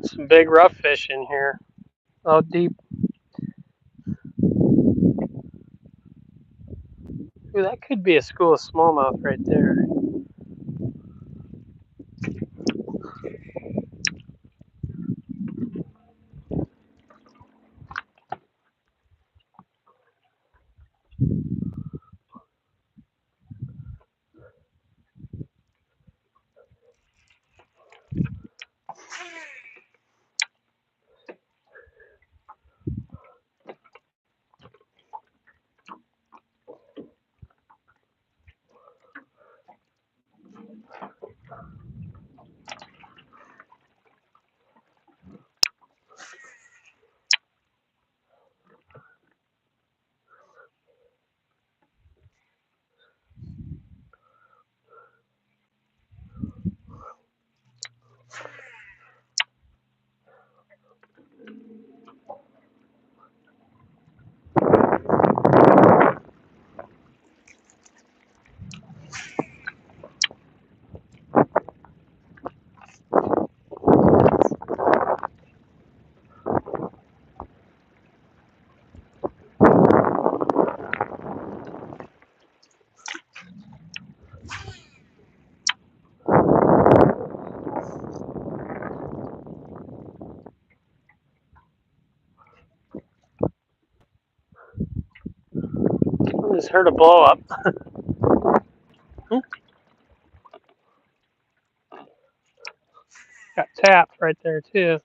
Some big rough fish in here. Oh, deep. Ooh, that could be a school of smallmouth right there. heard a blow up. Got tapped right there too.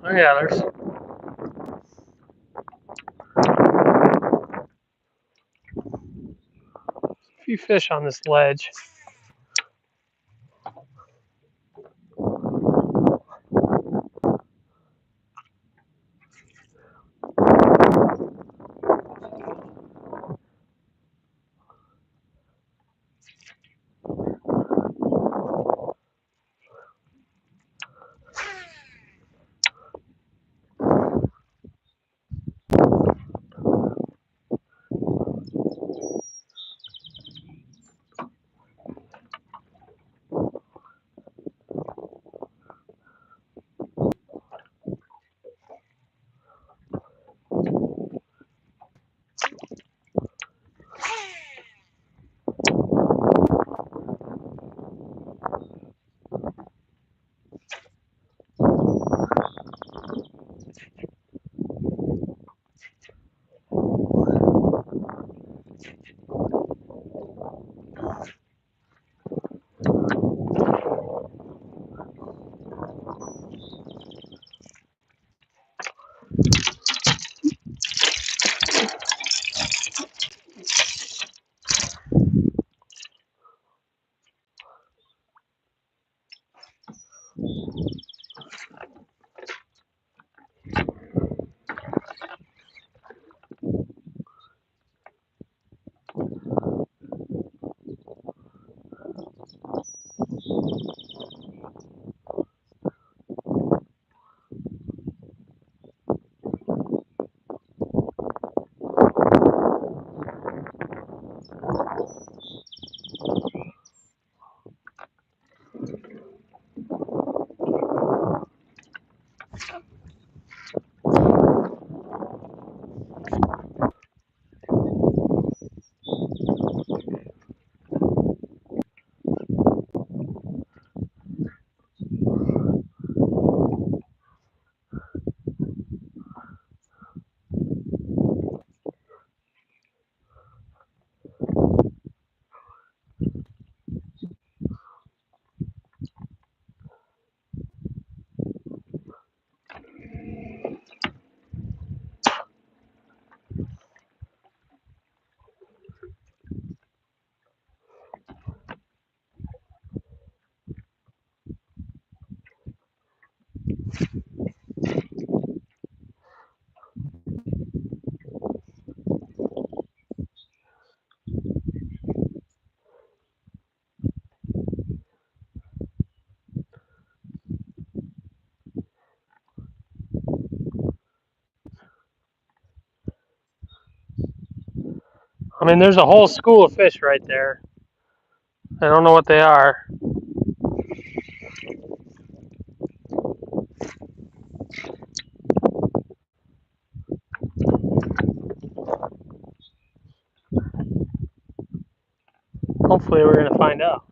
Oh yeah, there's a few fish on this ledge. I mean, there's a whole school of fish right there. I don't know what they are. Hopefully, we're gonna find out.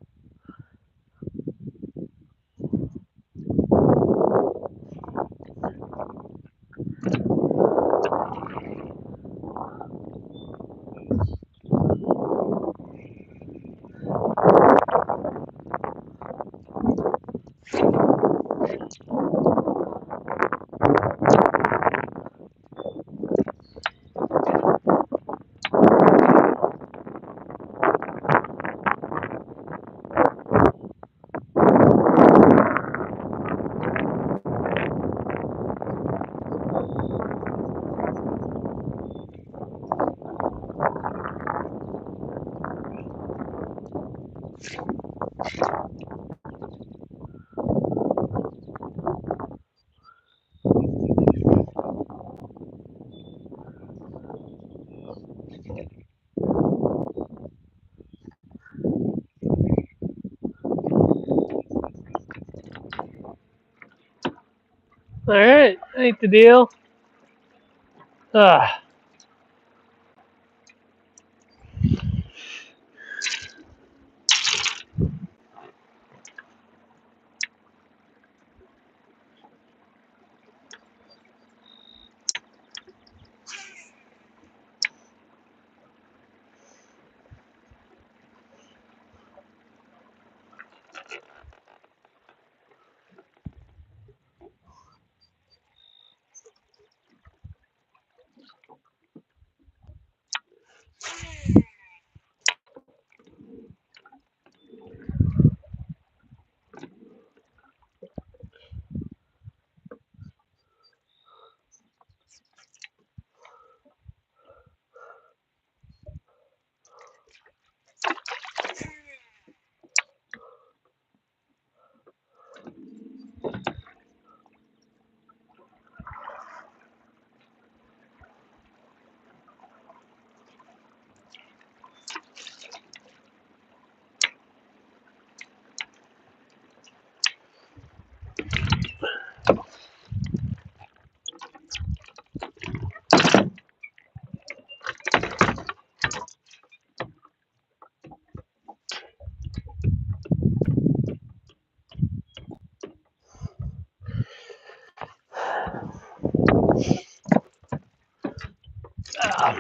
All right, ain't the deal. Ah.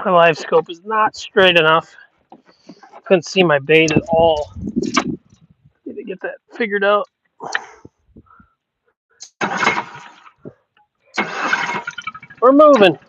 My live scope is not straight enough. Couldn't see my bait at all. Need to get that figured out. We're moving.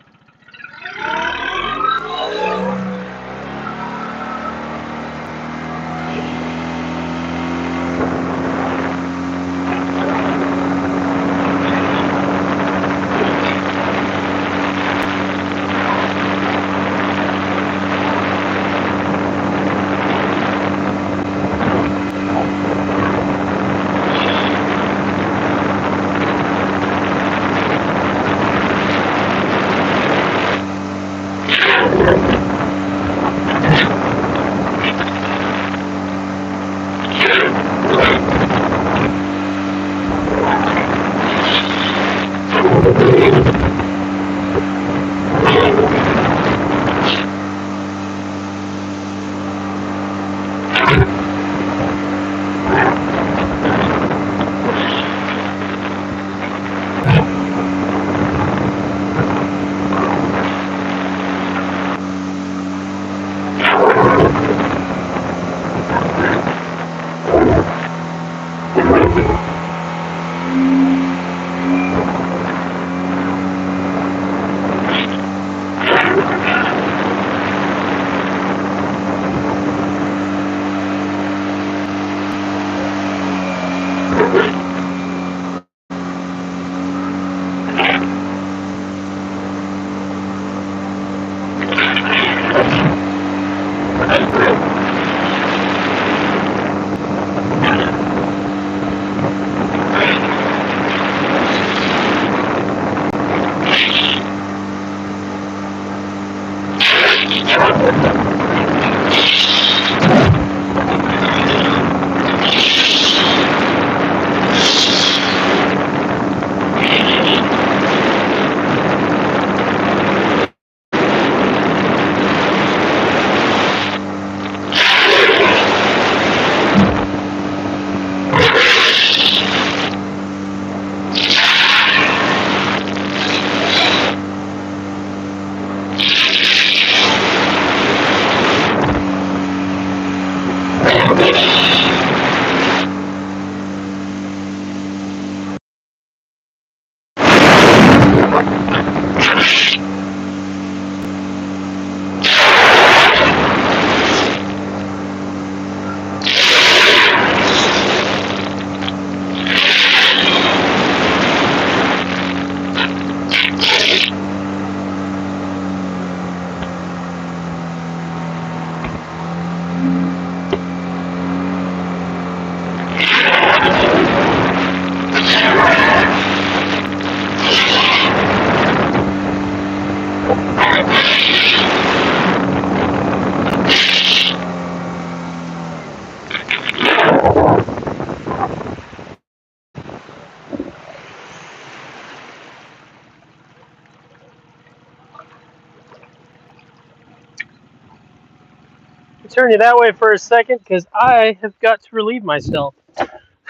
Turn you that way for a second because I have got to relieve myself.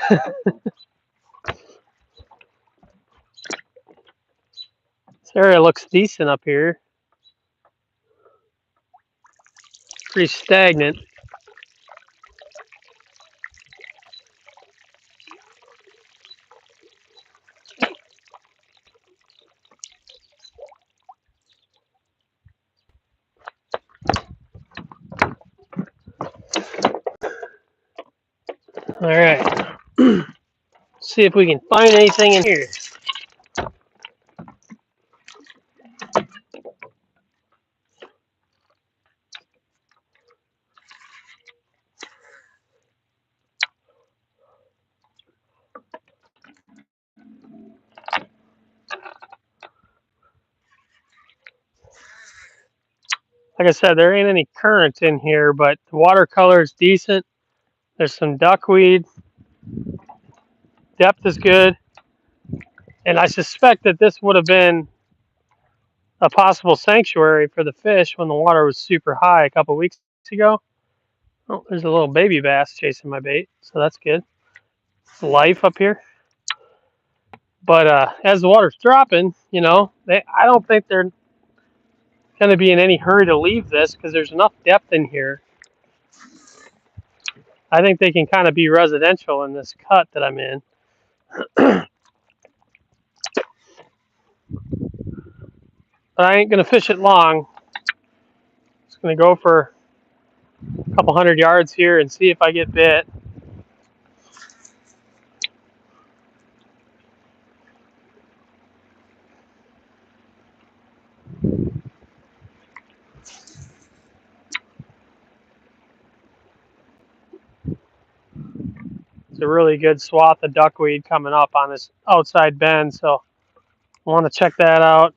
This area looks decent up here. Pretty stagnant. All right. See if we can find anything in here. Like I said, there ain't any current in here, but the watercolor is decent. There's some duckweed. Depth is good. And I suspect that this would have been a possible sanctuary for the fish when the water was super high a couple weeks ago. Oh, there's a little baby bass chasing my bait, so that's good. Life up here. But as the water's dropping, I don't think they're going to be in any hurry to leave this because there's enough depth in here. I think they can kind of be residential in this cut that I'm in. But I ain't going to fish it long. Just going to go for a couple 100 yards here and see if I get bit. It's a really good swath of duckweed coming up on this outside bend, so I want to check that out.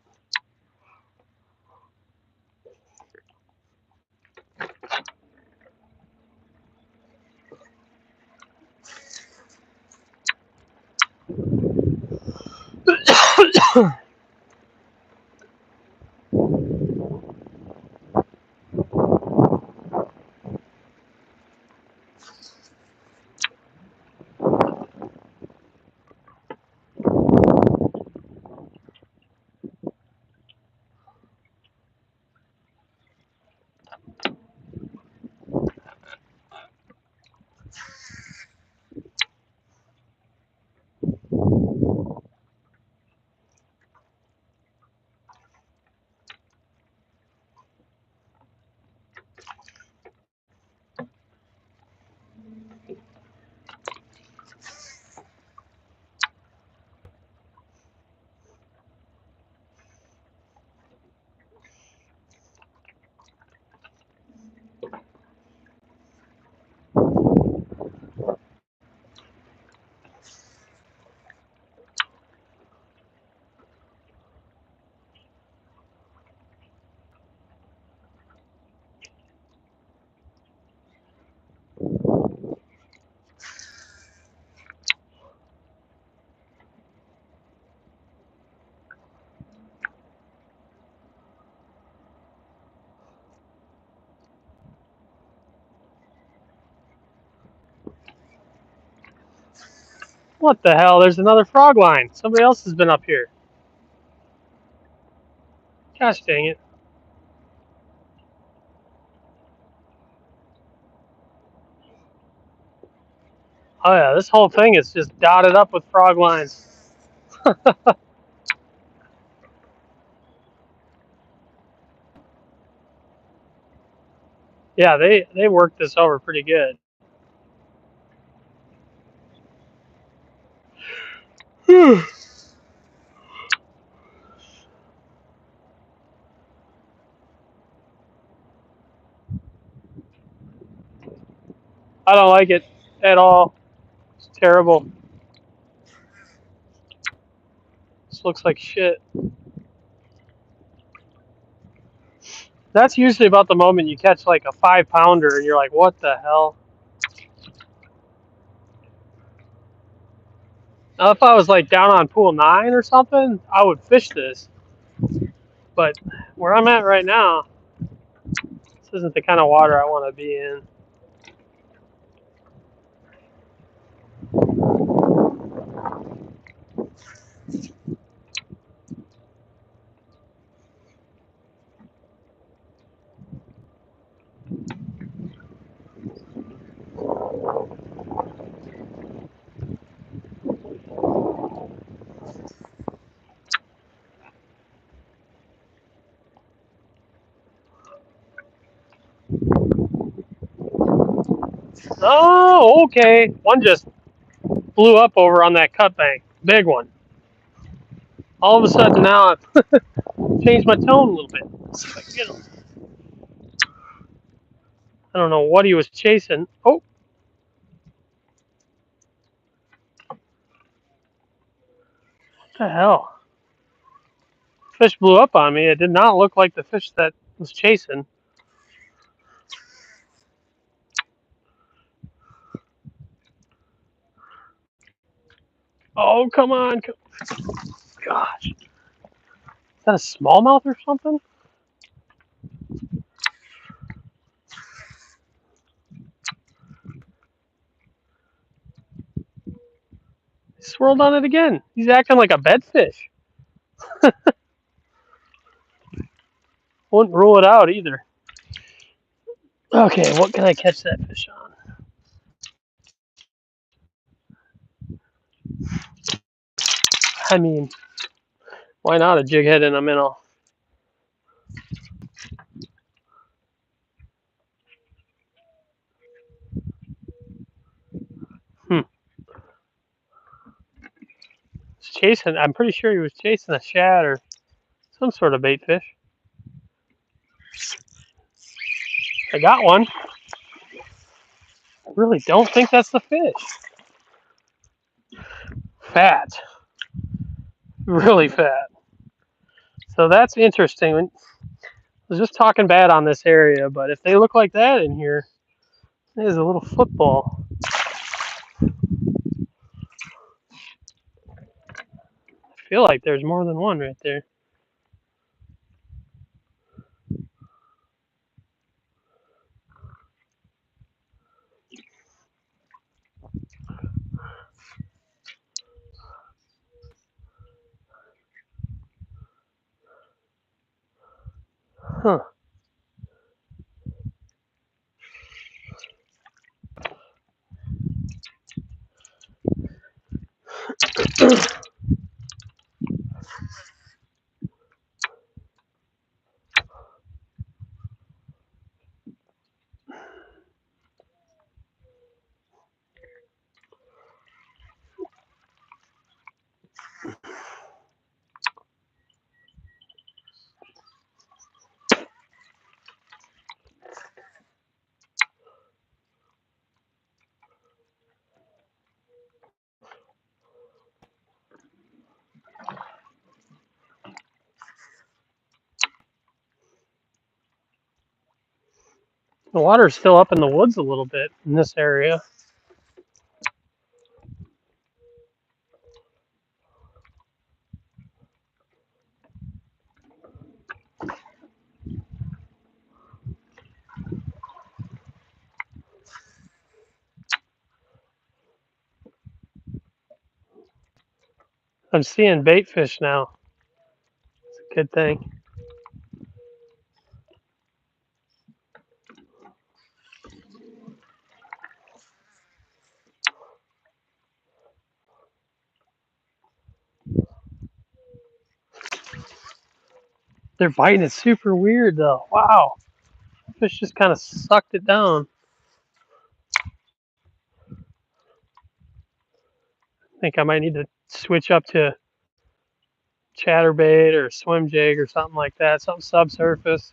What the hell? There's another frog line. Somebody else has been up here. Gosh dang it. Oh yeah, this whole thing is just dotted up with frog lines. Yeah, they worked this over pretty good. I don't like it at all. It's terrible. This looks like shit. That's usually about the moment you catch like a 5-pounder and you're like, what the hell? Now, if I was like down on pool 9 or something, I would fish this. But where I'm at right now, this isn't the kind of water I want to be in. Oh, okay. One just blew up over on that cut bank. Big one. All of a sudden now I've changed my tone a little bit. Let's see if I can get him. I don't know what he was chasing. Oh, what the hell? Fish blew up on me. It did not look like the fish that was chasing. Oh, come on. Gosh. Is that a smallmouth or something? He swirled on it again. He's acting like a bedfish. Wouldn't rule it out either. Okay, what can I catch that fish on? I mean, why not a jig head in a minnow? Hmm. He's chasing. I'm pretty sure he was chasing a shad or some sort of bait fish. I got one. I really don't think that's the fish. Fat. Really fat. So that's interesting. I was just talking bad on this area, but if they look like that in here, there's a little football. I feel like there's more than one right there. Huh. The water's still up in the woods a little bit in this area. I'm seeing bait fish now. It's a good thing. They're biting it super weird though. Wow. Fish just kind of sucked it down. I think I might need to switch up to chatterbait or swim jig or something like that. Something subsurface.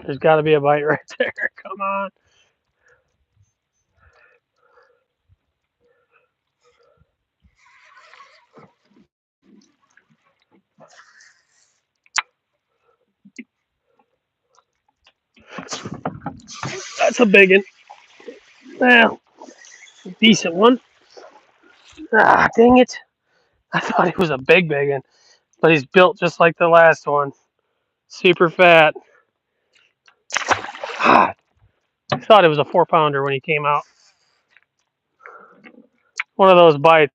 There's got to be a bite right there. Come on. That's a big one. Well, decent one. Ah, dang it. I thought it was a big one, but he's built just like the last one. Super fat. Ah, I thought it was a 4 pounder when he came out. One of those bites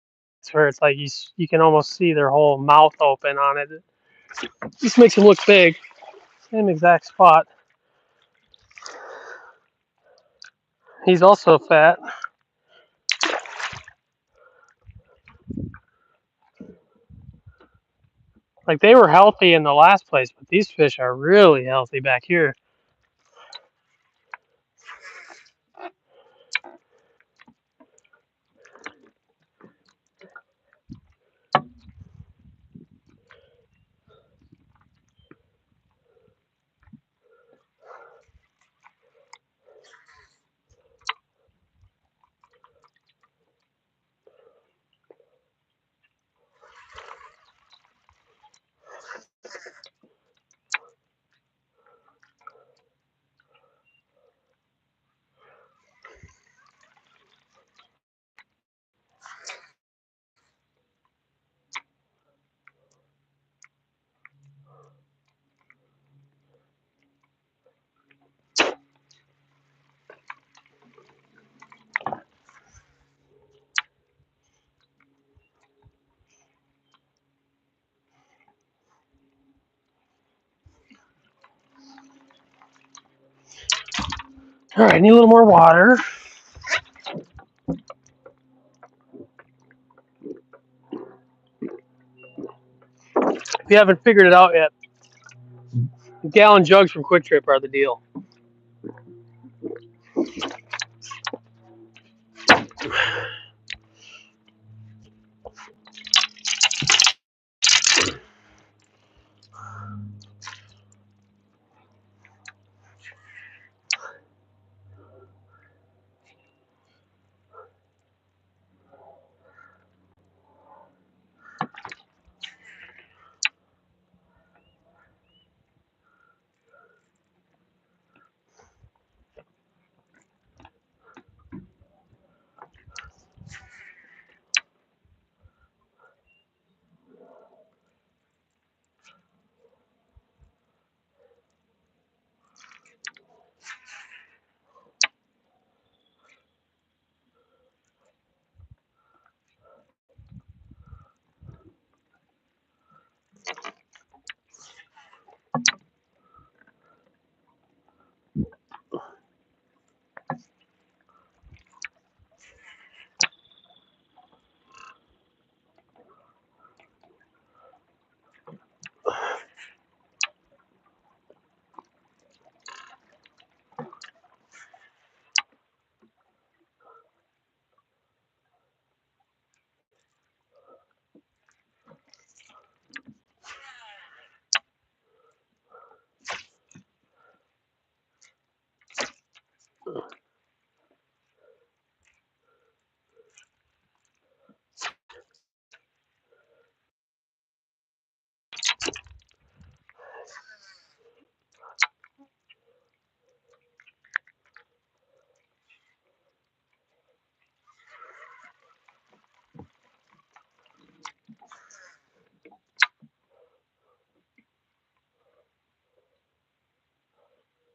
where it's like you can almost see their whole mouth open on it. It just makes him look big. Same exact spot. He's also fat. Like they were healthy in the last place, but these fish are really healthy back here. All right, need a little more water. If you haven't figured it out yet, gallon jugs from Quick Trip are the deal.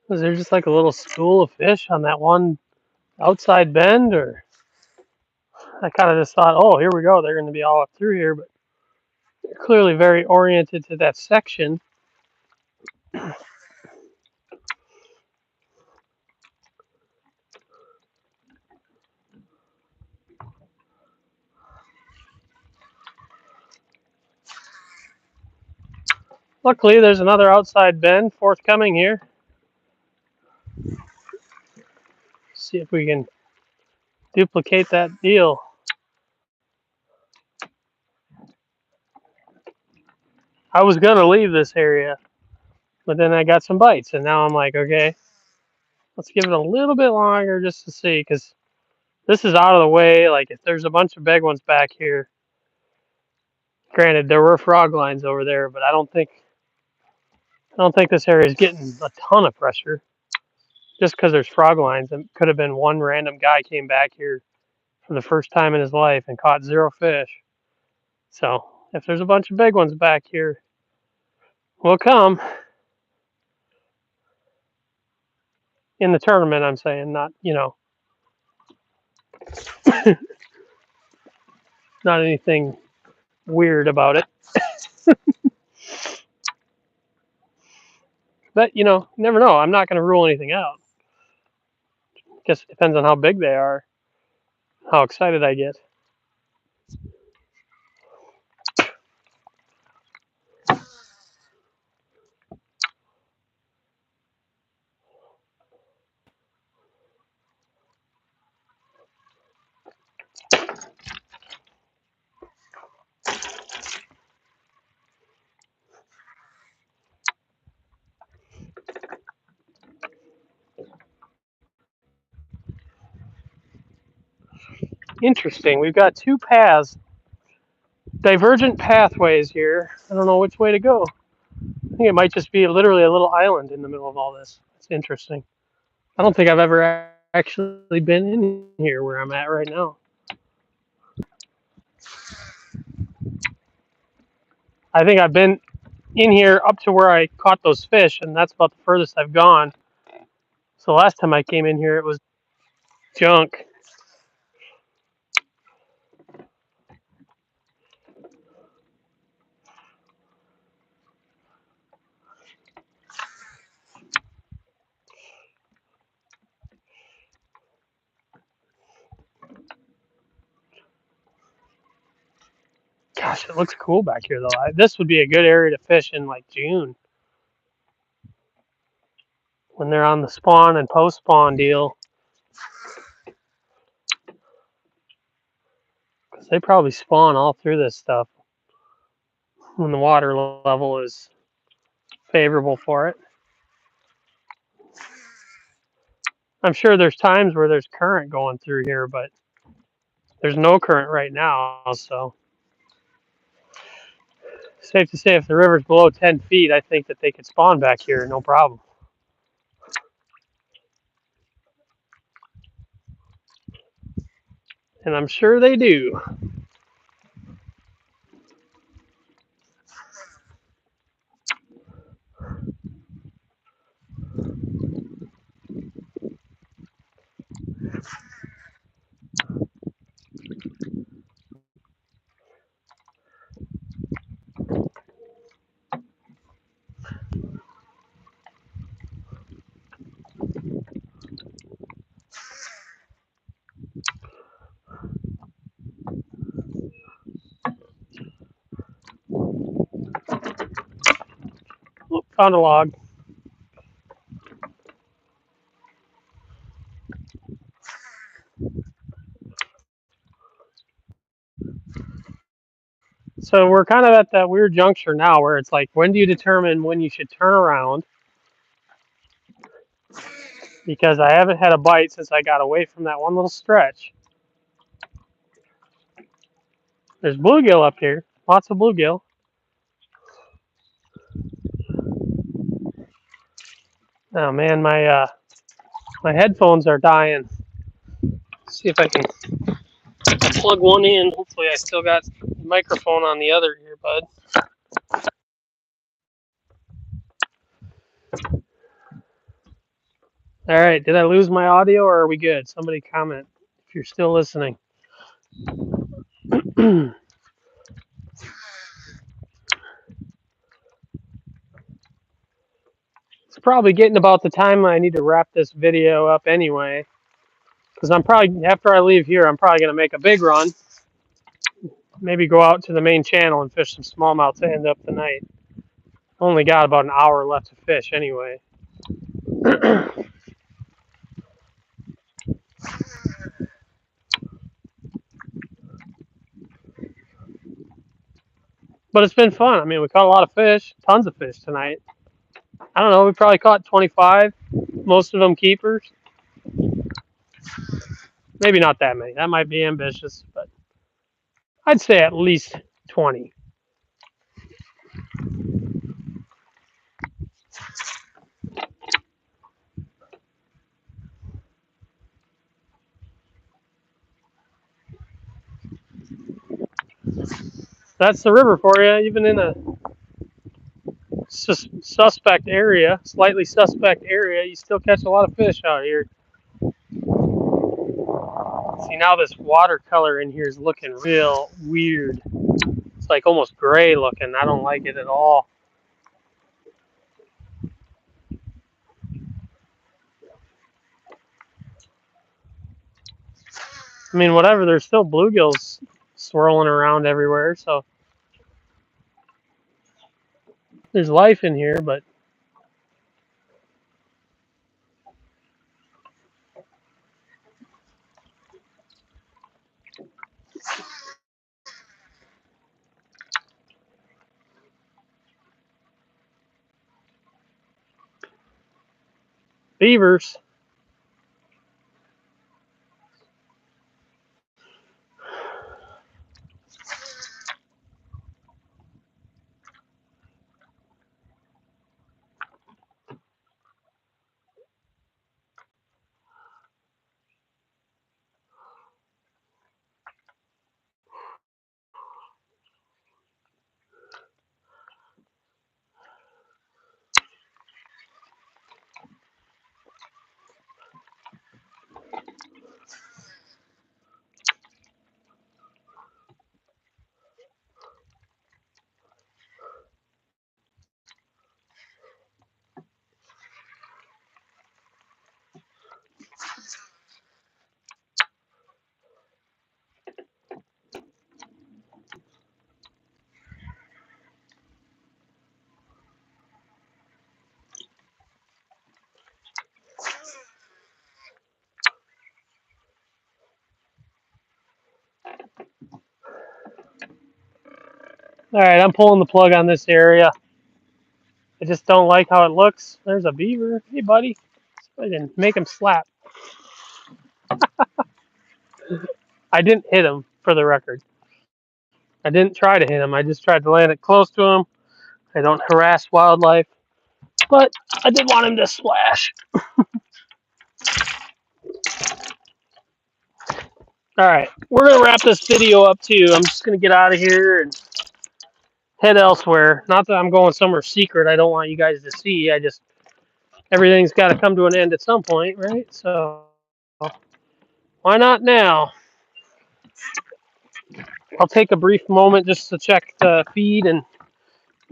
Was there just like a little school of fish on that one outside bend, or I kind of just thought, oh, here we go, they're going to be all up through here, but they're clearly very oriented to that section. Luckily, there's another outside bend forthcoming here. See if we can duplicate that deal. I was going to leave this area, but then I got some bites, and now I'm like, okay, let's give it a little bit longer just to see, because this is out of the way. Like, if there's a bunch of big ones back here, granted, there were frog lines over there, but I don't think this area is getting a ton of pressure just because there's frog lines. It could have been one random guy came back here for the first time in his life and caught 0 fish. So if there's a bunch of big ones back here, we'll come in the tournament. I'm saying, not not anything weird about it. But you never know. I'm not going to rule anything out. Guess it depends on how big they are, how excited I get. Interesting. We've got two paths, divergent pathways here. I don't know which way to go. I think it might just be literally a little island in the middle of all this. It's interesting. I don't think I've ever actually been in here where I'm at right now. I think I've been in here up to where I caught those fish, and that's about the furthest I've gone. So last time I came in here, it was junk. Gosh, it looks cool back here though. This would be a good area to fish in like June when they're on the spawn and post spawn deal. Because they probably spawn all through this stuff when the water level is favorable for it. I'm sure there's times where there's current going through here, but there's no current right now, so safe to say if the river's below 10 feet, I think that they could spawn back here, no problem. And I'm sure they do. Oh, found a log. So we're kind of at that weird juncture now where it's like, when do you determine when you should turn around? Because I haven't had a bite since I got away from that one little stretch. There's bluegill up here, lots of bluegill. Oh man, my headphones are dying. Let's see if I can plug one in. Hopefully, I still got the microphone on the other earbud. All right, did I lose my audio or are we good? Somebody comment if you're still listening. It's probably getting about the time I need to wrap this video up anyway. Because I'm probably, after I leave here, I'm probably going to make a big run. Maybe go out to the main channel and fish some smallmouth to end up the night. Only got about an hour left to fish anyway. But it's been fun. I mean, we caught a lot of fish, tons of fish tonight. I don't know, we probably caught 25, most of them keepers. Maybe not that many. That might be ambitious, but I'd say at least 20. That's the river for you, even in a suspect area, slightly suspect area, you still catch a lot of fish out here. See, now this watercolor in here is looking real weird. It's like almost gray looking. I don't like it at all. I mean, whatever, there's still bluegills swirling around everywhere, so there's life in here, but beavers. All right, I'm pulling the plug on this area. I just don't like how it looks. There's a beaver. Hey, buddy. I didn't make him slap. I didn't hit him, for the record. I didn't try to hit him. I just tried to land it close to him. I don't harass wildlife, but I did want him to splash. All right, we're going to wrap this video up, too. I'm just going to get out of here and head elsewhere. Not that I'm going somewhere secret. I don't want you guys to see. Everything's got to come to an end at some point, right? So why not now? I'll take a brief moment just to check the feed and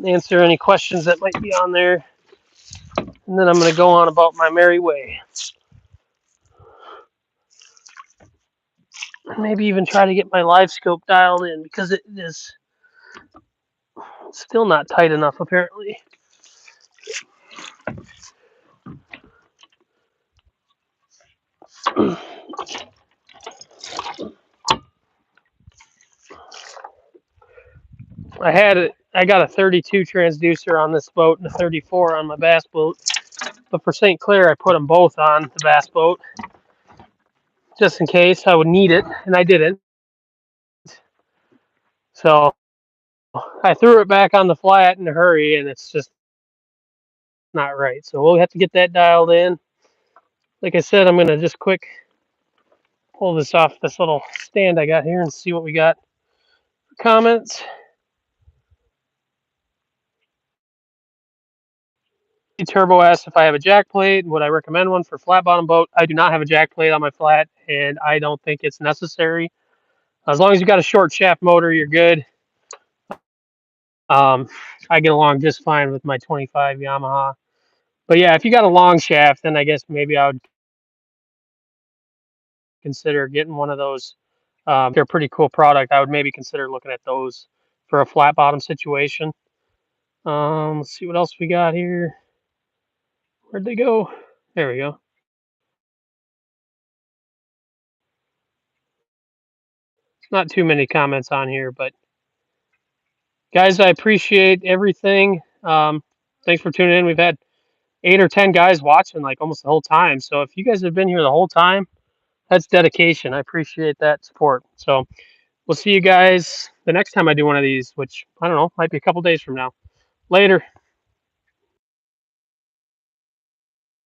answer any questions that might be on there. And then I'm going to go on about my merry way. Maybe even try to get my live scope dialed in because it is still not tight enough, apparently. I got a 32 transducer on this boat and a 34 on my bass boat. But for St. Clair, I put them both on the bass boat just in case I would need it, and I didn't. So I threw it back on the flat in a hurry, and it's just not right. So we'll have to get that dialed in. Like I said, I'm going to just quick pull this off this little stand I got here and see what we got for comments. Turbo asked if I have a jack plate. Would I recommend one for flat bottom boat? I do not have a jack plate on my flat, and I don't think it's necessary. As long as you got a short shaft motor, you're good. I get along just fine with my 25 Yamaha. But yeah, if you got a long shaft, then I guess maybe I would consider getting one of those. They're a pretty cool product. I would maybe consider looking at those for a flat bottom situation. Let's see what else we got here. Where'd they go? There we go. Not too many comments on here, but guys, I appreciate everything. Thanks for tuning in. We've had 8 or 10 guys watching like almost the whole time. So if you guys have been here the whole time, that's dedication. I appreciate that support. So we'll see you guys the next time I do one of these, which I don't know, might be a couple days from now. Later.